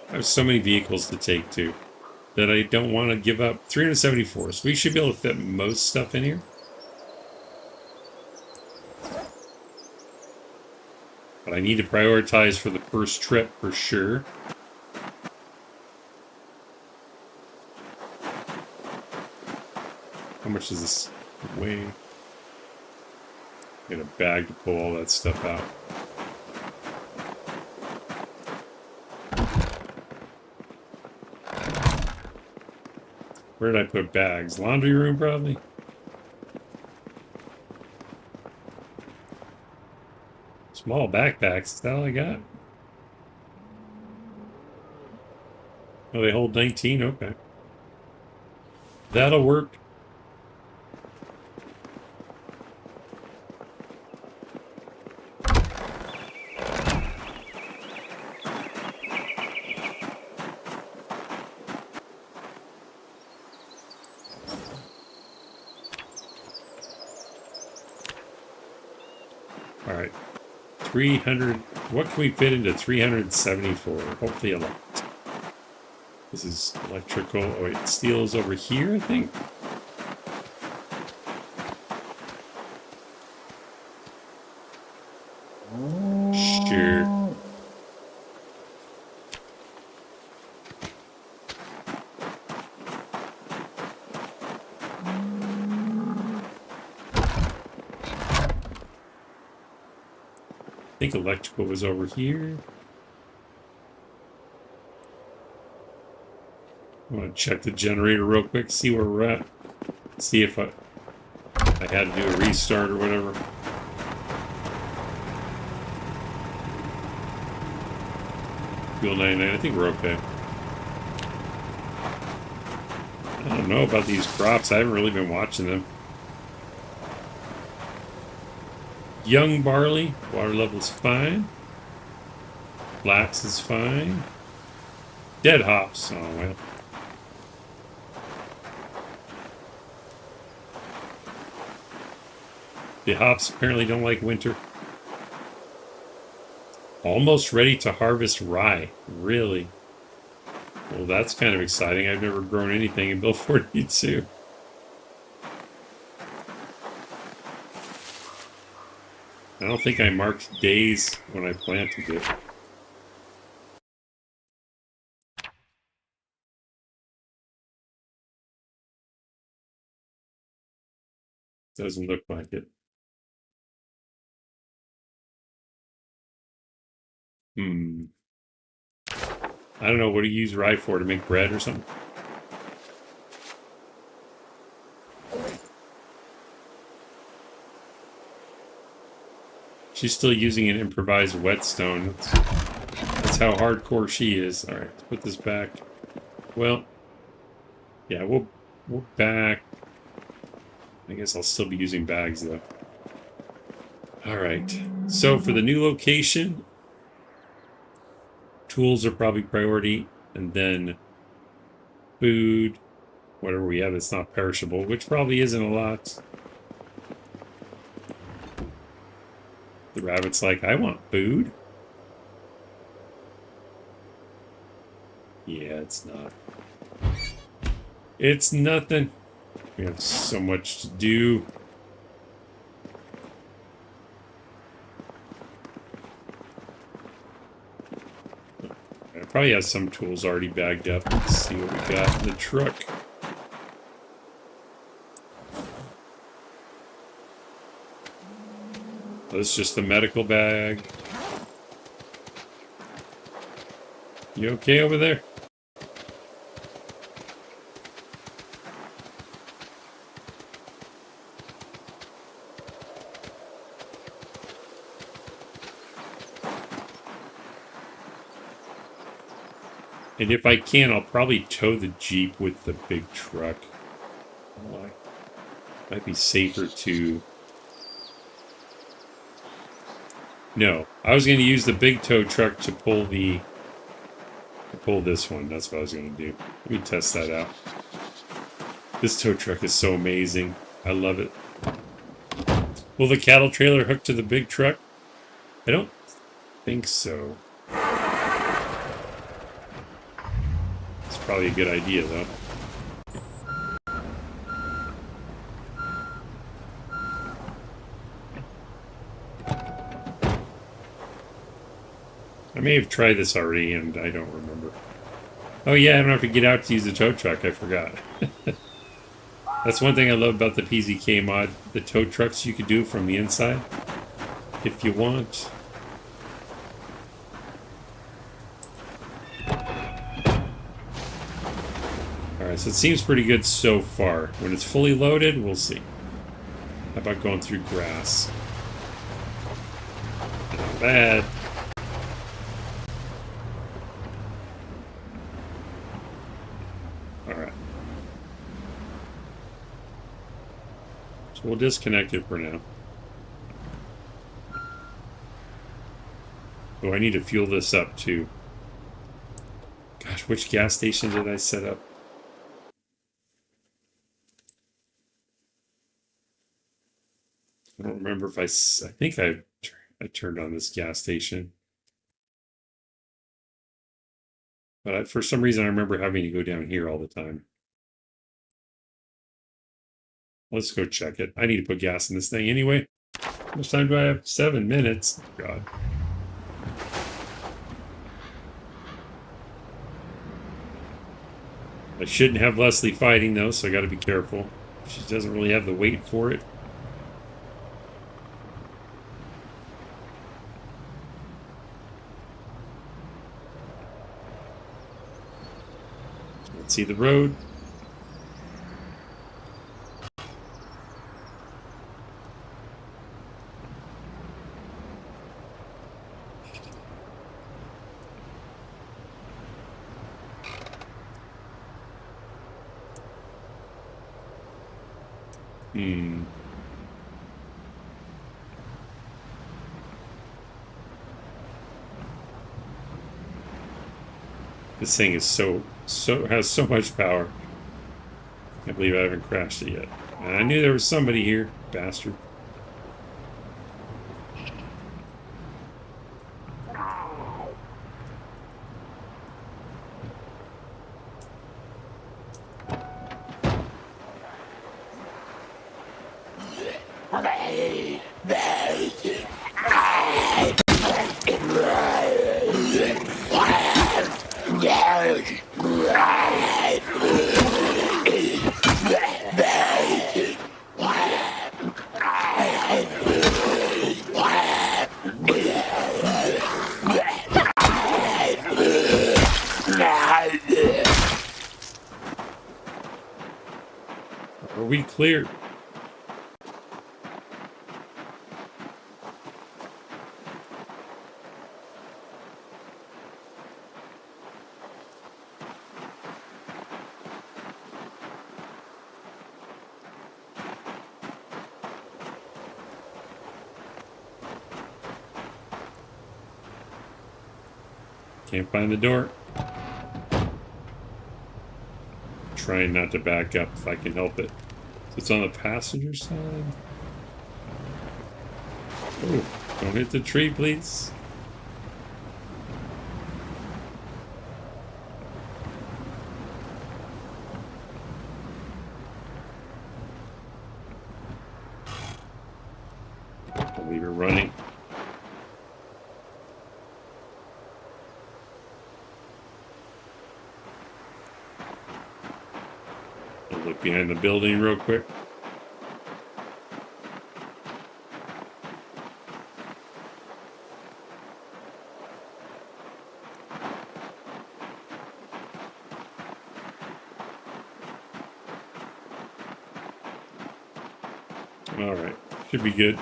I have so many vehicles to take, too, that I don't want to give up. 374, so we should be able to fit most stuff in here. But I need to prioritize for the first trip, for sure. How much does this weigh? Get a bag to pull all that stuff out. Where did I put bags? Laundry room, probably? Small backpacks, is that all I got? Oh, they hold 19? Okay. That'll work. All right. 300. What can we fit into 374? Hopefully a lot. This is electrical. Oh, wait. Steel is over here, I think. Sure. I think electrical was over here. I want to check the generator real quick, see where we're at. See if I had to do a restart or whatever. Fuel 99, I think we're okay. I don't know about these crops. I haven't really been watching them. Young barley, water level's fine. Flax is fine. Dead hops, oh well. The hops apparently don't like winter. Almost ready to harvest rye. Really? Well, that's kind of exciting. I've never grown anything in Bill 42. I don't think I marked days when I planted it. Doesn't look like it. I don't know. What do you use rye for? To make bread or something? She's still using an improvised whetstone. That's how hardcore she is. All right, let's put this back. Well, yeah, we'll back. I guess I'll still be using bags though. All right. So for the new location, tools are probably priority, and then food, whatever we have that's not perishable, which probably isn't a lot. The rabbit's like, I want food. Yeah, it's not. It's nothing. We have so much to do. I probably have some tools already bagged up. Let's see what we got in the truck. That's just the medical bag. You okay over there? And if I can, I'll probably tow the Jeep with the big truck. Might be safer to... No, I was going to use the big tow truck to pull this one. That's what I was going to do. Let me test that out. This tow truck is so amazing. I love it. Will the cattle trailer hook to the big truck? I don't think so. It's probably a good idea, though. I may have tried this already, and I don't remember. Oh yeah, I don't have to get out to use the tow truck. I forgot. That's one thing I love about the PZK mod. The tow trucks you could do from the inside, if you want. Alright, so it seems pretty good so far. When it's fully loaded, we'll see. How about going through grass? Not bad. Alright. So we'll disconnect it for now. Oh, I need to fuel this up too. Gosh, which gas station did I set up? I don't remember if I think I turned on this gas station. But for some reason, I remember having to go down here all the time. Let's go check it. I need to put gas in this thing anyway. How much time do I have? 7 minutes. God. I shouldn't have Leslie fighting, though, so I gotta be careful. She doesn't really have the weight for it. Let's see the road. This thing is has so much power. Can't believe I haven't crashed it yet. And I knew there was somebody here, bastard. Are we clear? Can't find the door. Trying not to back up if I can help it. So it's on the passenger side. Oh, don't hit the tree, please. I'll leave her running. I'll look behind the building real quick. All right, should be good.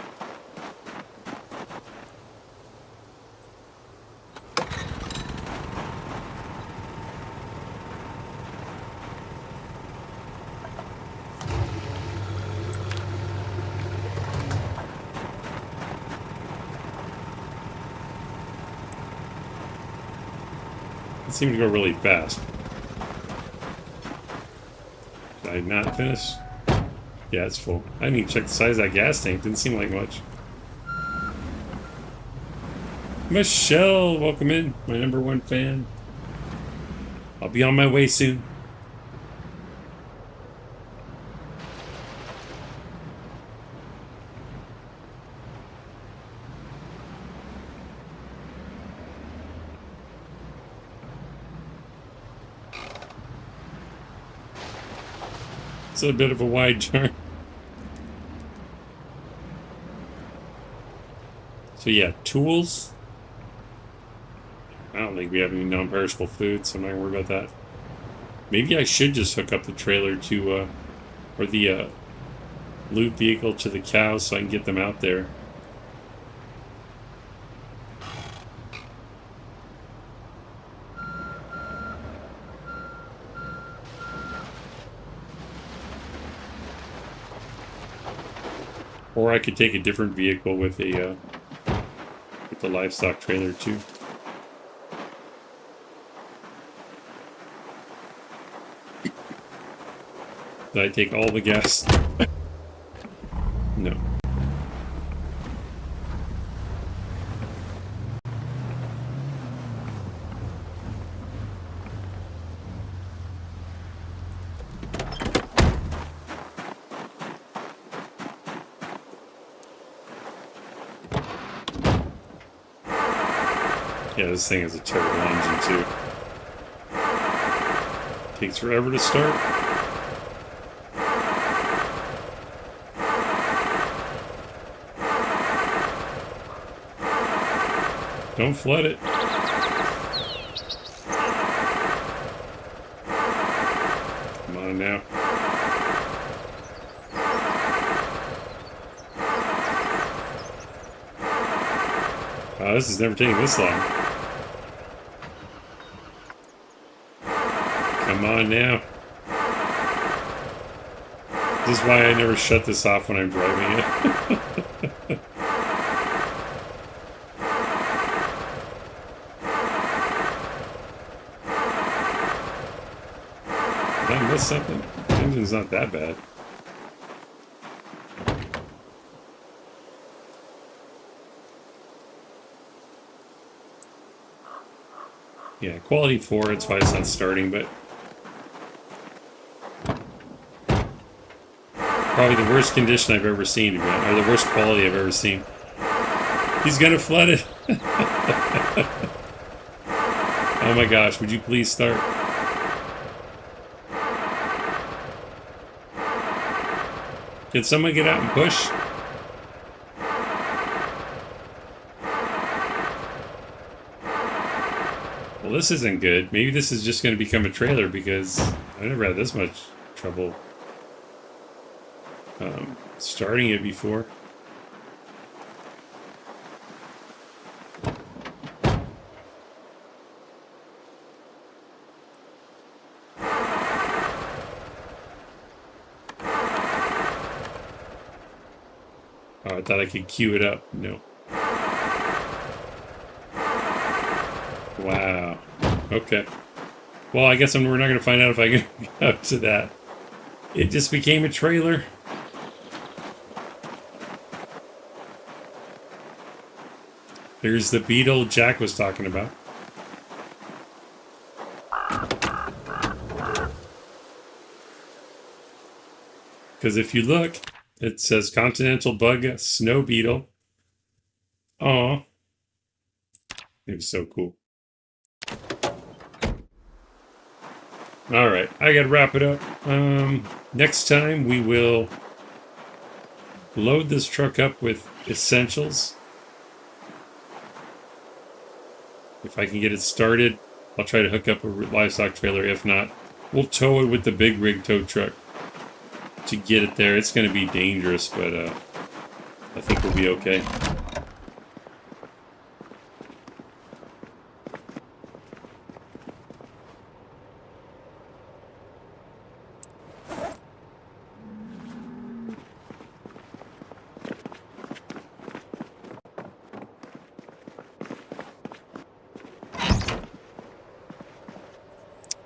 It seemed to go really fast. Did I not finish? Yeah, it's full. I didn't even check the size of that gas tank. Didn't seem like much. Michelle, welcome in. My #1 fan. I'll be on my way soon. It's a bit of a wide turn. So yeah, tools. I don't think we have any non-perishable food, so I'm not gonna worry about that. Maybe I should just hook up the trailer to, or the loot vehicle to the cows so I can get them out there. Or I could take a different vehicle with a with the livestock trailer too. Did I take all the gas? No. Yeah, this thing has a terrible engine too. Takes forever to start. Don't flood it. now. Wow, this is never taking this long. Come on now. This is why I never shut this off when I'm driving it. Did I miss something? The engine's not that bad. Yeah, quality 4, that's why it's not starting, but probably the worst condition I've ever seen, or the worst quality I've ever seen. He's gonna flood it. Oh my gosh, would you please start? Can someone get out and push? Well, this isn't good. Maybe this is just going to become a trailer because I never had this much trouble starting it before. Oh, I thought I could queue it up. No. Wow. Okay. Well, I guess we're not going to find out if I can get up to that. It just became a trailer. There's the beetle Jack was talking about. Because if you look, it says Continental Bug Snow Beetle. Aw. It was so cool. Alright, I gotta wrap it up. Next time we will load this truck up with essentials. If I can get it started, I'll try to hook up a livestock trailer. If not, we'll tow it with the big rig tow truck to get it there. It's going to be dangerous, but I think we'll be okay.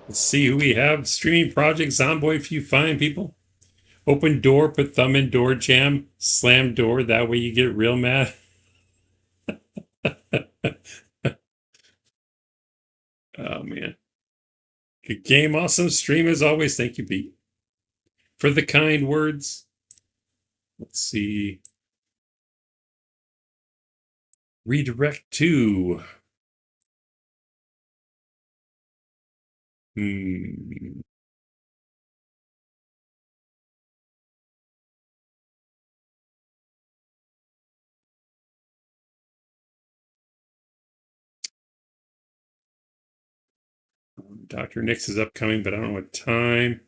Let's see who we have. Streaming project Zomboid, if you find people. Open door, put thumb in door jam, slam door, that way you get real mad. Oh man. Good game, awesome stream as always. Thank you, Pete, for the kind words. Let's see. Redirect to. Dr. Nix is upcoming, but I don't know what time.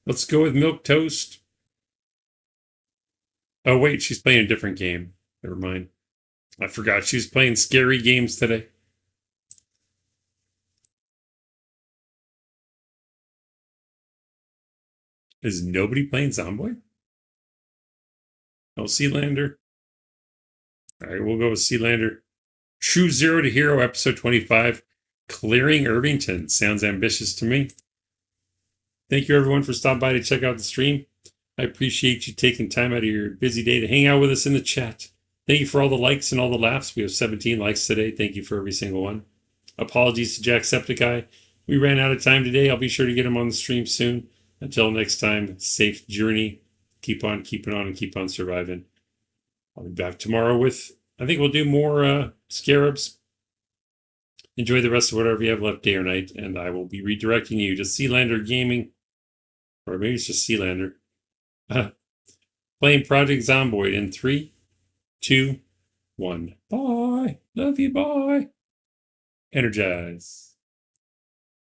Let's go with Milk Toast. Oh, wait, she's playing a different game. Never mind. I forgot she was playing scary games today. Is nobody playing Zomboid? Oh, Sealander. All right, we'll go with Sealander. True Zero to Hero, episode 25. Clearing Irvington. Sounds ambitious to me. Thank you, everyone, for stopping by to check out the stream. I appreciate you taking time out of your busy day to hang out with us in the chat. Thank you for all the likes and all the laughs. We have 17 likes today. Thank you for every single one. Apologies to Jacksepticeye. We ran out of time today. I'll be sure to get him on the stream soon. Until next time, safe journey. Keep on keeping on and keep on surviving. I'll be back tomorrow with, I think we'll do more scarabs. Enjoy the rest of whatever you have left, day or night, and I will be redirecting you to Sealander Gaming, or maybe it's just Sealander. Playing Project Zomboid in 3, 2, 1. Bye. Love you. Bye. Energize.